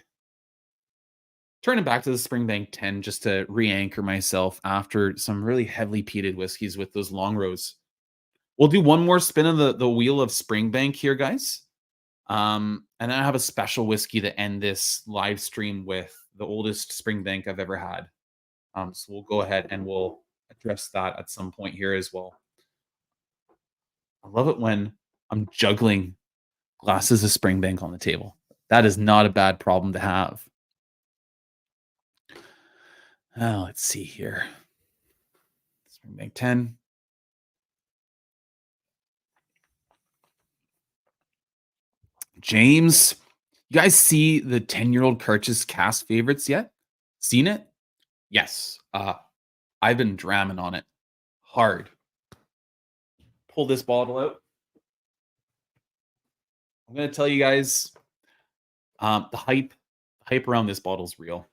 Turning back to the Springbank 10, just to re-anchor myself after some really heavily peated whiskeys with those long rows. We'll do one more spin of the wheel of Springbank here, guys. And then I have a special whiskey to end this live stream with, the oldest Springbank I've ever had. So we'll go ahead and we'll address that at some point here as well. I love it when I'm juggling glasses of Springbank on the table. That is not a bad problem to have. Let's see here. Springbank 10. James, you guys see the 10-year-old Kirch's Cask Favorites yet? Seen it? Yes. I've been dramming on it hard. Pull this bottle out. I'm going to tell you guys, the hype around this bottle is real.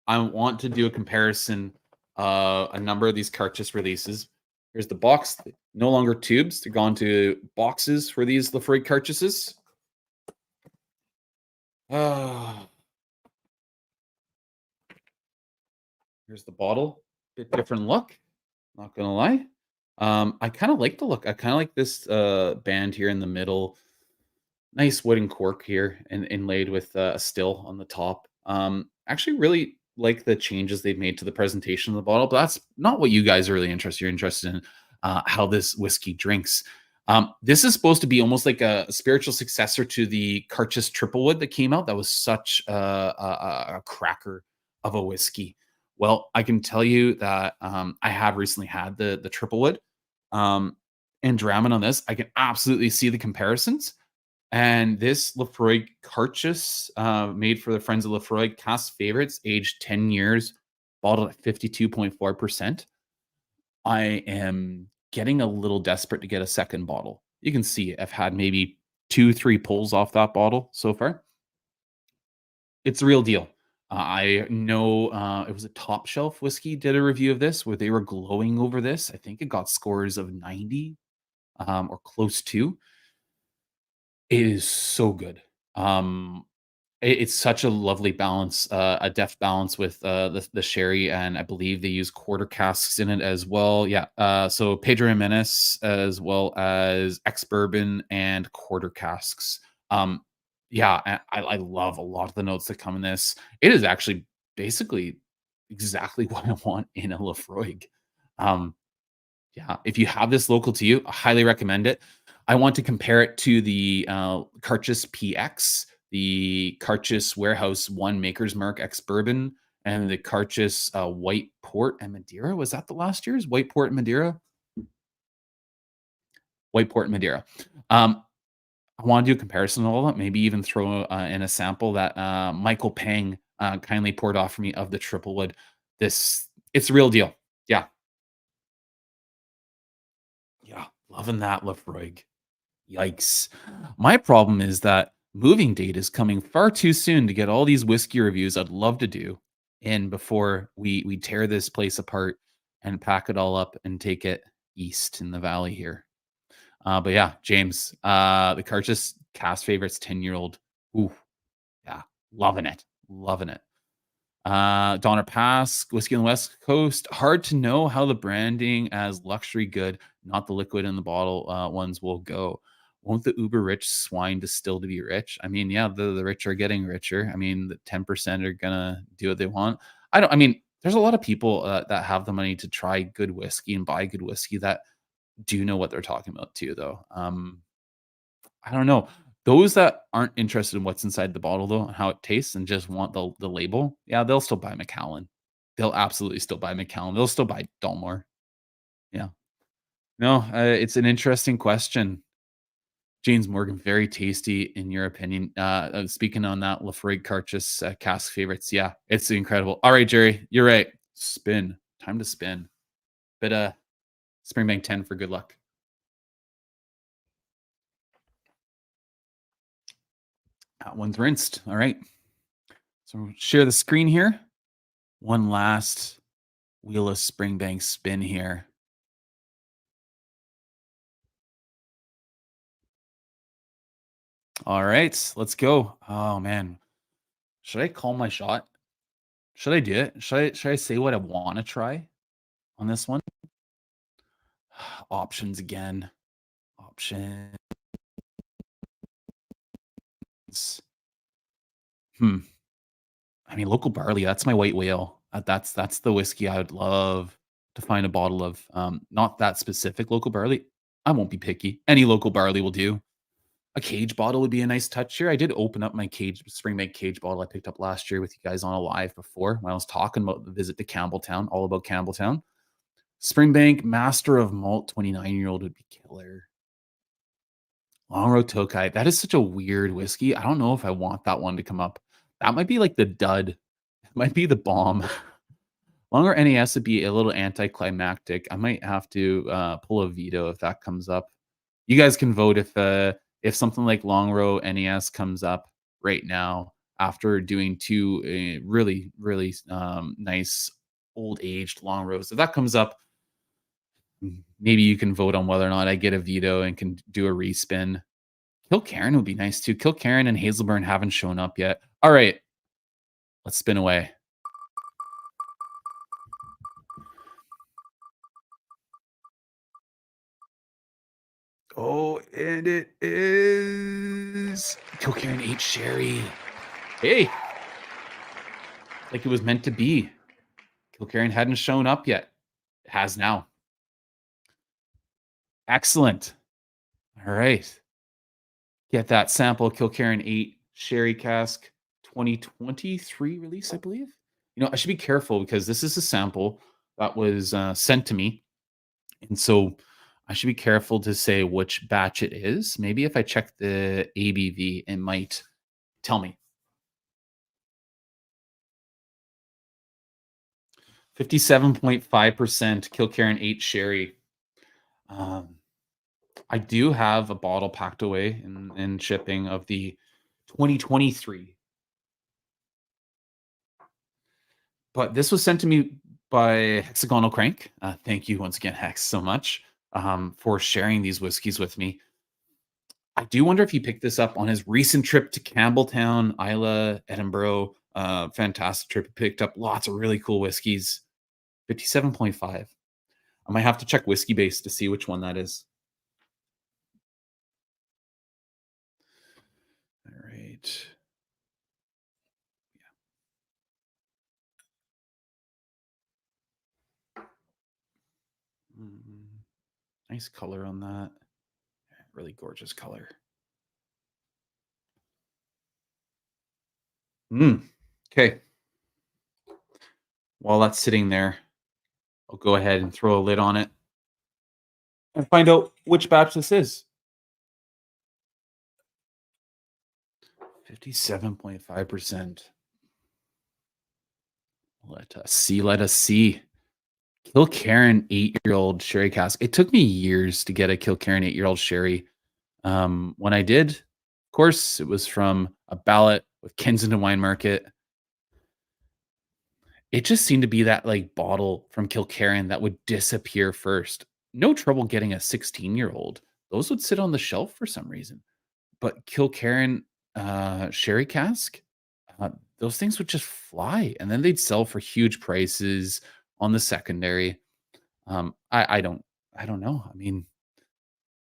I want to do a comparison, a number of these Kirch's releases. Here's the box, no longer tubes. They're gone to boxes for these Laphroaig Kirch's. Here's the bottle. Bit different look. Not gonna lie. I kind of like the look. I kind of like this band here in the middle. Nice wooden cork here and inlaid with a still on the top. Actually really like the changes they've made to the presentation of the bottle, but that's not what you guys are really interested. You're interested in how this whiskey drinks. This is supposed to be almost like a spiritual successor to the Kirch's Triplewood that came out. That was such a cracker of a whiskey. Well, I can tell you that I have recently had the Triplewood, and dramming on this, I can absolutely see the comparisons. And this Laphroaig Kirch's, made for the Friends of Laphroaig Cask Favorites, aged 10 years, bottled at 52.4%. I am getting a little desperate to get a second bottle. You can see I've had maybe 2-3 pulls off that bottle so far. It's a real deal. I know it was a Top Shelf Whiskey did a review of this where they were glowing over this. I think it got scores of 90 or close to. It is so good. It's such a lovely balance, a deft balance with the sherry, and I believe they use quarter casks in it as well. Yeah, so Pedro Jimenez as well as ex bourbon and quarter casks. Yeah, I love a lot of the notes that come in this. It is actually basically exactly what I want in a Laphroaig. Yeah, if you have this local to you, I highly recommend it. I want to compare it to the Kirch's PX, the Kirch's Warehouse 1 Maker's Mark Ex Bourbon, and the Kirch's White Port and Madeira. Was that the last year's White Port and Madeira? White Port and Madeira. I want to do a comparison of all that, maybe even throw in a sample that Michael Pang kindly poured off for me of the Triplewood. It's a real deal. Yeah. Yeah. Loving that Laphroaig. Yikes. My problem is that moving date is coming far too soon to get all these whiskey reviews I'd love to do in before we tear this place apart and pack it all up and take it east in the valley here. But yeah, James, the Kirch's Cask Favorites 10-year-old. Ooh, yeah, loving it. Loving it. Donner Pass, Whiskey on the West Coast. Hard to know how the branding as luxury good, not the liquid in the bottle ones will go. Won't the uber rich swine distill to be rich? I mean, yeah, the rich are getting richer. I mean, the 10% are gonna do what they want. I mean, there's a lot of people that have the money to try good whiskey and buy good whiskey that do know what they're talking about too, though. I don't know. Those that aren't interested in what's inside the bottle though, and how it tastes and just want the label, yeah, they'll still buy Macallan. They'll absolutely still buy Macallan. They'll still buy Dalmore. Yeah. No, it's an interesting question. James Morgan, very tasty in your opinion. Speaking on that, Laphroaig Cask Favorites. Yeah, it's incredible. All right, Jerry, you're right. Spin. Time to spin. Bit of Springbank 10 for good luck. That one's rinsed. All right. So share the screen here. One last wheel of Springbank spin here. All right, let's go. Oh man, should I call my shot? Should I do it? Should I say what I want to try on this one? Options again. Options. Hmm. I mean, local barley. That's my white whale. That's the whiskey I would love to find a bottle of. Not that specific local barley. I won't be picky. Any local barley will do. A cage bottle would be a nice touch here. I did open up my Springbank cage bottle I picked up last year with you guys on a live before when I was talking about the visit to Campbelltown, all about Campbelltown. Springbank Master of Malt 29-year-old would be killer. Longrow Tokai. That is such a weird whiskey. I don't know if I want that one to come up. That might be like the dud. It might be the bomb. Longer NAS would be a little anticlimactic. I might have to pull a veto if that comes up. You guys can vote if something like Longrow NAS comes up right now after doing two really nice old aged Longrows. If that comes up, maybe you can vote on whether or not I get a veto and can do a respin. Kilkerran would be nice too. Kilkerran and Hazelburn haven't shown up yet. All right, let's spin away. Oh, and it is Kilkerran 8 Sherry. Hey, like it was meant to be. Kilkerran hadn't shown up yet. It has now. Excellent. All right. Get that sample Kilkerran 8 Sherry Cask 2023 release, I believe. You know, I should be careful because this is a sample that was sent to me. And so I should be careful to say which batch it is. Maybe if I check the ABV, it might tell me. 57.5% Kilkerran 8 Sherry. I do have a bottle packed away in shipping of the 2023. But this was sent to me by Hexagonal Crank. Thank you once again, Hex, so much for sharing these whiskeys with me. I do wonder if he picked this up on his recent trip to Campbelltown, Isla, Edinburgh. Fantastic trip. He picked up lots of really cool whiskeys. 57.5. I might have to check Whiskey Base to see which one that is. All right. Nice color on that. Really gorgeous color. Okay. While that's sitting there, I'll go ahead and throw a lid on it and find out which batch this is. 57.5%. Let us see. Let us see. Kilkerran 8-year-old Sherry Cask. It took me years to get a Kilkerran 8-year-old Sherry. When I did, of course, it was from a ballot with Kensington Wine Market. It just seemed to be that like bottle from Kilkerran that would disappear first. No trouble getting a 16-year-old. Those would sit on the shelf for some reason. But Kilkerran Sherry Cask, those things would just fly, and then they'd sell for huge prices on the secondary. I don't know. I mean,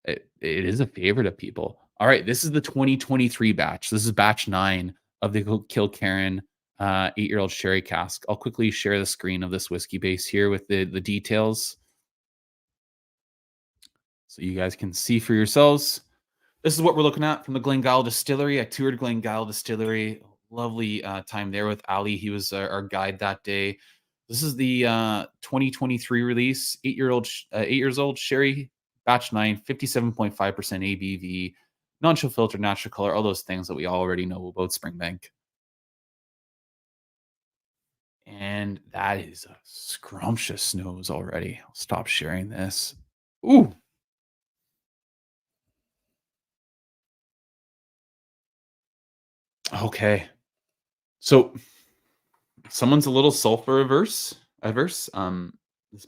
it is a favorite of people. All right, this is the 2023 batch. This is batch 9 of the Kilkerran 8-year-old Sherry Cask. I'll quickly share the screen of this whiskey base here with the details so you guys can see for yourselves. This is what we're looking at from the Glengyle distillery. I toured Glengyle distillery. Lovely time there with Ali. He was our guide that day. This is the 2023 release, 8 years old Sherry Batch 9, 57.5% ABV, non-chill filter, natural color, all those things that we already know about Springbank. And that is a scrumptious nose already. I'll stop sharing this. Ooh. Okay. So someone's a little sulfur averse. This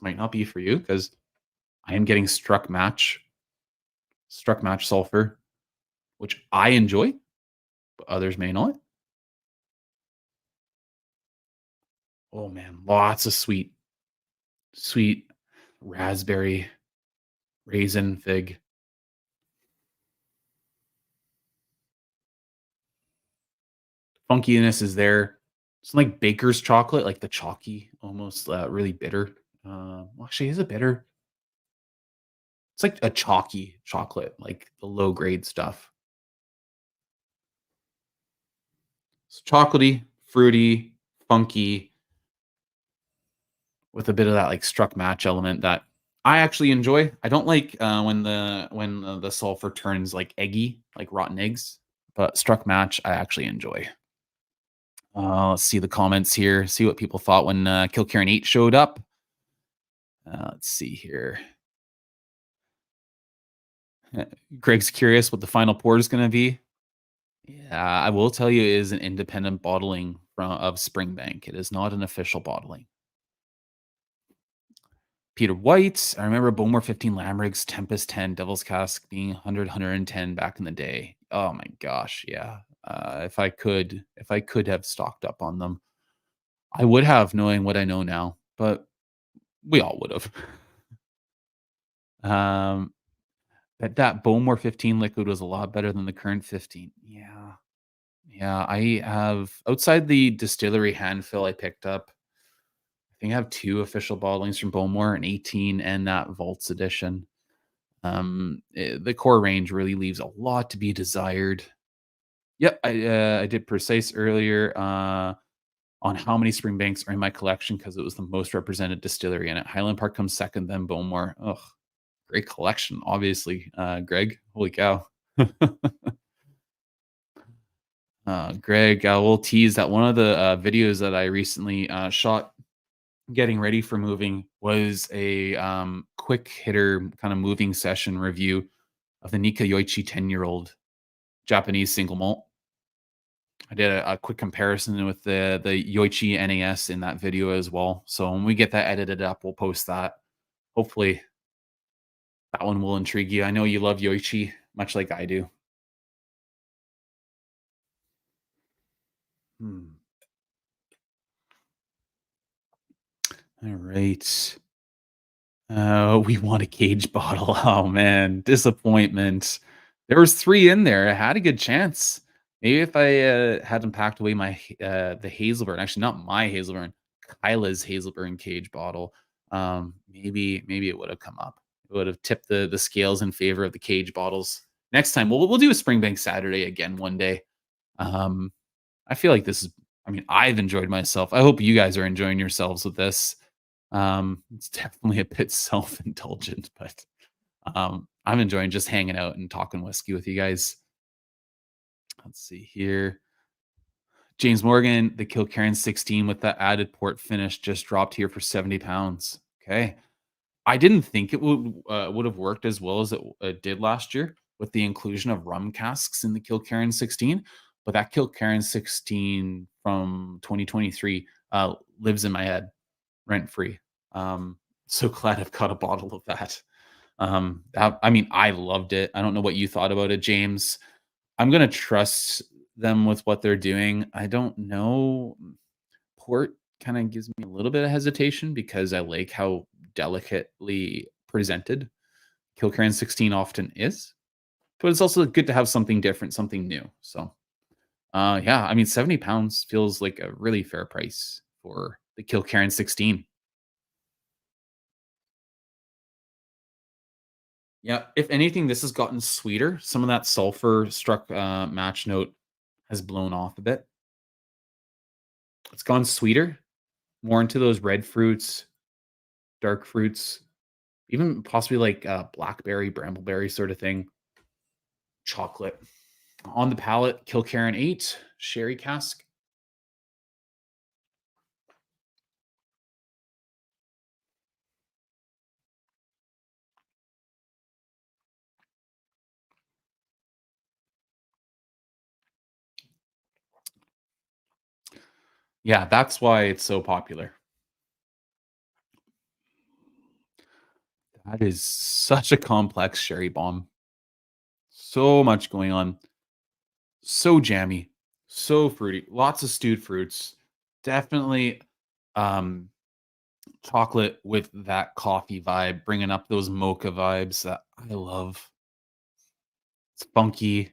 might not be for you because I am getting struck match sulfur, which I enjoy, but others may not. Oh man, lots of sweet raspberry, raisin, fig. Funkiness is there. It's like baker's chocolate, like the chalky, almost really bitter. Well, actually, is it bitter? It's like a chalky chocolate, like the low grade stuff. It's chocolatey, fruity, funky, with a bit of that like struck match element that I actually enjoy. I don't like when the sulfur turns like eggy, like rotten eggs, but struck match I actually enjoy. Let's see the comments here. See what people thought when Kilkerran 8 showed up. Let's see here. Uh, Greg's curious what the final pour is going to be. Yeah, I will tell you, it is an independent bottling of Springbank. It is not an official bottling. Peter White. I remember Bowmore 15 Lambrig's Tempest 10 Devil's Cask being 100, back in the day. Oh my gosh, yeah. If I could have stocked up on them, I would have, knowing what I know now, but we all would have. Um, that Bowmore 15 liquid was a lot better than the current 15. Yeah. Yeah, I have outside the distillery handfill I picked up, I think I have 2 official bottlings from Bowmore, an 18 and that Vaults edition. The core range really leaves a lot to be desired. Yep, I did precise earlier on how many Springbanks are in my collection because it was the most represented distillery in it. Highland Park comes second, then Bowmore. Ugh, great collection, obviously, Greg. Holy cow. Greg, we'll tease that one of the videos that I recently shot getting ready for moving was a quick hitter kind of moving session review of the Nika Yoichi 10-year-old Japanese single malt. I did a quick comparison with the Yoichi NAS in that video as well. So when we get that edited up, we'll post that. Hopefully that one will intrigue you. I know you love Yoichi, much like I do. Hmm. All right. We want a cage bottle. Oh man, disappointment. There was 3 in there. I had a good chance. Maybe if I hadn't packed away my the Hazelburn, actually not my Hazelburn, Kyla's Hazelburn cage bottle, maybe it would have come up. It would have tipped the scales in favor of the cage bottles. Next time, we'll do a Springbank Saturday again one day. Um, I feel like this is. I mean, I've enjoyed myself. I hope you guys are enjoying yourselves with this. It's definitely a bit self-indulgent, but I'm enjoying just hanging out and talking whiskey with you guys. Let's see here. James Morgan, the Kilkerran 16 with that added port finish just dropped here for 70 pounds. Okay. I didn't think it would have worked as well as it did last year with the inclusion of rum casks in the Kilkerran 16, but that Kilkerran 16 from 2023 lives in my head rent free. So glad I've got a bottle of that. I mean, I loved it. I don't know what you thought about it, James. I'm gonna trust them with what they're doing. I don't know. Port kind of gives me a little bit of hesitation because I like how delicately presented Kilkerran 16 often is, but it's also good to have something different, something new. So, yeah, I mean, £70 feels like a really fair price for the Kilkerran 16. Yeah, if anything, this has gotten sweeter. Some of that sulfur struck match note has blown off a bit. It's gone sweeter, more into those red fruits, dark fruits, even possibly like blackberry, brambleberry sort of thing, chocolate. On the palate, Kilkerran 8, Sherry Cask. Yeah, that's why it's so popular. That is such a complex sherry bomb. So much going on. So jammy, so fruity, lots of stewed fruits. Definitely um chocolate with that coffee vibe, bringing up those mocha vibes that I love. It's funky,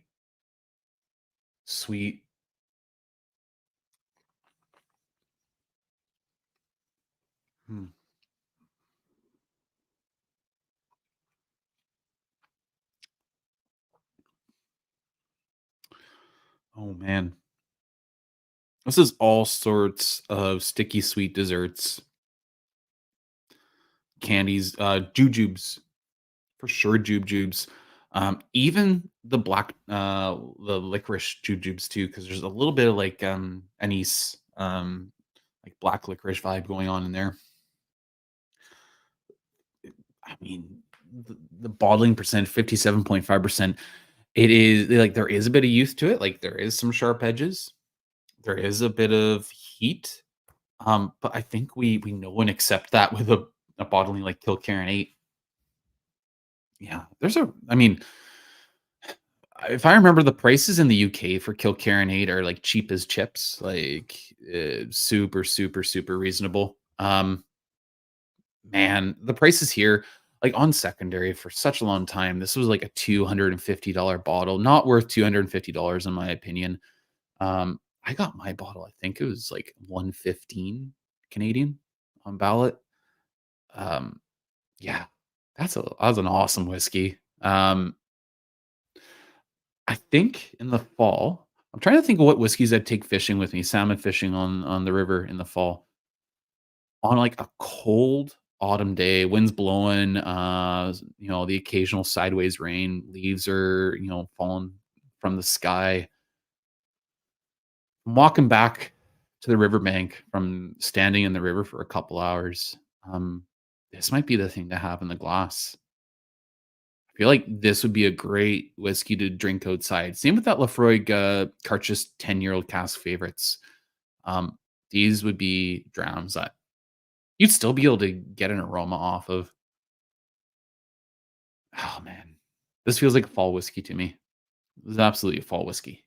sweet. Hmm. Oh man. This is all sorts of sticky sweet desserts, candies, jujubes, for sure jujubes. Even the licorice jujubes too, because there's a little bit of like anise, like black licorice vibe going on in there. I mean, the bottling percent, 57.5%. It is like there is a bit of youth to it. Like there is some sharp edges. There is a bit of heat. But I think we know and accept that with a bottling like Kilkerran 8. Yeah, I mean, if I remember the prices in the UK for Kilkerran 8 are like cheap as chips, like super, super, super reasonable. Man, the prices here, like on secondary for such a long time, this was like a $250 bottle, not worth $250 in my opinion. I got my bottle, I think it was like 115 Canadian on ballot. Um, yeah, that's an awesome whiskey. I think in the fall, I'm trying to think of what whiskeys I'd take fishing with me, salmon fishing on the river in the fall. On, like, a cold autumn day, winds blowing, the occasional sideways rain, leaves are, falling from the sky. I'm walking back to the riverbank from standing in the river for a couple hours. Um, this might be the thing to have in the glass. I feel like this would be a great whiskey to drink outside. Same with that Laphroaig, Cartridge 10-year-old cask favorites. Um, these would be drams that you'd still be able to get an aroma off of. Oh, man. This feels like a fall whiskey to me. This is absolutely a fall whiskey.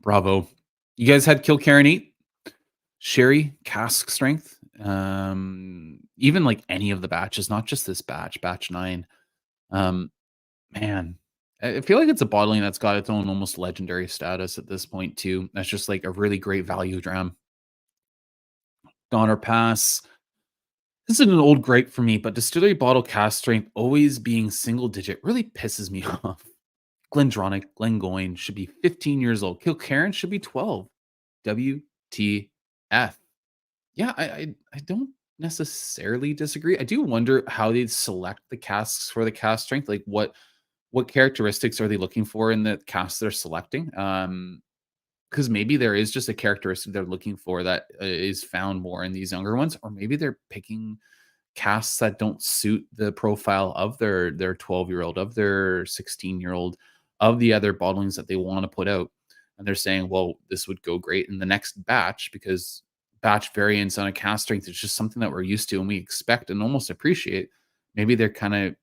Bravo. You guys had Kilkerran 8? Sherry, cask strength? Even, like, any of the batches, not just this batch, batch 9. Um, Man, I feel like it's a bottling that's got its own almost legendary status at this point too. That's just, like, a really great value dram. Donner Pass. This is an old gripe for me, but distillery bottle cask strength always being single digit really pisses me off. Glendronach, Glengoyne should be 15 years old. Kilkerran should be 12. WTF. Yeah, I don't necessarily disagree. I do wonder how they select the casks for the cask strength. Like what characteristics are they looking for in the casks they're selecting? Because maybe there is just a characteristic they're looking for that is found more in these younger ones, or maybe they're picking casts that don't suit the profile of their 12-year-old, of their 16-year-old, of the other bottlings that they want to put out. And they're saying, well, this would go great in the next batch because batch variance on a cast strength is just something that we're used to and we expect and almost appreciate. Maybe they're kind of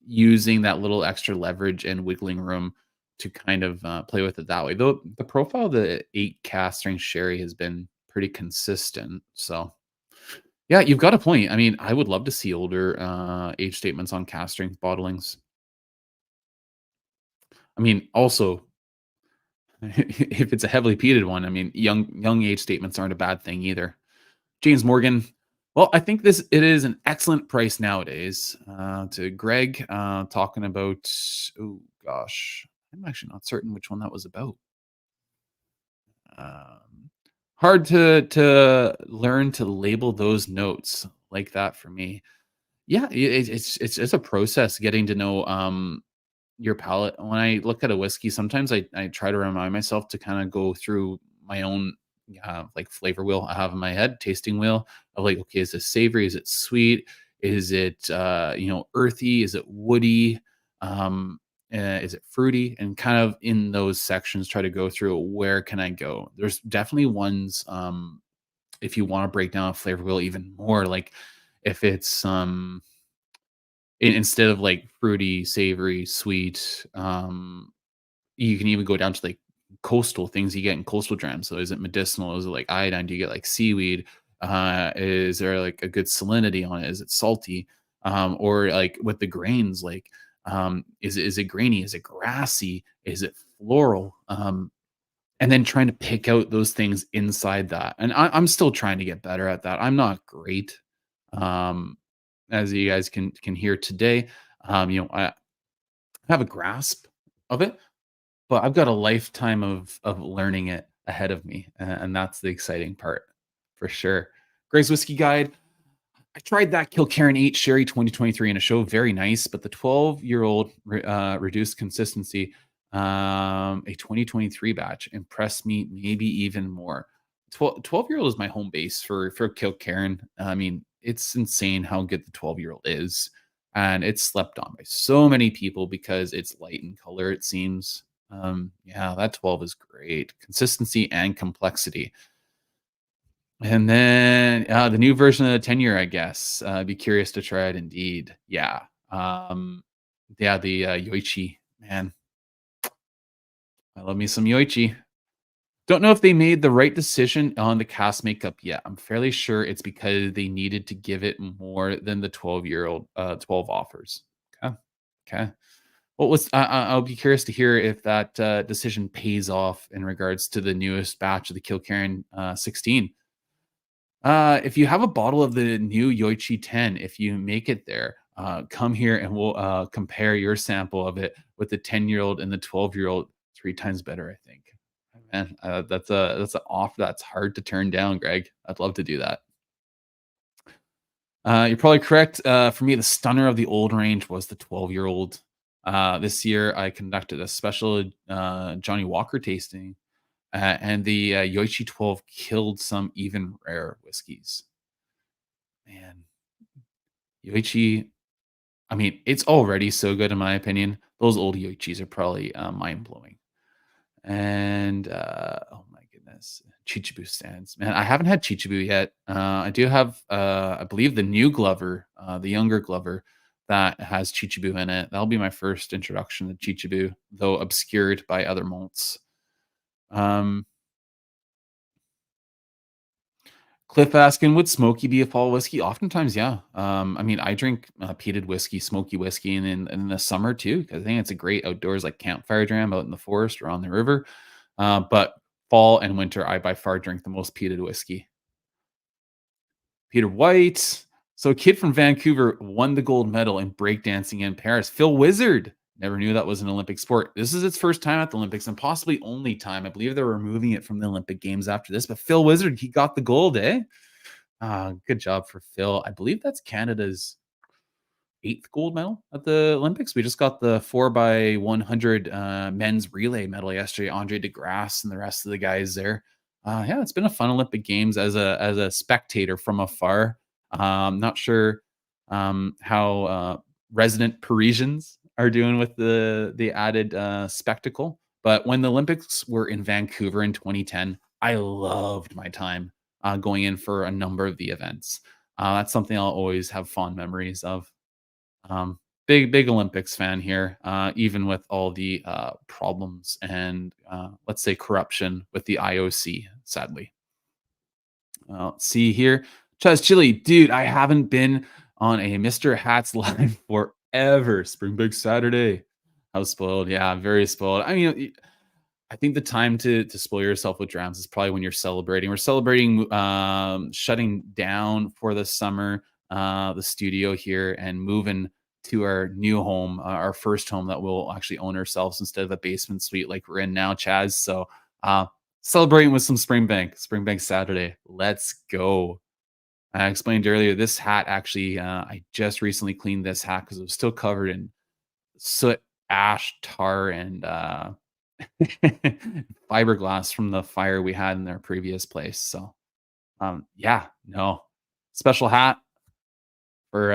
using that little extra leverage and wiggling room to kind of play with it that way. Though the profile of the 8 cast strength sherry has been pretty consistent. So yeah, you've got a point. I mean, I would love to see older age statements on cast strength bottlings. I mean, also, if it's a heavily peated one, I mean, young age statements aren't a bad thing either. James Morgan. Well, I think it is an excellent price nowadays. To Greg, talking about, oh gosh, I'm actually not certain which one that was about. Um, Hard to learn to label those notes like that for me. Yeah, it's a process getting to know your palate. When I look at a whiskey, sometimes I try to remind myself to kind of go through my own like flavor wheel I have in my head, tasting wheel of like, okay, is this savory? Is it sweet? Is it earthy? Is it woody? Is it fruity? And kind of in those sections, try to go through where can I go? There's definitely ones if you want to break down a flavor wheel even more, like if it's instead of like fruity, savory, sweet, you can even go down to like coastal things you get in coastal drams. So is it medicinal? Is it like iodine? Do you get like seaweed? Is there like a good salinity on it? Is it salty? Or like with the grains, like is it grainy? Is it grassy? Is it floral? And then trying to pick out those things inside that. And I'm still trying to get better at that. I'm not great. Um, as you guys can hear today, I have a grasp of it, but I've got a lifetime of learning it ahead of me, and that's the exciting part for sure. Gray's Whiskey Guide. I tried that Kilkerran 8 Sherry 2023 in a show, very nice, but the 12-year-old reduced consistency, a 2023 batch impressed me maybe even more. 12-year-old is my home base for Kilkerran. I mean, it's insane how good the 12-year-old is, and it's slept on by so many people because it's light in color, it seems. Yeah, that 12 is great. Consistency and complexity. And then, the new version of the 10-year, I guess. Be curious to try it indeed. Yeah. Yeah, the, Yoichi, man, I love me some Yoichi. Don't know if they made the right decision on the cast makeup yet. I'm fairly sure it's because they needed to give it more than the 12-year-old, 12 offers. Okay. Okay. What was I'll be curious to hear if that, decision pays off in regards to the newest batch of the Kilkerran, 16. If you have a bottle of the new Yoichi 10, if you make it there, come here and we'll compare your sample of it with the 10-year-old and the 12-year-old. 3 times better, I think. Man, that's an offer that's hard to turn down, Greg. I'd love to do that. You're probably correct. For me, the stunner of the old range was the 12-year-old. This year, I conducted a special Johnny Walker tasting, and the Yoichi 12 killed some even rare whiskeys. Man, Yoichi, I mean, it's already so good in my opinion. Those old Yoichis are probably mind blowing. And oh my goodness, Chichibu stands. Man, I haven't had Chichibu yet. I do have, I believe, the new Glover, the younger Glover that has Chichibu in it. That'll be my first introduction to Chichibu, though obscured by other malts. Um, Cliff asking, would smoky be a fall whiskey? Oftentimes, yeah. I mean, I drink peated whiskey, smoky whiskey, and in the summer too, because I think it's a great outdoors like campfire dram out in the forest or on the river. But fall and winter, I by far drink the most peated whiskey. Peter White. So, a kid from Vancouver won the gold medal in breakdancing in Paris. Phil Wizard. Never knew that was an Olympic sport. This is its first time at the Olympics and possibly only time. I believe they're removing it from the Olympic Games after this. But Phil Wizard, he got the gold, eh? Good job for Phil. I believe that's Canada's 8th gold medal at the Olympics. We just got the 4x100 men's relay medal yesterday. Andre DeGrasse and the rest of the guys there. Yeah, it's been a fun Olympic Games as a spectator from afar. Not sure how resident Parisians are doing with the added spectacle. But when the Olympics were in Vancouver in 2010, I loved my time going in for a number of the events. That's something I'll always have fond memories of. Um, big Olympics fan here, even with all the problems and let's say corruption with the IOC, sadly. Let's see here. Chaz Chili, dude, I haven't been on a Mr. Hats line forever. Springbank Saturday. I was spoiled. Yeah, very spoiled. I mean, I think the time to spoil yourself with drams is probably when you're celebrating. We're celebrating shutting down for the summer, the studio here, and moving to our new home, our first home that we'll actually own ourselves instead of a basement suite like we're in now, Chaz. So uh, celebrating with some Springbank Saturday. Let's go. I explained earlier, this hat actually, I just recently cleaned this hat because it was still covered in soot, ash, tar, and fiberglass from the fire we had in our previous place. So, yeah, no special hat for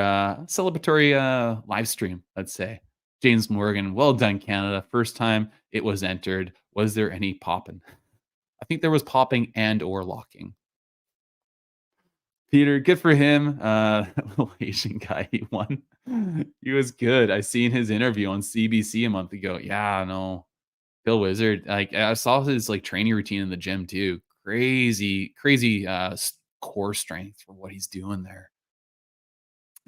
celebratory live stream. Let's say James Morgan, well done, Canada. First time it was entered. Was there any popping? I think there was popping and or locking. Peter, good for him. Little Asian guy, he won. He was good. I seen his interview on CBC a month ago. Yeah, no, Bill Wizard, like, I saw his, like, training routine in the gym too. Crazy, core strength for what he's doing there.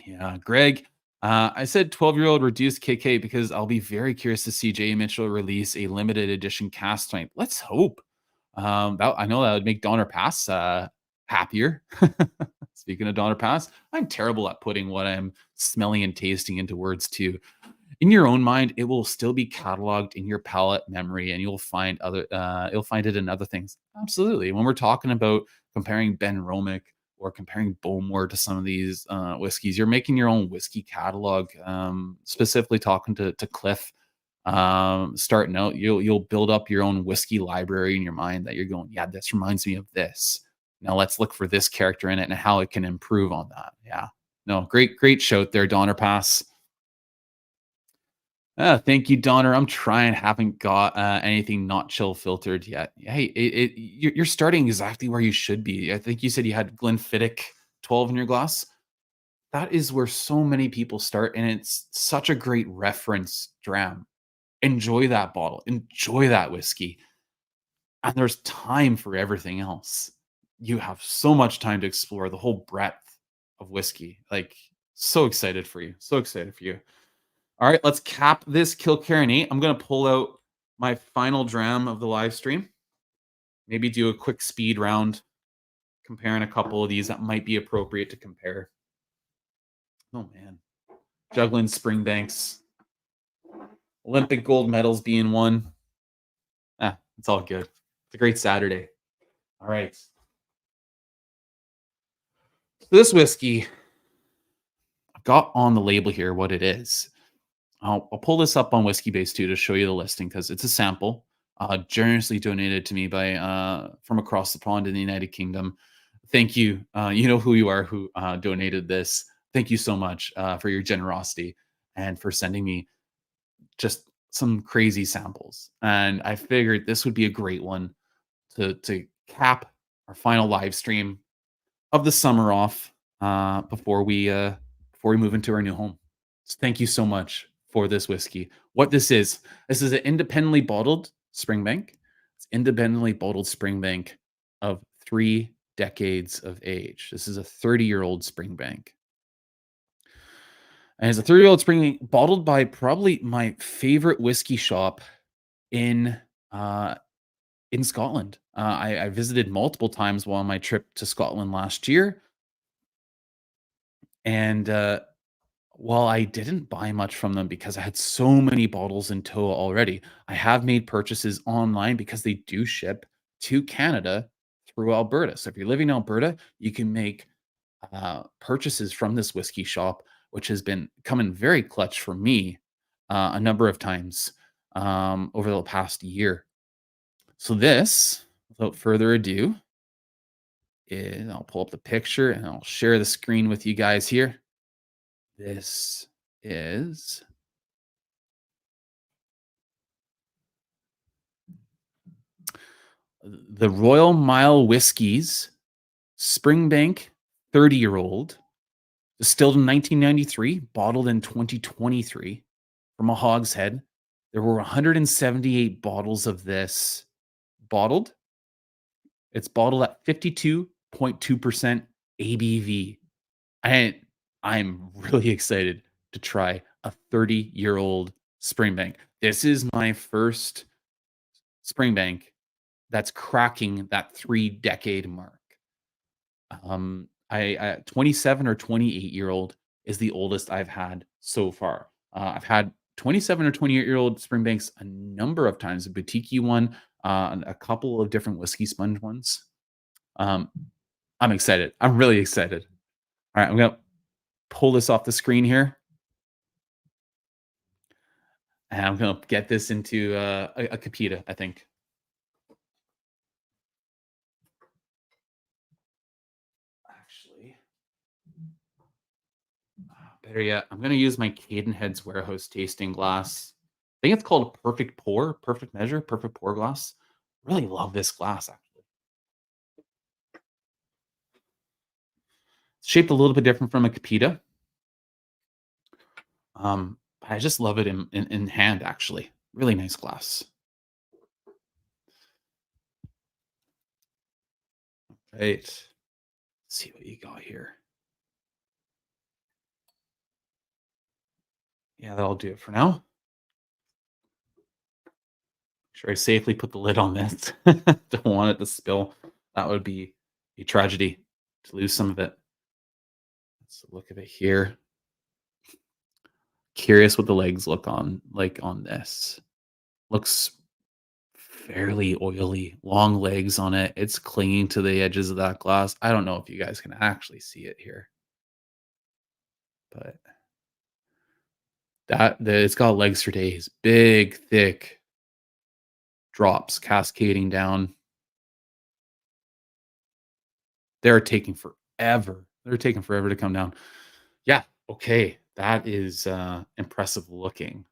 Yeah, Greg, I said 12-year-old reduced KK because I'll be very curious to see Jay Mitchell release a limited edition cast type. Let's hope. That I know that would make Donner Pass, happier. Speaking of Donner Pass, I'm terrible at putting what I'm smelling and tasting into words too. In your own mind, it will still be cataloged in your palate memory, and you'll find it in other things. Absolutely. When we're talking about comparing Ben Romick or comparing Bowmore to some of these whiskeys, you're making your own whiskey catalog. Specifically talking to Cliff, starting out, you'll build up your own whiskey library in your mind that you're going, yeah, this reminds me of this. Now let's look for this character in it and how it can improve on that. Yeah. No, great shout there, Donner Pass. Thank you, Donner. I'm trying. Haven't got anything not chill filtered yet. Hey, you're starting exactly where you should be. I think you said you had Glenfiddich 12 in your glass. That is where so many people start, and it's such a great reference dram. Enjoy that bottle. Enjoy that whiskey. And there's time for everything else. You have so much time to explore the whole breadth of whiskey. Like, so excited for you. So excited for you. All right, let's cap this Kilkerran 8. I'm going to pull out my final dram of the live stream. Maybe do a quick speed round comparing a couple of these that might be appropriate to compare. Oh, man. Juggling Springbanks. Olympic gold medals being won. It's all good. It's a great Saturday. All right. So this whiskey, I've got on the label here what it is. I'll pull this up on Whiskey Base too to show you the listing because it's a sample generously donated to me by from across the pond in the United Kingdom. Thank you. You know who you are who donated this. Thank you so much for your generosity and for sending me just some crazy samples. And I figured this would be a great one to cap our final live stream of the summer off before we move into our new home. So thank you so much for this whiskey. What this is an independently bottled Springbank. It's independently bottled Springbank of 3 decades of age. This is a 30-year-old Springbank. And it's a 30-year-old Springbank bottled by probably my favorite whiskey shop in uh in Scotland. I visited multiple times while on my trip to Scotland last year. And while I didn't buy much from them because I had so many bottles in tow already, I have made purchases online because they do ship to Canada through Alberta. So if you're living in Alberta, you can make purchases from this whiskey shop, which has been coming very clutch for me a number of times over the past year. So this, without further ado, is I'll pull up the picture and I'll share the screen with you guys here. This is the Royal Mile Whiskies Springbank, 30-year-old, distilled in 1993, bottled in 2023 from a hogshead. There were 178 bottles of this bottled. It's bottled at 52.2% ABV. And I'm really excited to try a 30-year-old Springbank. This is my first Springbank that's cracking that 3-decade mark. 27 or 28-year-old is the oldest I've had so far. I've had 27 or 28-year-old Springbanks a number of times, a boutique one, and a couple of different whiskey sponge ones. Um, I'm excited. I'm really excited. All right, I'm gonna pull this off the screen here, and I'm gonna get this into a Capita, I think. Actually, better yet, I'm gonna use my Cadenhead's Warehouse tasting glass. I think it's called a perfect pour, perfect measure, perfect pour glass. Really love this glass actually. It's shaped a little bit different from a Capita. But I just love it in hand actually. Really nice glass. Right. Let's see what you got here. Yeah, that'll do it for now. Sure, I safely put the lid on this. Don't want it to spill. That would be a tragedy to lose some of it. Let's look at it here. Curious what the legs look on like on this. Looks fairly oily, long legs on it. It's clinging to the edges of that glass. I don't know if you guys can actually see it here, but it's got legs for days. Big, thick drops cascading down. They're taking forever. They're taking forever to come down. Yeah, okay. That is impressive looking.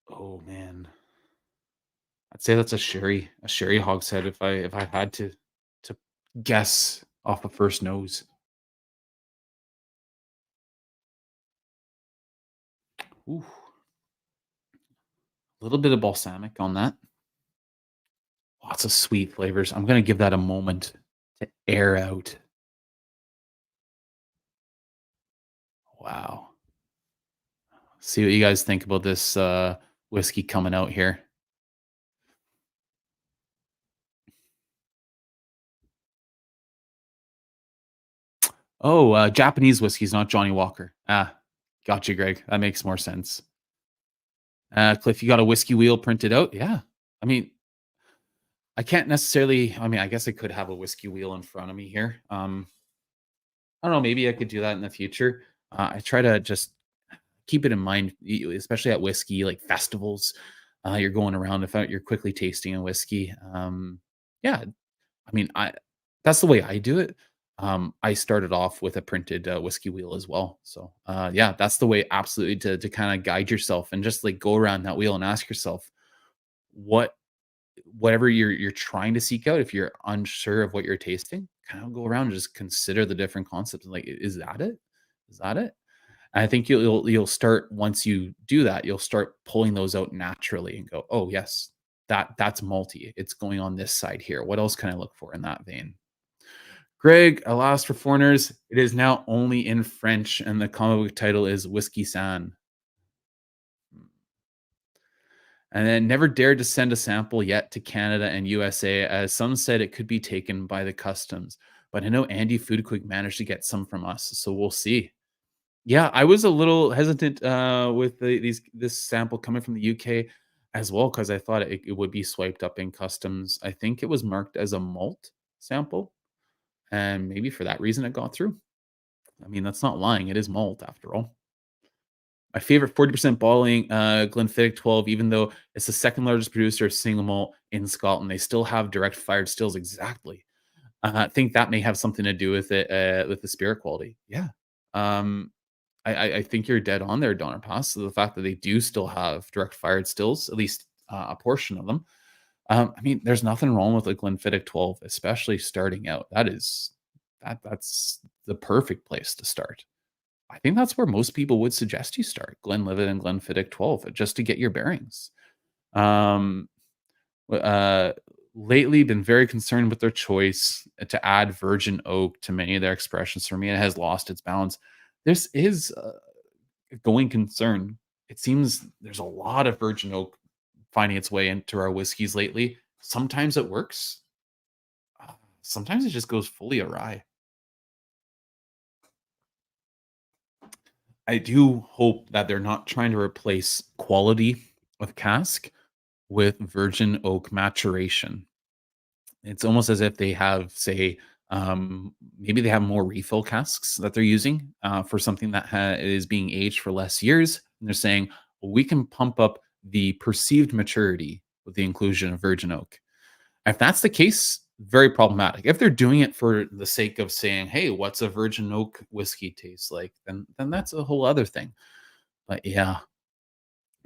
Oh man. I'd say that's a sherry hogshead if I had to guess off the first nose. Ooh, a little bit of balsamic on that. Lots of sweet flavors. I'm gonna give that a moment to air out. Wow. See what you guys think about this whiskey coming out here. Oh, Japanese whiskey's not Johnny Walker. Ah, got you, Greg. That makes more sense. Cliff, you got a whiskey wheel printed out? Yeah. I mean, I can't necessarily. I mean, I guess I could have a whiskey wheel in front of me here. I don't know. Maybe I could do that in the future. I try to just keep it in mind, especially at whiskey like festivals. You're going around if you're quickly tasting a whiskey. Yeah, I mean, I that's the way I do it. I started off with a printed whiskey wheel as well. So yeah, that's the way absolutely to kind of guide yourself and just like go around that wheel and ask yourself what whatever you're trying to seek out. If you're unsure of what you're tasting, kind of go around and just consider the different concepts. Like, is that it? Is that it? And I think you'll start once you do that, you'll start pulling those out naturally and go, oh yes, that's malty. It's going on this side here. What else can I look for in that vein? Greg, alas for foreigners, it is now only in French, and the comic book title is Whiskey San. And then never dared to send a sample yet to Canada and USA, as some said it could be taken by the customs. But I know Andy Foodquick managed to get some from us, so we'll see. Yeah, I was a little hesitant with this sample coming from the UK as well because I thought it would be swiped up in customs. I think it was marked as a malt sample, and maybe for that reason it got through. I mean, that's not lying. It is malt after all. My favorite 40% bottling, Glenfiddich 12, even though it's the second largest producer of single malt in Scotland, they still have direct fired stills. Exactly. I think that may have something to do with it, with the spirit quality. Yeah. Um, I think you're dead on there, Donner Pass. So the fact that they do still have direct fired stills, at least a portion of them, I mean, there's nothing wrong with a Glenfiddich 12, especially starting out. That's the perfect place to start. I think that's where most people would suggest you start, Glenlivet and Glenfiddich 12, just to get your bearings. Um, w Lately been very concerned with their choice to add virgin oak to many of their expressions. For me, it has lost its balance. This is a going concern. It seems there's a lot of virgin oak finding its way into our whiskeys lately. Sometimes it works, sometimes it just goes fully awry. I do hope that they're not trying to replace quality of cask with virgin oak maturation. It's almost as if they have, say, maybe they have more refill casks that they're using for something that is being aged for less years. And they're saying, well, we can pump up the perceived maturity with the inclusion of virgin oak. If that's the case, very problematic. If they're doing it for the sake of saying, "Hey, what's a virgin oak whiskey taste like?" then that's a whole other thing. But yeah,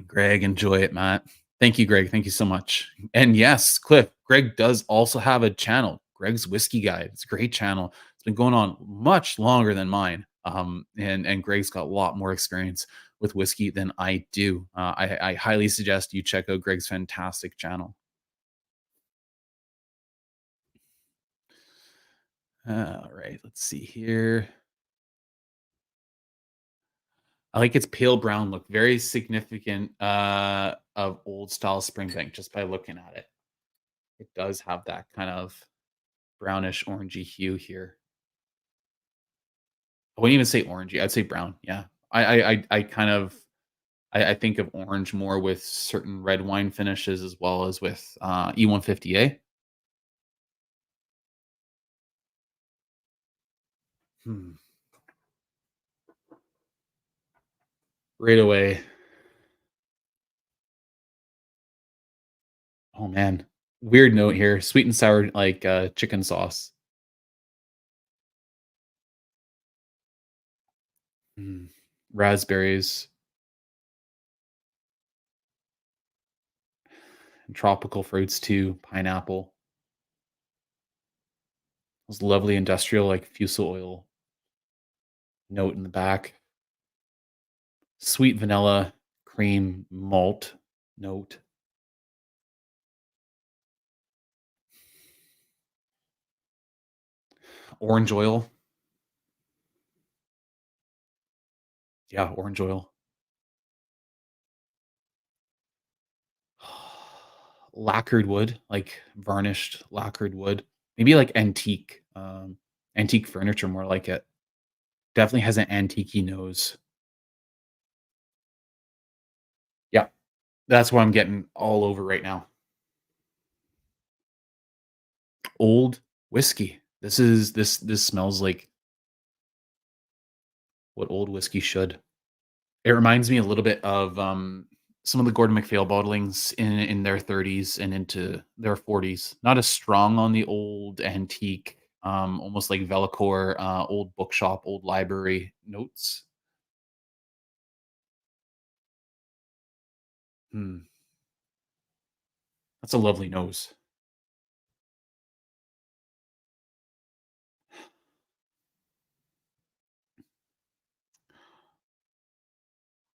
Greg, enjoy it, Matt. Thank you, Greg. Thank you so much. And yes, Cliff, Greg does also have a channel, Greg's Whiskey Guide. It's a great channel. It's been going on much longer than mine. And Greg's got a lot more experience with whiskey than I do. I highly suggest you check out Greg's fantastic channel. All right, let's see here. I like its pale brown look, very significant of old style Springbank just by looking at it. It does have that kind of brownish orangey hue here. I wouldn't even say orangey, I'd say brown, yeah. I kind of I think of orange more with certain red wine finishes as well as with, E150A. Hmm, right away. Oh, man. Weird note here, sweet and sour, like, chicken sauce. Mm, raspberries and tropical fruits too, pineapple. Those lovely industrial, like, fusel oil note in the back. Sweet vanilla, cream, malt note. Orange oil. Yeah, orange oil. Lacquered wood, like varnished lacquered wood. Maybe like antique, antique furniture, more like it. Definitely has an antique nose. Yeah, that's what I'm getting all over right now. Old whiskey. This smells like what old whiskey should. It reminds me a little bit of, some of the Gordon MacPhail bottlings in their 30s and into their 40s. Not as strong on the old antique, almost like Vellicore, old bookshop, old library notes. Hmm, that's a lovely nose.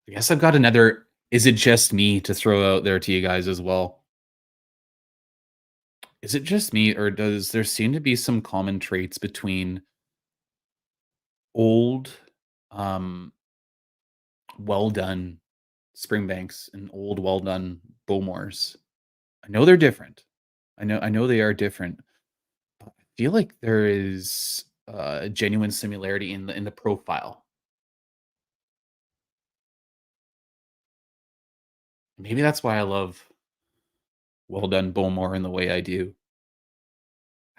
I guess I've got another "Is it just me?" to throw out there to you guys as well. Is it just me, or does there seem to be some common traits between old, um, well done Springbanks and old well done Bowmores? I know they're different. I know they are different, but I feel like there is a genuine similarity in the profile. Maybe that's why I love well done Bowmore in the way I do.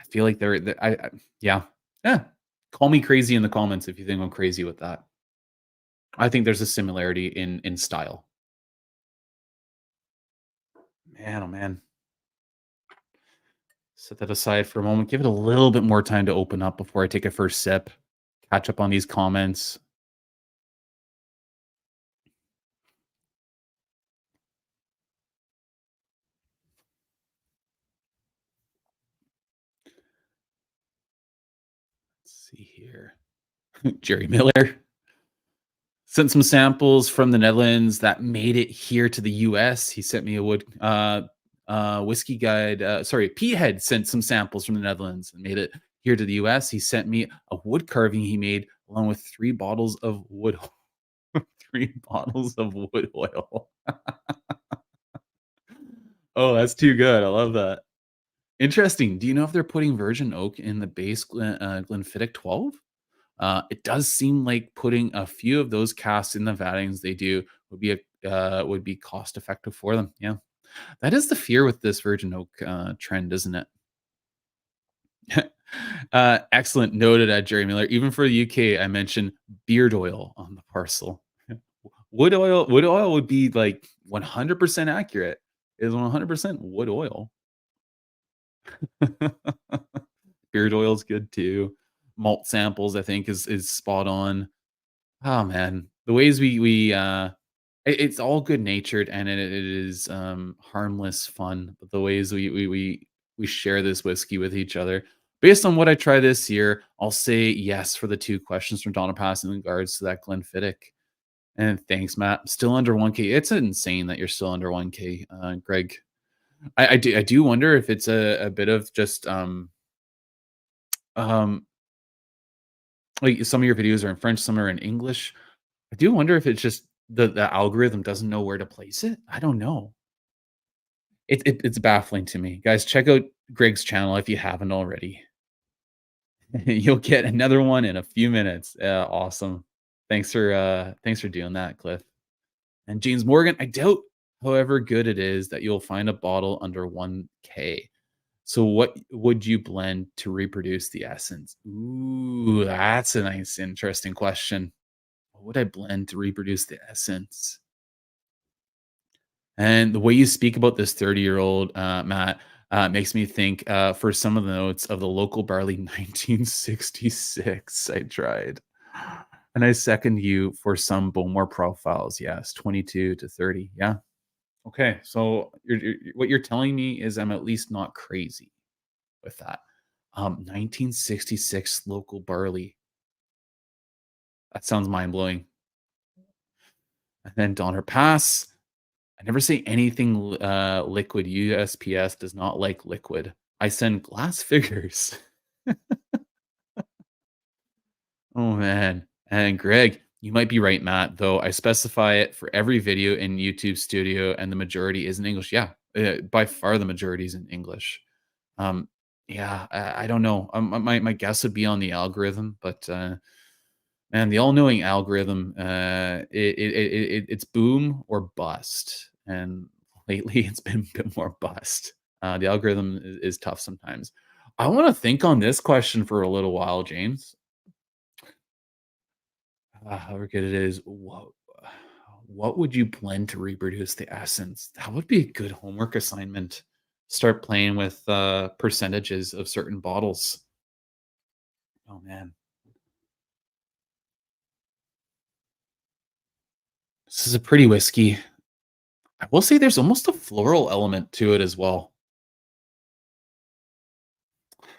I feel like I yeah. Yeah. Call me crazy in the comments if you think I'm crazy with that. I think there's a similarity in style. Man, oh man. Set that aside for a moment. Give it a little bit more time to open up before I take a first sip. Catch up on these comments. see here. Jerry Miller sent some samples from the Netherlands that made it here to the US. He sent me a whiskey guide. Sorry, P-Head sent some samples from the Netherlands and made it here to the US. He sent me a wood carving he made along with 3 bottles of wood 3 bottles of wood oil. Oh, that's too good. I love that. Interesting. Do you know if they're putting virgin oak in the base Glenfiddich 12? It does seem like putting a few of those casks in the vatings they do would be cost effective for them. Yeah, that is the fear with this virgin oak trend, isn't it? Excellent. Noted at Jerry Miller. Even for the UK, I mentioned beard oil on the parcel. Wood oil would be like 100% accurate. It is 100% wood oil. Beard oil is good too. Malt samples, I think, is spot on. Oh man, the ways it's all good natured and it is harmless fun. But the ways we share this whiskey with each other. Based on what I try this year, I'll say yes for the 2 questions from Donna Pass in regards to that Glenfiddich. And thanks, Matt. Still under 1K. It's insane that you're still under 1K, Greg. I do wonder if it's a bit of just um like some of your videos are in French, some are in English. I do wonder if it's just the algorithm doesn't know where to place it. I don't know. It's baffling to me. Guys, check out Greg's channel if you haven't already. You'll get another one in a few minutes. Awesome. Thanks for doing that, Cliff. And James Morgan, I doubt, however good it is, that you'll find a bottle under 1K. So what would you blend to reproduce the essence? Ooh, that's a nice, interesting question. What would I blend to reproduce the essence? And the way you speak about this 30-year-old, Matt, makes me think for some of the notes of the local barley 1966 I tried. And I second you for some Bowmore profiles. Yes, 22 to 30. Yeah. Okay. So what you're telling me is I'm at least not crazy with that. 1966 local barley. That sounds mind blowing. And then Donner Pass. I never say anything liquid. USPS does not like liquid. I send glass figures. Oh man. And Greg, you might be right, Matt, though I specify it for every video in YouTube Studio and the majority is in English. Yeah, by far the majority is in English. Um, yeah, I don't know. My guess would be on the algorithm, but man, the all-knowing algorithm, it's boom or bust, and lately it's been a bit more bust. The algorithm is tough sometimes. I want to think on this question for a little while, James. However good it is, what would you blend to reproduce the essence? That would be a good homework assignment. Start playing with percentages of certain bottles. Oh man, this is a pretty whiskey. I will say there's almost a floral element to it as well.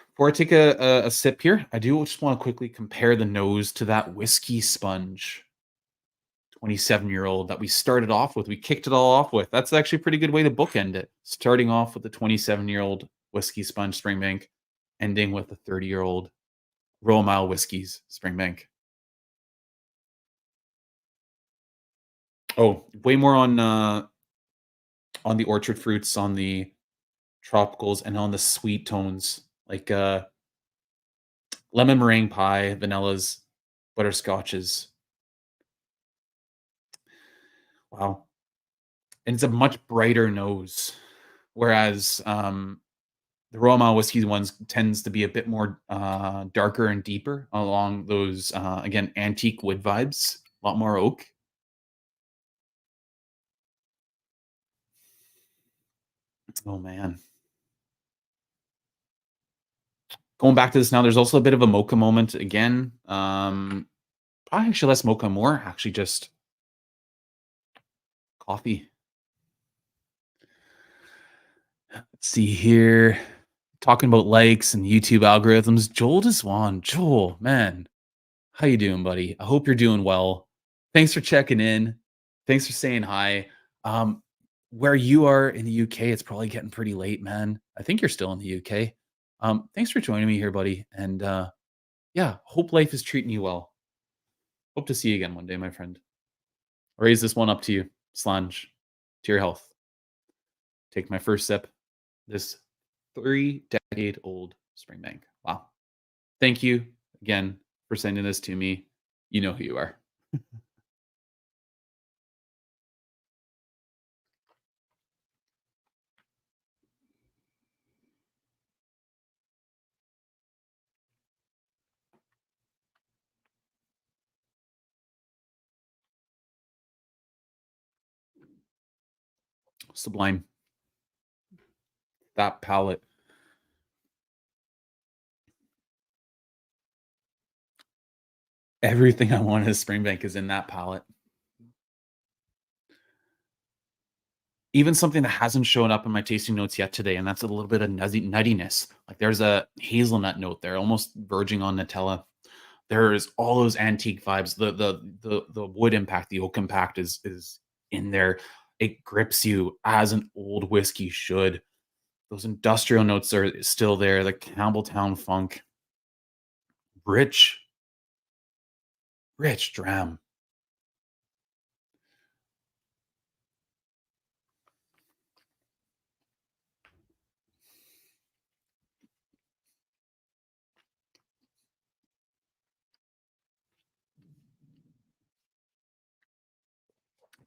Before I take a sip here, I do just want to quickly compare the nose to that whiskey sponge 27-year-old that we started off with. We kicked it all off with. That's actually a pretty good way to bookend it. Starting off with the 27-year-old whiskey sponge Springbank, ending with the 30-year-old Royal Mile Whiskies Springbank. Oh, way more on the orchard fruits, on the tropicals, and on the sweet tones like lemon meringue pie, vanillas, butterscotches. Wow. And it's a much brighter nose. Whereas the Royal Mile whiskey ones tends to be a bit more darker and deeper along those again antique wood vibes. A lot more oak. Oh man. Going back to this now, there's also a bit of a mocha moment again. Probably actually less mocha, more actually just coffee. Let's see here. Talking about likes and YouTube algorithms, Joel Deswan. Joel, man, how you doing, buddy? I hope you're doing well. Thanks for checking in. Thanks for saying hi. Um, where you are in the UK, it's probably getting pretty late, man. I think you're still in the UK. Thanks for joining me here, buddy. And yeah, hope life is treating you well. Hope to see you again one day, my friend. I'll raise this one up to you. Slange. To your health. Take my first sip. This 3-decade-old Springbank. Wow. Thank you again for sending this to me. You know who you are. Sublime. That palette. Everything I want in a Springbank is in that palette. Even something that hasn't shown up in my tasting notes yet today, and that's a little bit of nuttiness. Like there's a hazelnut note there, almost verging on Nutella. There's all those antique vibes. The wood impact, the oak impact is in there. It grips you as an old whiskey should. Those industrial notes are still there. The Campbelltown funk, rich, rich dram.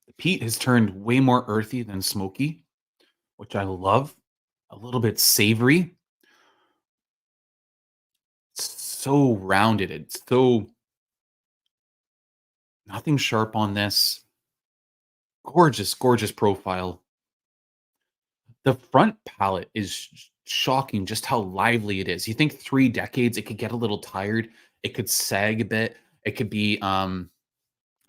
The peat has turned way more earthy than smoky, which I love. A little bit savory. It's so rounded. It's so nothing sharp on this. Gorgeous, gorgeous profile. The front palette is shocking just how lively it is. You think 3 decades, it could get a little tired. It could sag a bit. It could be a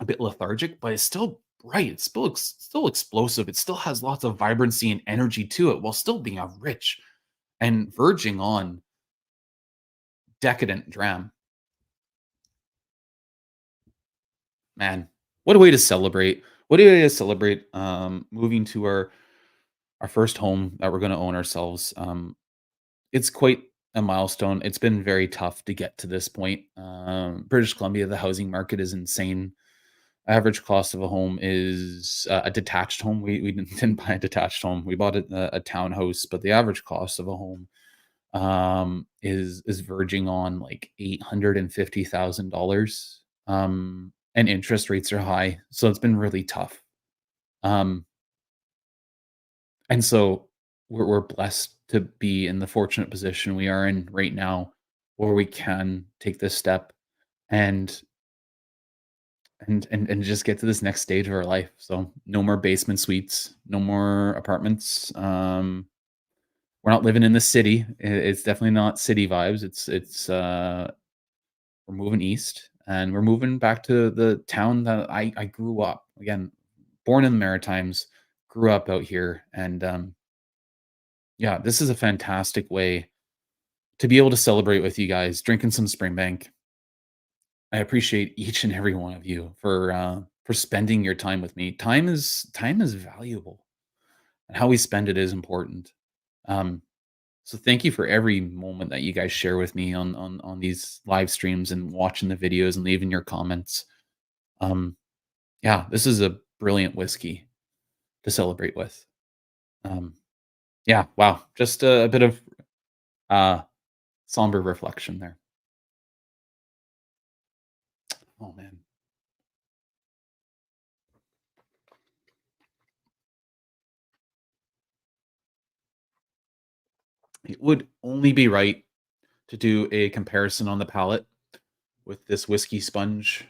bit lethargic, but it's still bright. It's still explosive. It still has lots of vibrancy and energy to it while still being a rich and verging on decadent dram. Man, what a way to celebrate. What a way to celebrate moving to our first home that we're going to own ourselves. It's quite a milestone. It's been very tough to get to this point. British Columbia, the housing market is insane. Average cost of a home is a detached home. We didn't buy a detached home. We bought a townhouse, but the average cost of a home is verging on like $850,000. And interest rates are high, so it's been really tough. Um, and so we're blessed to be in the fortunate position we are in right now, where we can take this step and and just get to this next stage of our life. So no more basement suites, no more apartments. We're not living in the city. It's definitely not city vibes. It's we're moving east and we're moving back to the town that I grew up. Again, born in the Maritimes, grew up out here, and yeah, this is a fantastic way to be able to celebrate with you guys, drinking some Springbank. I appreciate each and every one of you for spending your time with me. Time is valuable, and how we spend it is important. Um, so thank you for every moment that you guys share with me on these live streams and watching the videos and leaving your comments. Um, yeah, this is a brilliant whiskey to celebrate with. Um, yeah, wow, just a bit of uh, somber reflection there. Oh man, it would only be right to do a comparison on the palate with this whiskey sponge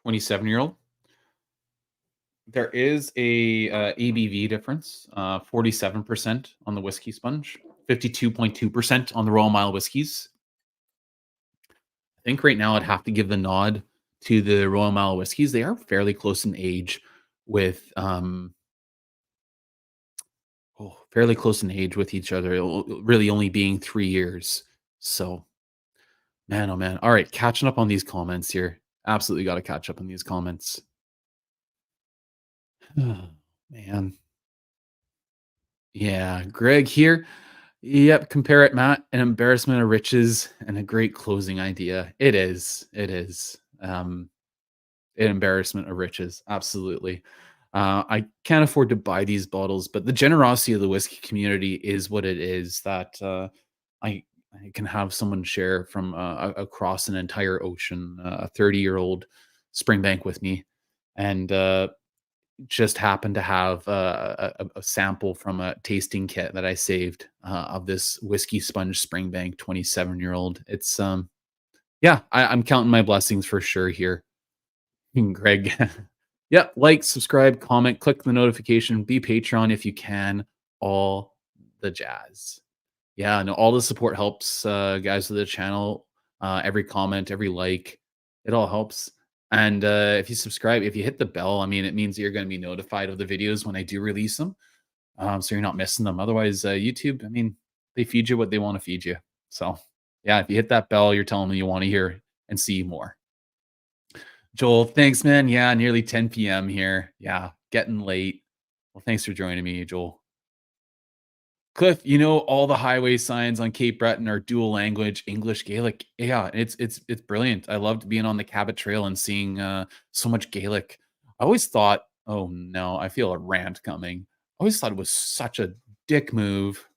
27-year-old. There is a ABV difference, 47% on the whiskey sponge, 52.2% on the Royal Mile whiskeys. I think right now I'd have to give the nod to the Royal Mile whiskeys. They are fairly close in age with Oh, fairly close in age with each other, really only being 3 years. So, man, oh man. All right, catching up on these comments here. Absolutely gotta catch up on these comments. Man. Yeah, Greg here. Yep, compare it, Matt. An embarrassment of riches and a great closing idea. It is. It is. An embarrassment of riches. Absolutely. I can't afford to buy these bottles, but the generosity of the whiskey community is what it is. That I I can have someone share from across an entire ocean, a 30-year-old Springbank with me, and just happened to have a sample from a tasting kit that I saved of this whiskey sponge Springbank 27-year-old. It's yeah, I'm counting my blessings for sure here. Greg. Yeah, like, subscribe, comment, click the notification, be Patreon if you can, all the jazz. Yeah, no, all the support helps, guys, with the channel. Every comment, every like, it all helps. And if you subscribe, if you hit the bell, I mean, it means you're going to be notified of the videos when I do release them. So you're not missing them. Otherwise, YouTube, I mean, they feed you what they want to feed you. So yeah, if you hit that bell, you're telling me you want to hear and see more. Joel, thanks, man. Yeah, nearly 10 p.m. here. Yeah, getting late. Well, thanks for joining me, Joel. Cliff, all the highway signs on Cape Breton are dual language, English, Gaelic. Yeah, it's brilliant. I loved being on the Cabot Trail and seeing so much Gaelic. I always thought, oh no, I feel a rant coming. I always thought it was such a dick move,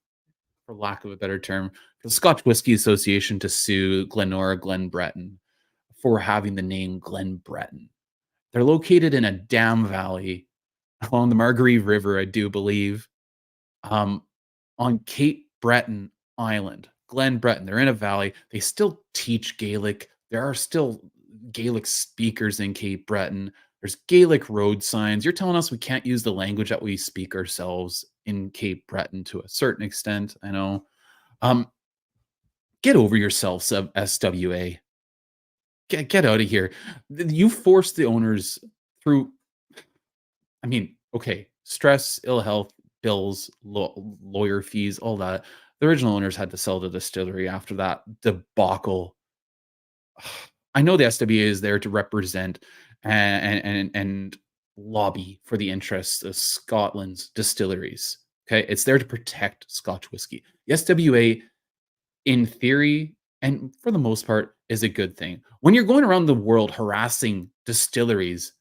for lack of a better term, for the Scotch Whisky Association to sue Glen Breton for having the name Glen Breton. They're located in a dam valley along the Margaree River, I do believe, um, on Cape Breton Island, Glen Breton. They're in a valley. They still teach Gaelic. There are still Gaelic speakers in Cape Breton. There's Gaelic road signs. You're telling us we can't use the language that we speak ourselves in Cape Breton to a certain extent. I know. Um, get over yourselves, SWA. Get out of here. You forced the owners through. I mean, okay, stress, ill health, bills, lawyer fees, all that. The original owners had to sell the distillery after that debacle. I know the SWA is there to represent and lobby for the interests of Scotland's distilleries. Okay, it's there to protect Scotch whiskey. The SWA, in theory, and for the most part, is a good thing. When you're going around the world harassing distilleries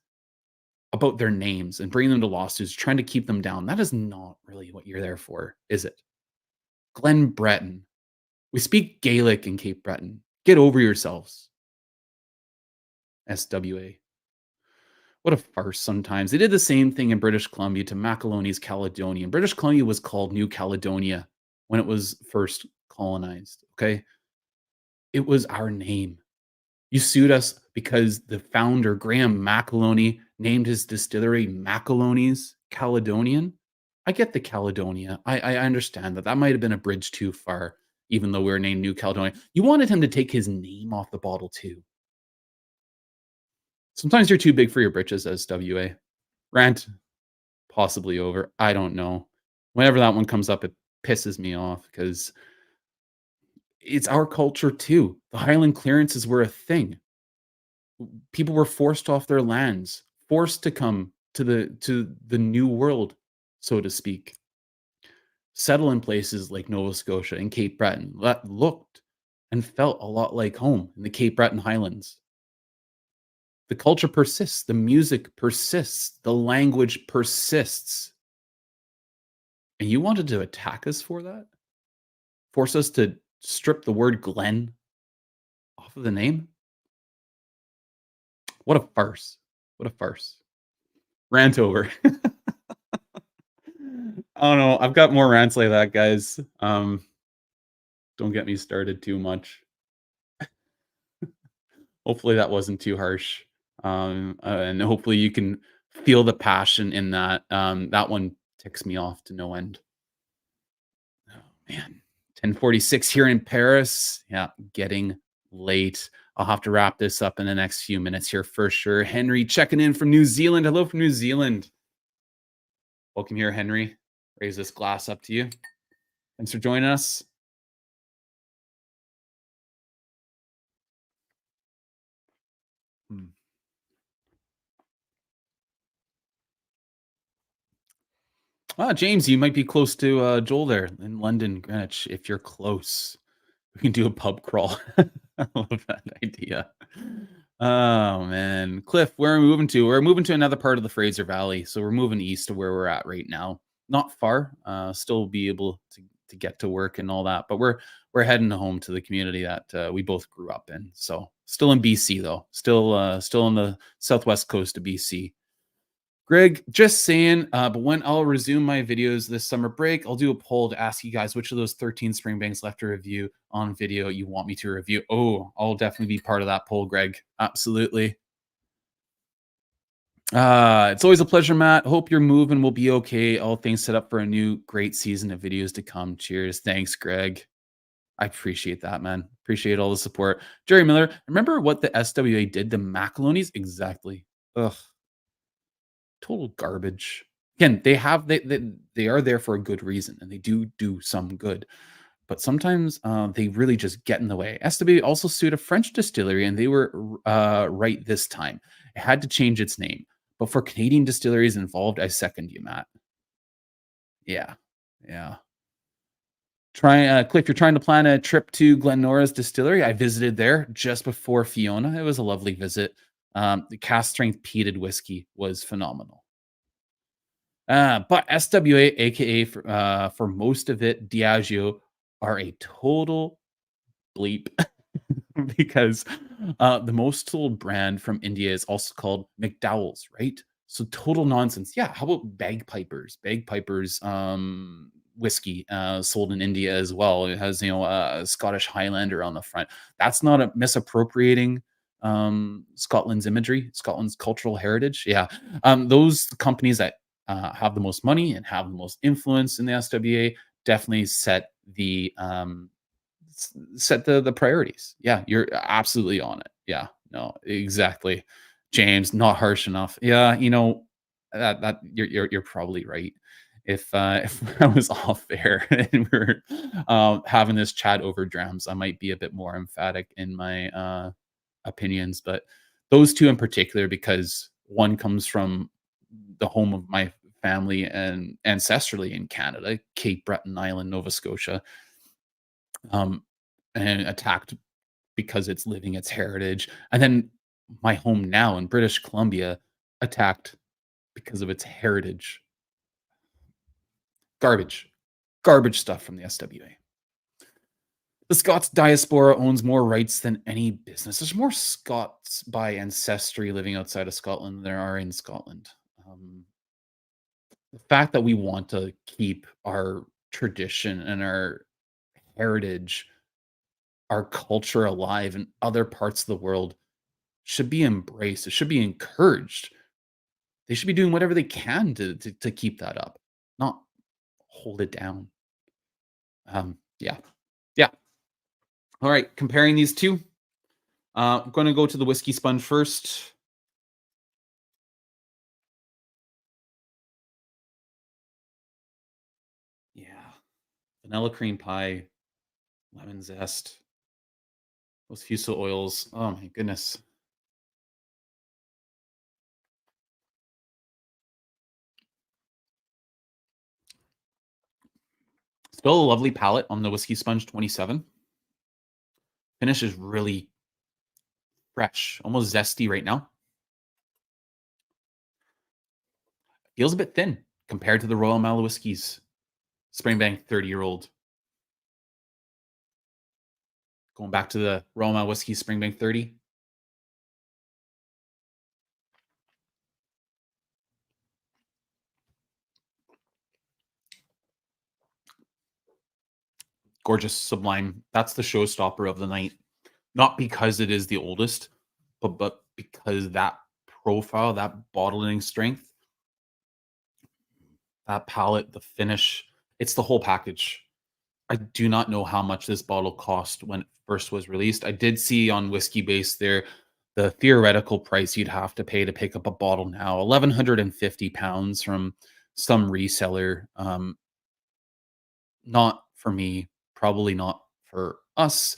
about their names and bringing them to lawsuits, trying to keep them down, that is not really what you're there for, is it? Glen Breton. We speak Gaelic in Cape Breton. Get over yourselves, SWA. What a farce sometimes. They did the same thing in British Columbia to Macaroni's Caledonia. British Columbia was called New Caledonia when it was first colonized, okay? It was our name. You sued us because the founder, Graham McAloney, named his distillery McAloney's Caledonian. I get the Caledonia. I understand that. That might have been a bridge too far, even though we were named New Caledonia. You wanted him to take his name off the bottle too. Sometimes you're too big for your britches, SWA. Rant possibly over. I don't know. Whenever that one comes up, it pisses me off because it's our culture too. The Highland clearances were a thing. People were forced off their lands, forced to come to the new world, so to speak, settle in places like Nova Scotia and Cape Breton that looked and felt a lot like home in the Cape Breton Highlands. The culture persists, the music persists, the language persists. And you wanted to attack us for that? Force us to strip the word Glen off of the name? What a farce. What a farce. Rant over. I don't know. I've got more rants like that, guys. Don't get me started too much. Hopefully that wasn't too harsh. And hopefully you can feel the passion in that. That one ticks me off to no end. Oh man. 10:46 here in Paris. Yeah, getting late. I'll have to wrap this up in the next few minutes here for sure. Henry checking in from New Zealand. Hello from New Zealand. Welcome here, Henry. Raise this glass up to you. Thanks for joining us. Hmm. James, you might be close to Joel there in London, Greenwich. If you're close, we can do a pub crawl. I love that idea. Oh man, Cliff, where are we moving to? We're moving to another part of the Fraser Valley, so we're moving east to where we're at right now. Not far. Still be able to get to work and all that, but we're heading home to the community that we both grew up in. So still in BC though. Still on the southwest coast of BC. Greg, just saying, but when I'll resume my videos this summer break, I'll do a poll to ask you guys which of those 13 Springbanks left to review on video you want me to review. Oh, I'll definitely be part of that poll, Greg. Absolutely. It's always a pleasure, Matt. Hope your moving will be okay. All things set up for a new great season of videos to come. Cheers. Thanks, Greg. I appreciate that, man. Appreciate all the support. Jerry Miller, remember what the SWA did to Macalonies? Exactly. Ugh. Total garbage. Again, they are there for a good reason, and they do some good, but sometimes, they really just get in the way. SW also sued a French distillery, and they were right this time. It had to change its name, but for Canadian distilleries involved, I second you, Matt. Yeah, yeah. Cliff, you're trying to plan a trip to Glennora's distillery. I visited there just before Fiona. It was a lovely visit. The cask strength peated whiskey was phenomenal. But SWA, aka for most of it, Diageo are a total bleep because the most sold brand from India is also called McDowell's, right? So total nonsense. Yeah, how about bagpipers? Bagpipers whiskey sold in India as well. It has a Scottish Highlander on the front. That's not a misappropriating Scotland's imagery, Scotland's cultural heritage. Yeah, those companies that have the most money and have the most influence in the SWA definitely set the priorities. Yeah, you're absolutely on it. Yeah, no, exactly. James, not harsh enough. Yeah, that you're probably right. If I was off air and we were having this chat over drams, I might be a bit more emphatic in my opinions. But those two in particular, because one comes from the home of my family and ancestrally in Canada, Cape Breton Island, Nova Scotia, um, and attacked because it's living its heritage. And then my home now in British Columbia attacked because of its heritage. Garbage. Garbage stuff from the SWA. The Scots diaspora owns more rights than any business. There's more Scots by ancestry living outside of Scotland than there are in Scotland. Um, the fact that we want to keep our tradition and our heritage, our culture alive in other parts of the world should be embraced. It should be encouraged. They should be doing whatever they can to keep that up, not hold it down. Yeah, yeah. All right, comparing these two, I'm going to go to the whiskey sponge first. Yeah, vanilla cream pie, lemon zest, those fusel oils. Oh my goodness. Still a lovely palate on the whiskey sponge 27. Finish is really fresh, almost zesty right now. Feels a bit thin compared to the Royal Mile Whiskies Springbank 30-year-old. Going back to the Royal Mile Whiskey Springbank 30. Gorgeous, sublime. That's the showstopper of the night. Not because it is the oldest, but because that profile, that bottling strength, that palate, the finish, it's the whole package. I do not know how much this bottle cost when it first was released. I did see on Whiskey Base there the theoretical price you'd have to pay to pick up a bottle now, £1,150 from some reseller. Not for me, probably not for us,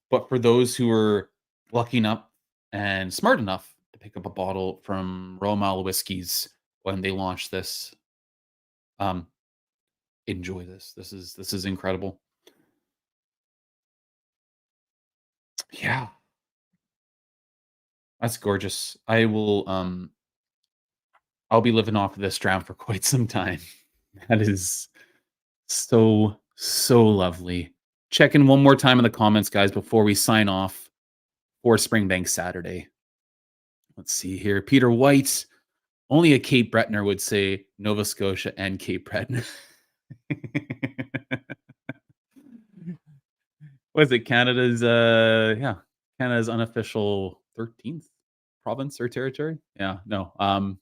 but for those who are lucky enough and smart enough to pick up a bottle from Royal Mile Whiskies when they launch this, um, enjoy this. This is incredible. Yeah, that's gorgeous. I'll be living off of this dram for quite some time. That is so, so lovely. Check in one more time in the comments, guys, before we sign off for Springbank Saturday. Let's see here. Peter White, only a Cape Brettoner would say Nova Scotia and Cape Breton. What is it? Canada's unofficial 13th province or territory? Yeah, no.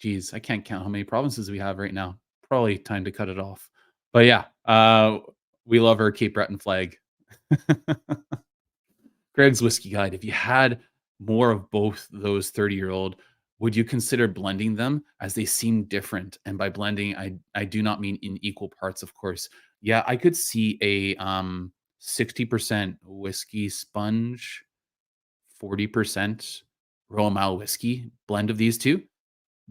Geez, I can't count how many provinces we have right now. Probably time to cut it off. But yeah, we love our Cape Breton flag. Greg's Whiskey Guide. If you had more of both those 30-year-old, would you consider blending them as they seem different? And by blending, I do not mean in equal parts, of course. Yeah, I could see a 60% whiskey sponge, 40% Royal Mile whiskey blend of these two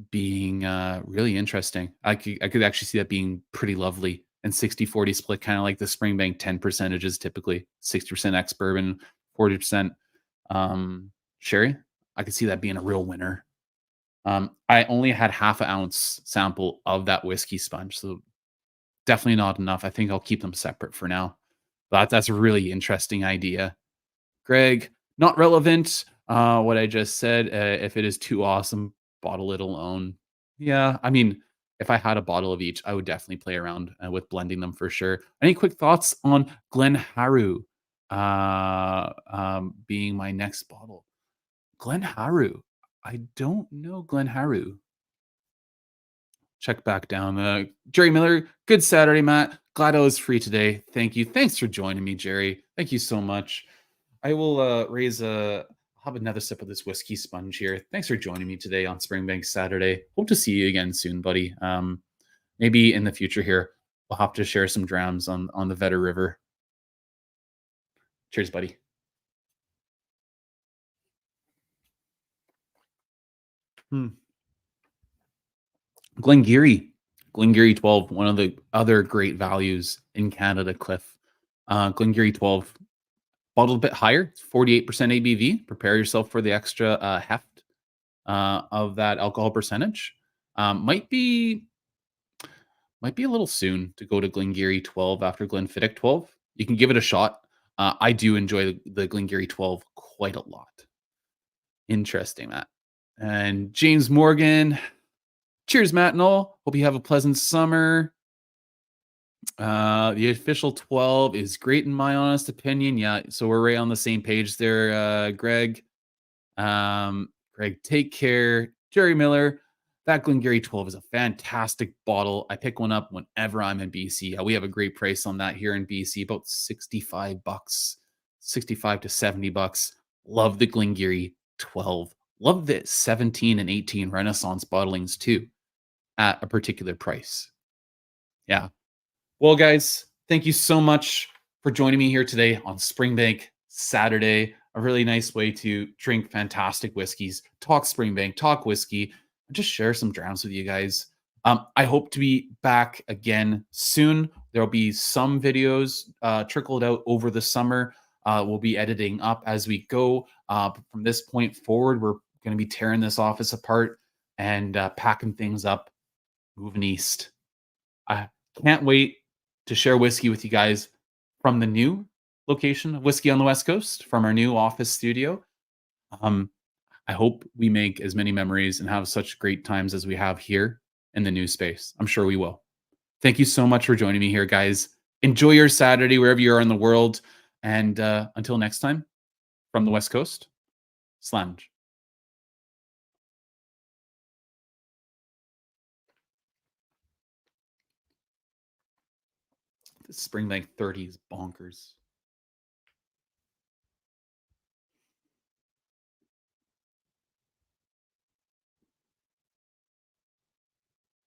being really interesting. I could actually see that being pretty lovely. And 60-40 split, kind of like the Springbank 10 percentages typically 60% ex bourbon, 40% sherry. I could see that being a real winner. I only had half an ounce sample of that whiskey sponge, so definitely not enough. I think I'll keep them separate for now. But that's a really interesting idea. Greg, not relevant. What I just said. If it is too awesome, bottle it alone. Yeah, I mean, if I had a bottle of each, I would definitely play around with blending them for sure. Any quick thoughts on Glen Haru being my next bottle? Glen Haru. I don't know Glen Haru. Check back down. Jerry Miller, good Saturday, Matt. Glad I was free today. Thank you. Thanks for joining me, Jerry. Thank you so much. I will have another sip of this whiskey sponge here. Thanks for joining me today on Springbank Saturday. Hope to see you again soon, buddy. Maybe in the future here, we'll have to share some drams on the Vetter River. Cheers, buddy. Hmm. Glengarry, Glengarry 12, one of the other great values in Canada, Cliff. Glengarry 12, bottled a bit higher, it's 48% ABV. Prepare yourself for the extra heft of that alcohol percentage. Might be a little soon to go to Glengarry 12 after Glenfiddich 12. You can give it a shot. I do enjoy the Glengarry 12 quite a lot. Interesting, Matt. And James Morgan. Cheers, Matt and all. Hope you have a pleasant summer. The official 12 is great in my honest opinion. Yeah, so we're right on the same page there, Greg. Greg, take care. Jerry Miller, that Glengarry 12 is a fantastic bottle. I pick one up whenever I'm in BC. We have a great price on that here in BC, about 65 bucks, 65 to 70 bucks. Love the Glengarry 12. Love the 17 and 18 Renaissance bottlings too at a particular price. Yeah. Well, guys, thank you so much for joining me here today on Springbank Saturday. A really nice way to drink fantastic whiskeys, talk Springbank, talk whiskey, and just share some drams with you guys. I hope to be back again soon. There'll be some videos trickled out over the summer. We'll be editing up as we go. From this point forward, we're going to be tearing this office apart and packing things up, moving east. I can't wait to share whiskey with you guys from the new location of Whiskey on the West Coast, from our new office studio. Um, I hope we make as many memories and have such great times as we have here in the new space. I'm sure we will. Thank you so much for joining me here, guys. Enjoy your Saturday wherever you are in the world. And until next time, from the West Coast, Slange. This Springbank 30 is bonkers.